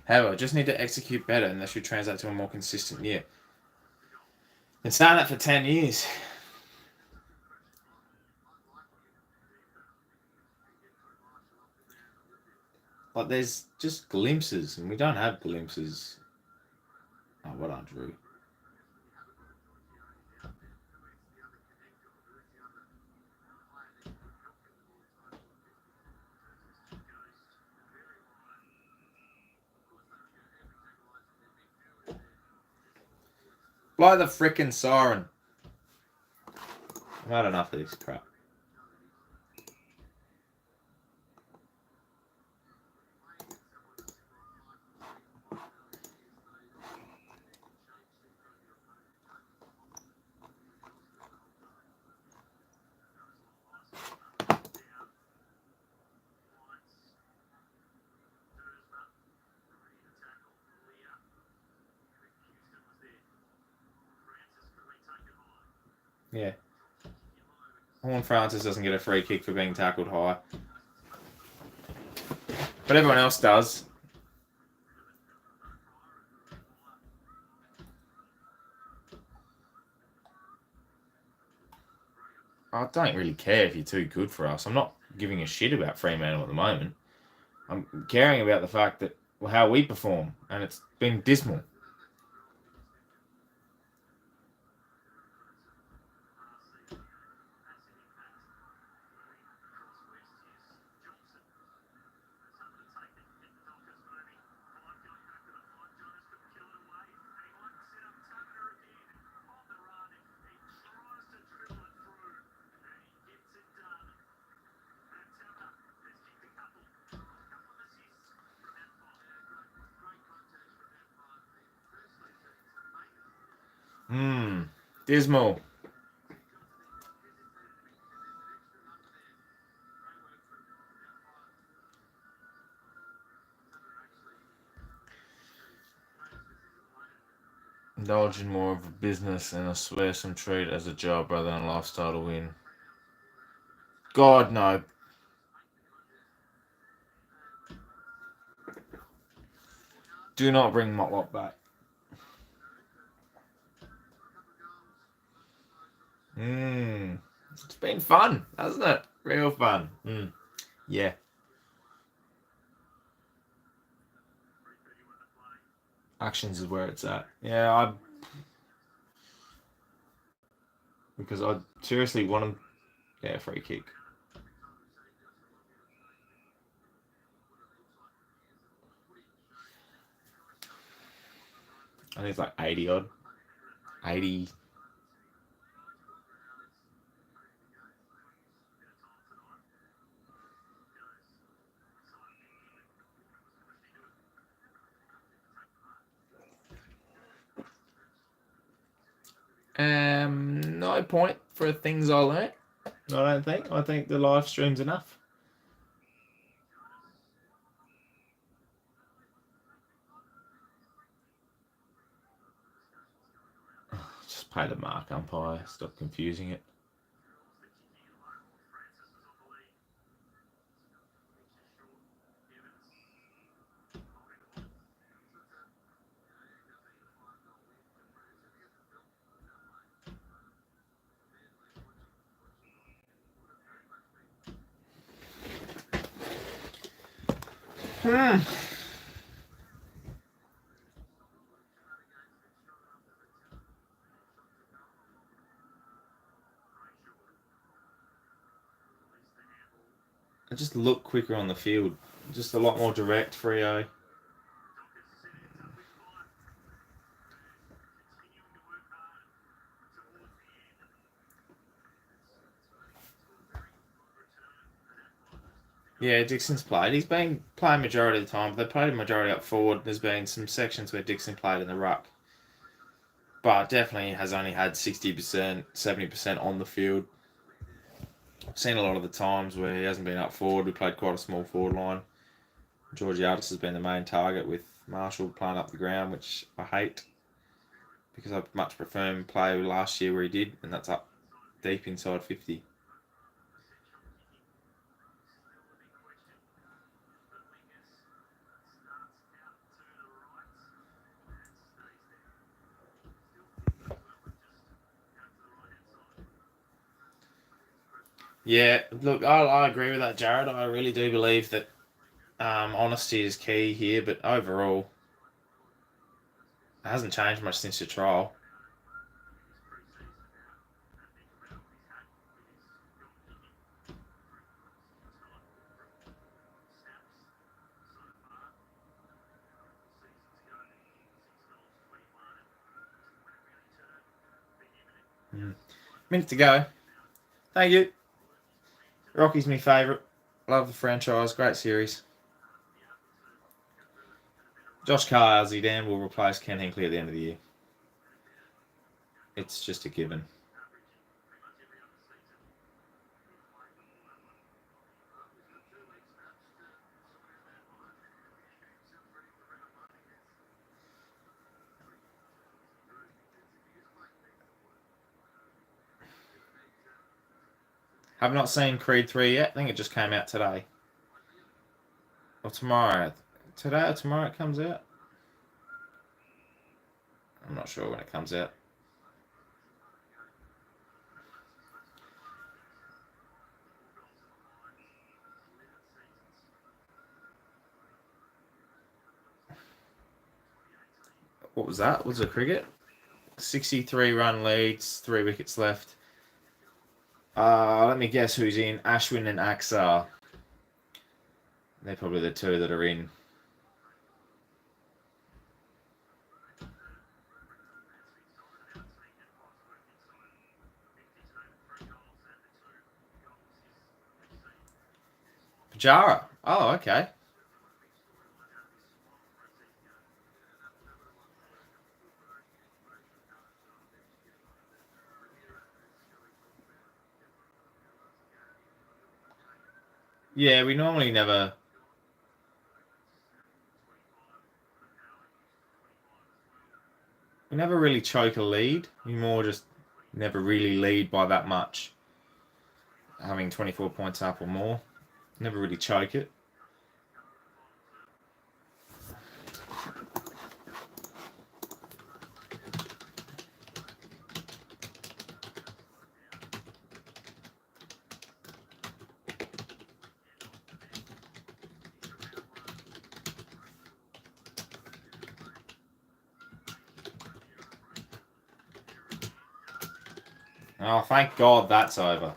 However, just need to execute better and that should translate to a more consistent year. Been saying that for 10 years. Like, there's just glimpses, and we don't have glimpses. Oh, well done, Drew. Blow the frickin' siren. I've had enough of this crap. Yeah. Horn Francis doesn't get a free kick for being tackled high. But everyone else does. I don't really care if you're too good for us. I'm not giving a shit about Fremantle at the moment. I'm caring about the fact that how we perform, and it's been dismal. Dismal. Indulge in more of a business and I swear some treat as a job rather than a lifestyle to win. God, no. Do not bring Motlop back. It's been fun, hasn't it? Real fun. Yeah. Actions is where it's at. Yeah, because I seriously want him. Yeah, free kick. I think it's like 80 odd. 80. No point for things I learnt. I don't think. I think the live stream's enough. Just play the mark umpire. Stop confusing it. It just looked quicker on the field. Just a lot more direct, Freo. Yeah, Dixon's played. He's been playing majority of the time, but they played a majority up forward. There's been some sections where Dixon played in the ruck. But definitely has only had 60%, 70% on the field. I've seen a lot of the times where he hasn't been up forward. We played quite a small forward line. Georgiadis has been the main target with Marshall playing up the ground, which I hate. Because I much prefer him play last year where he did, and that's up deep inside 50. Yeah, look, I agree with that, Jared. I really do believe that honesty is key here, but overall, it hasn't changed much since your trial. Minute to go. Thank you. Rocky's my favourite. Love the franchise. Great series. Josh Carsey will replace Ken Hinkley at the end of the year. It's just a given. Have not seen Creed 3 yet. I think it just came out today. Or tomorrow. Today or tomorrow it comes out? I'm not sure when it comes out. What was that? Was it cricket? 63 run leads, 3 wickets left. Let me guess who's in. Ashwin and Axar. They're probably the two that are in. Pajara. Oh, okay. Yeah, we normally never... We never really choke a lead. We more just never really lead by that much. Having 24 points up or more. Never really choke it. Oh, thank God that's over.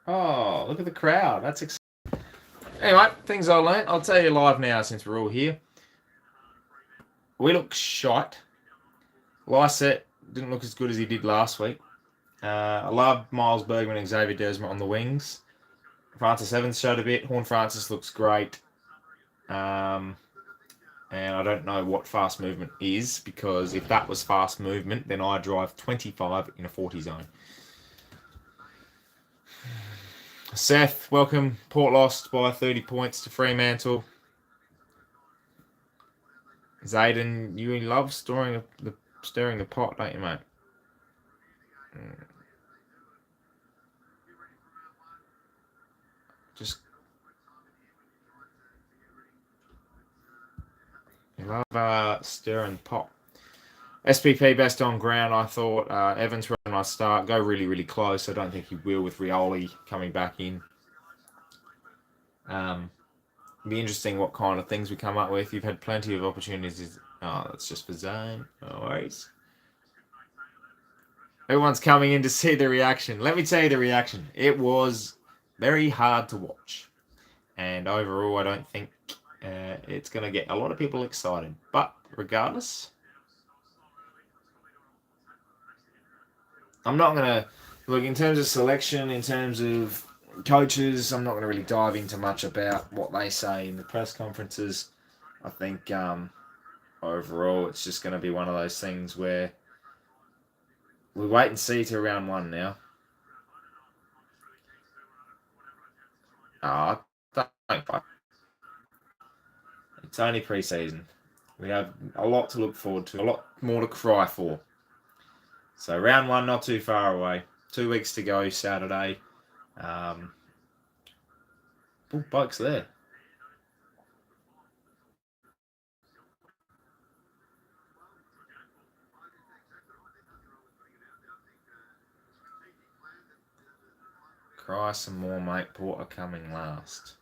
Oh, look at the crowd. That's exciting. Anyway, things I learnt. I'll tell you live now since we're all here. We look shite. Lysette didn't look as good as he did last week. I love Miles Bergman and Xavier Dersma on the wings. Francis Evans showed a bit. Horn Francis looks great. And I don't know what fast movement is, because if that was fast movement, then I drive 25 in a 40 zone. Seth, welcome. Port lost by 30 points to Fremantle. Zayden, you love stirring the pot, don't you, mate? Just you love stirring the pot. SPP best on ground. I thought Evans ran a nice start. Go really, really close. I don't think he will with Rioli coming back in. Be interesting what kind of things we come up with. You've had plenty of opportunities. Oh, that's just for Zane. No worries. Everyone's coming in to see the reaction. Let me tell you the reaction. It was very hard to watch. And overall, I don't think it's going to get a lot of people excited. But regardless, I'm not going to look in terms of selection, in terms of coaches. I'm not going to really dive into much about what they say in the press conferences. I think overall, it's just going to be one of those things where we wait and see to round one now. It's only pre-season. We have a lot to look forward to, a lot more to cry for. So round one, not too far away. 2 weeks to go, Saturday. Bloke's there. Cry some more, mate. Porter coming last.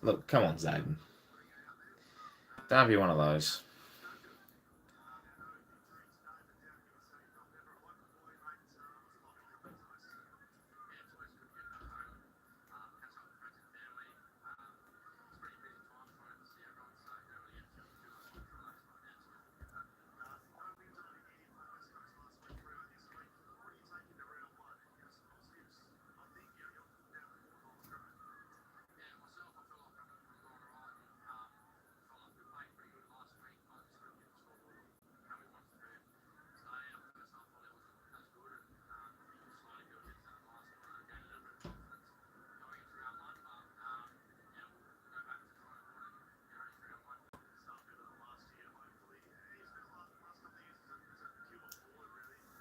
Look, come on, Zayden. Don't be one of those.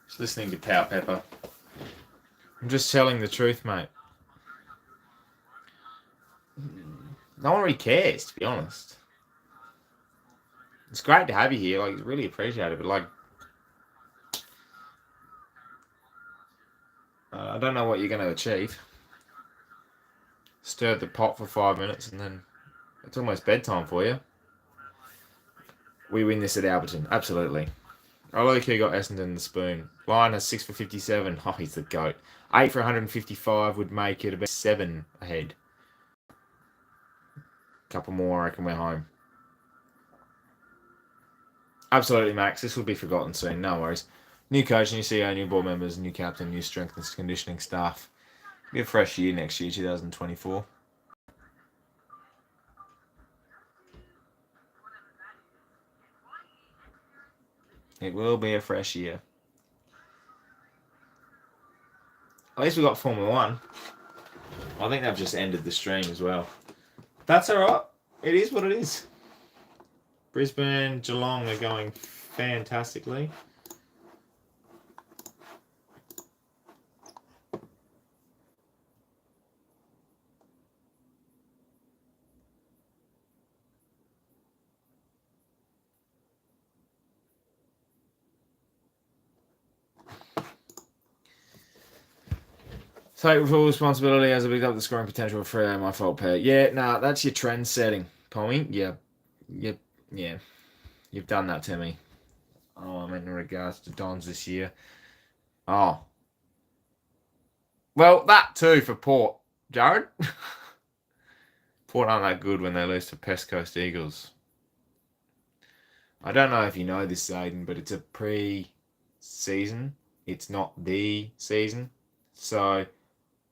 Just listening to Power Pepper. I'm just telling the truth, mate. No one really cares, to be honest. It's great to have you here. Like, it's really appreciated. But, like, I don't know what you're going to achieve. Stirred the pot for 5 minutes and then it's almost bedtime for you. We win this at Alberton. Absolutely. Oloku got Essendon the spoon. Lion has 6 for 57. Oh, he's the GOAT. 8 for 155 would make it about 7 ahead. Couple more, I reckon we're home. Absolutely, Max. This will be forgotten soon. No worries. New coach, new CEO, new board members, new captain, new strength and conditioning staff. Be a fresh year next year, 2024. It will be a fresh year. At least we got Formula 1. I think they've just ended the stream as well. That's alright. It is what it is. Brisbane, Geelong are going fantastically. Take full responsibility as I picked up the scoring potential for my fault pair. Yeah, nah, that's your trend setting, Pommy. Yeah. You've done that to me. Oh, I meant in regards to Dons this year. Oh. Well, that too for Port, Jared. Port aren't that good when they lose to Pest Coast Eagles. I don't know if you know this, Zayden, but it's a pre-season. It's not the season. So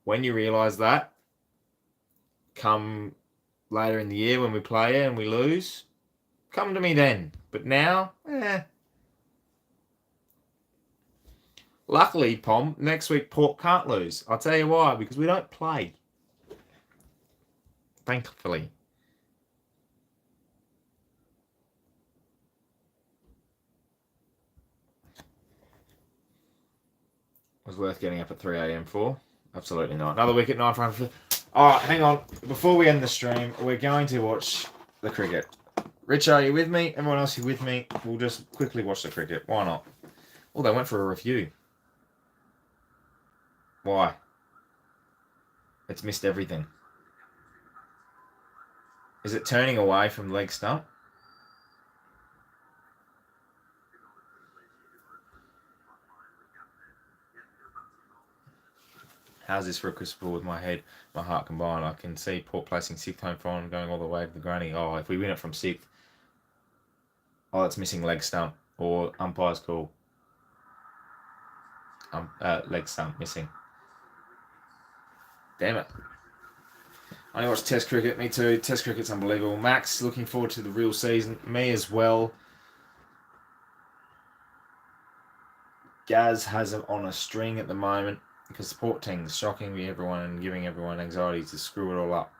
when you realise that, come later in the year when we play and we lose, come to me then. But now, Luckily, Pom, next week Port can't lose. I'll tell you why, because we don't play. Thankfully. Was worth getting up at 3 a.m. for? Absolutely not. Another wicket, 9 for 100. All right, hang on. Before we end the stream, we're going to watch the cricket. Rich, are you with me? Everyone else, you with me? We'll just quickly watch the cricket. Why not? Oh, they went for a review. Why? It's missed everything. Is it turning away from leg stump? How's this for a crystal ball with my head, my heart combined? I can see Port placing 6th home final going all the way to the granny. Oh, if we win it from 6th. Oh, it's missing leg stump. Or umpire's call. Leg stump missing. Damn it. I only watch Test cricket. Me too. Test cricket's unbelievable. Max, looking forward to the real season. Me as well. Gaz has it on a string at the moment because the Port team's shocking everyone and giving everyone anxiety to screw it all up.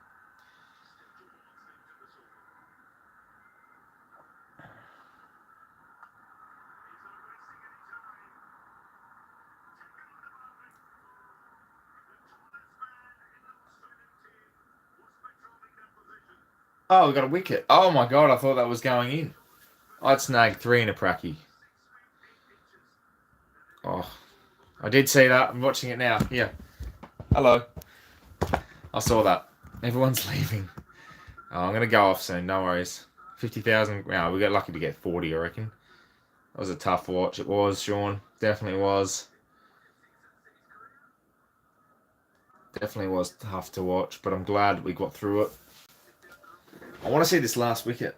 Oh, we got a wicket. Oh my god, I thought that was going in. I'd snagged 3 in a pracky. Oh, I did see that. I'm watching it now. Here. Hello. I saw that. Everyone's leaving. Oh, I'm going to go off soon. No worries. 50,000. Wow, we got lucky to get 40, I reckon. That was a tough watch. It was, Sean. Definitely was. Definitely was tough to watch, but I'm glad we got through it. I want to see this last wicket.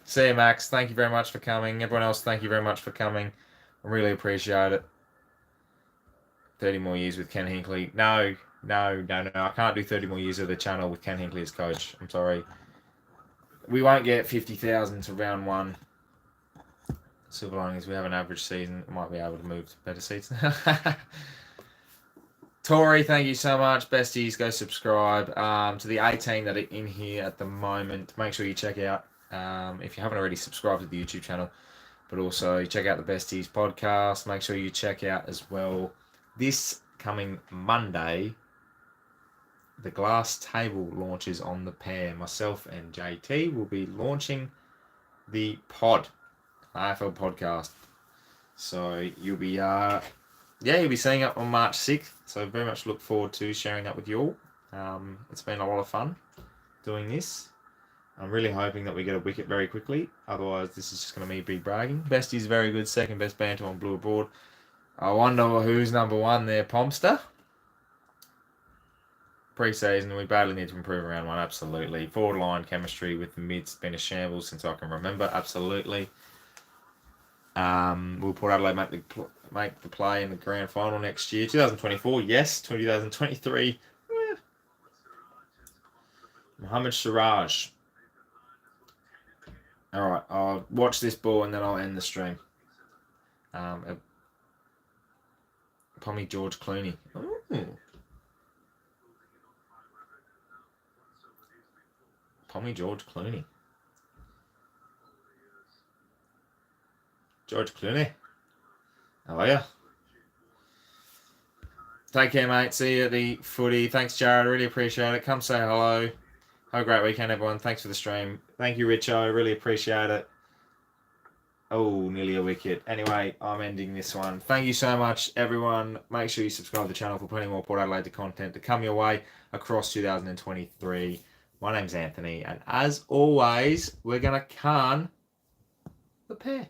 See you, Max. Thank you very much for coming. Everyone else, thank you very much for coming. I really appreciate it. 30 more years with Ken Hinkley. No. I can't do 30 more years of the channel with Ken Hinkley as coach. I'm sorry. We won't get 50,000 to round 1. Silver lining is we have an average season. We might be able to move to better seats. Tori, thank you so much. Besties, go subscribe. To the 18 that are in here at the moment, make sure you check out, if you haven't already, subscribed to the YouTube channel, but also check out the Besties podcast. Make sure you check out as well this coming Monday, the Glass Table launches on ThePear. Myself and JT will be launching the pod, AFL podcast. So you'll be you'll be seeing it on March 6th. So very much look forward to sharing that with you all. It's been a lot of fun doing this. I'm really hoping that we get a wicket very quickly. Otherwise, this is just going to be bragging. Bestie's very good. Second best banter on Blue Abroad. I wonder who's number 1 there, Pomster. Preseason, we badly need to improve around 1. Absolutely. Forward line chemistry with the mids been a shambles since I can remember. Absolutely. Will Port Adelaide make the play in the grand final next year? 2024, yes. 2023, Mohammed Siraj. All right, I'll watch this ball and then I'll end the stream. Pommy George Clooney. Ooh. Pommy George Clooney. George Clooney. How are you? Take care, mate. See you at the footy. Thanks, Jared. Really appreciate it. Come say hello. Have a great weekend, everyone. Thanks for the stream. Thank you, Richo. Really appreciate it. Oh, nearly a wicket. Anyway, I'm ending this one. Thank you so much, everyone. Make sure you subscribe to the channel for plenty more Port Adelaide content to come your way across 2023. My name's Anthony, and as always, we're going to can the pair.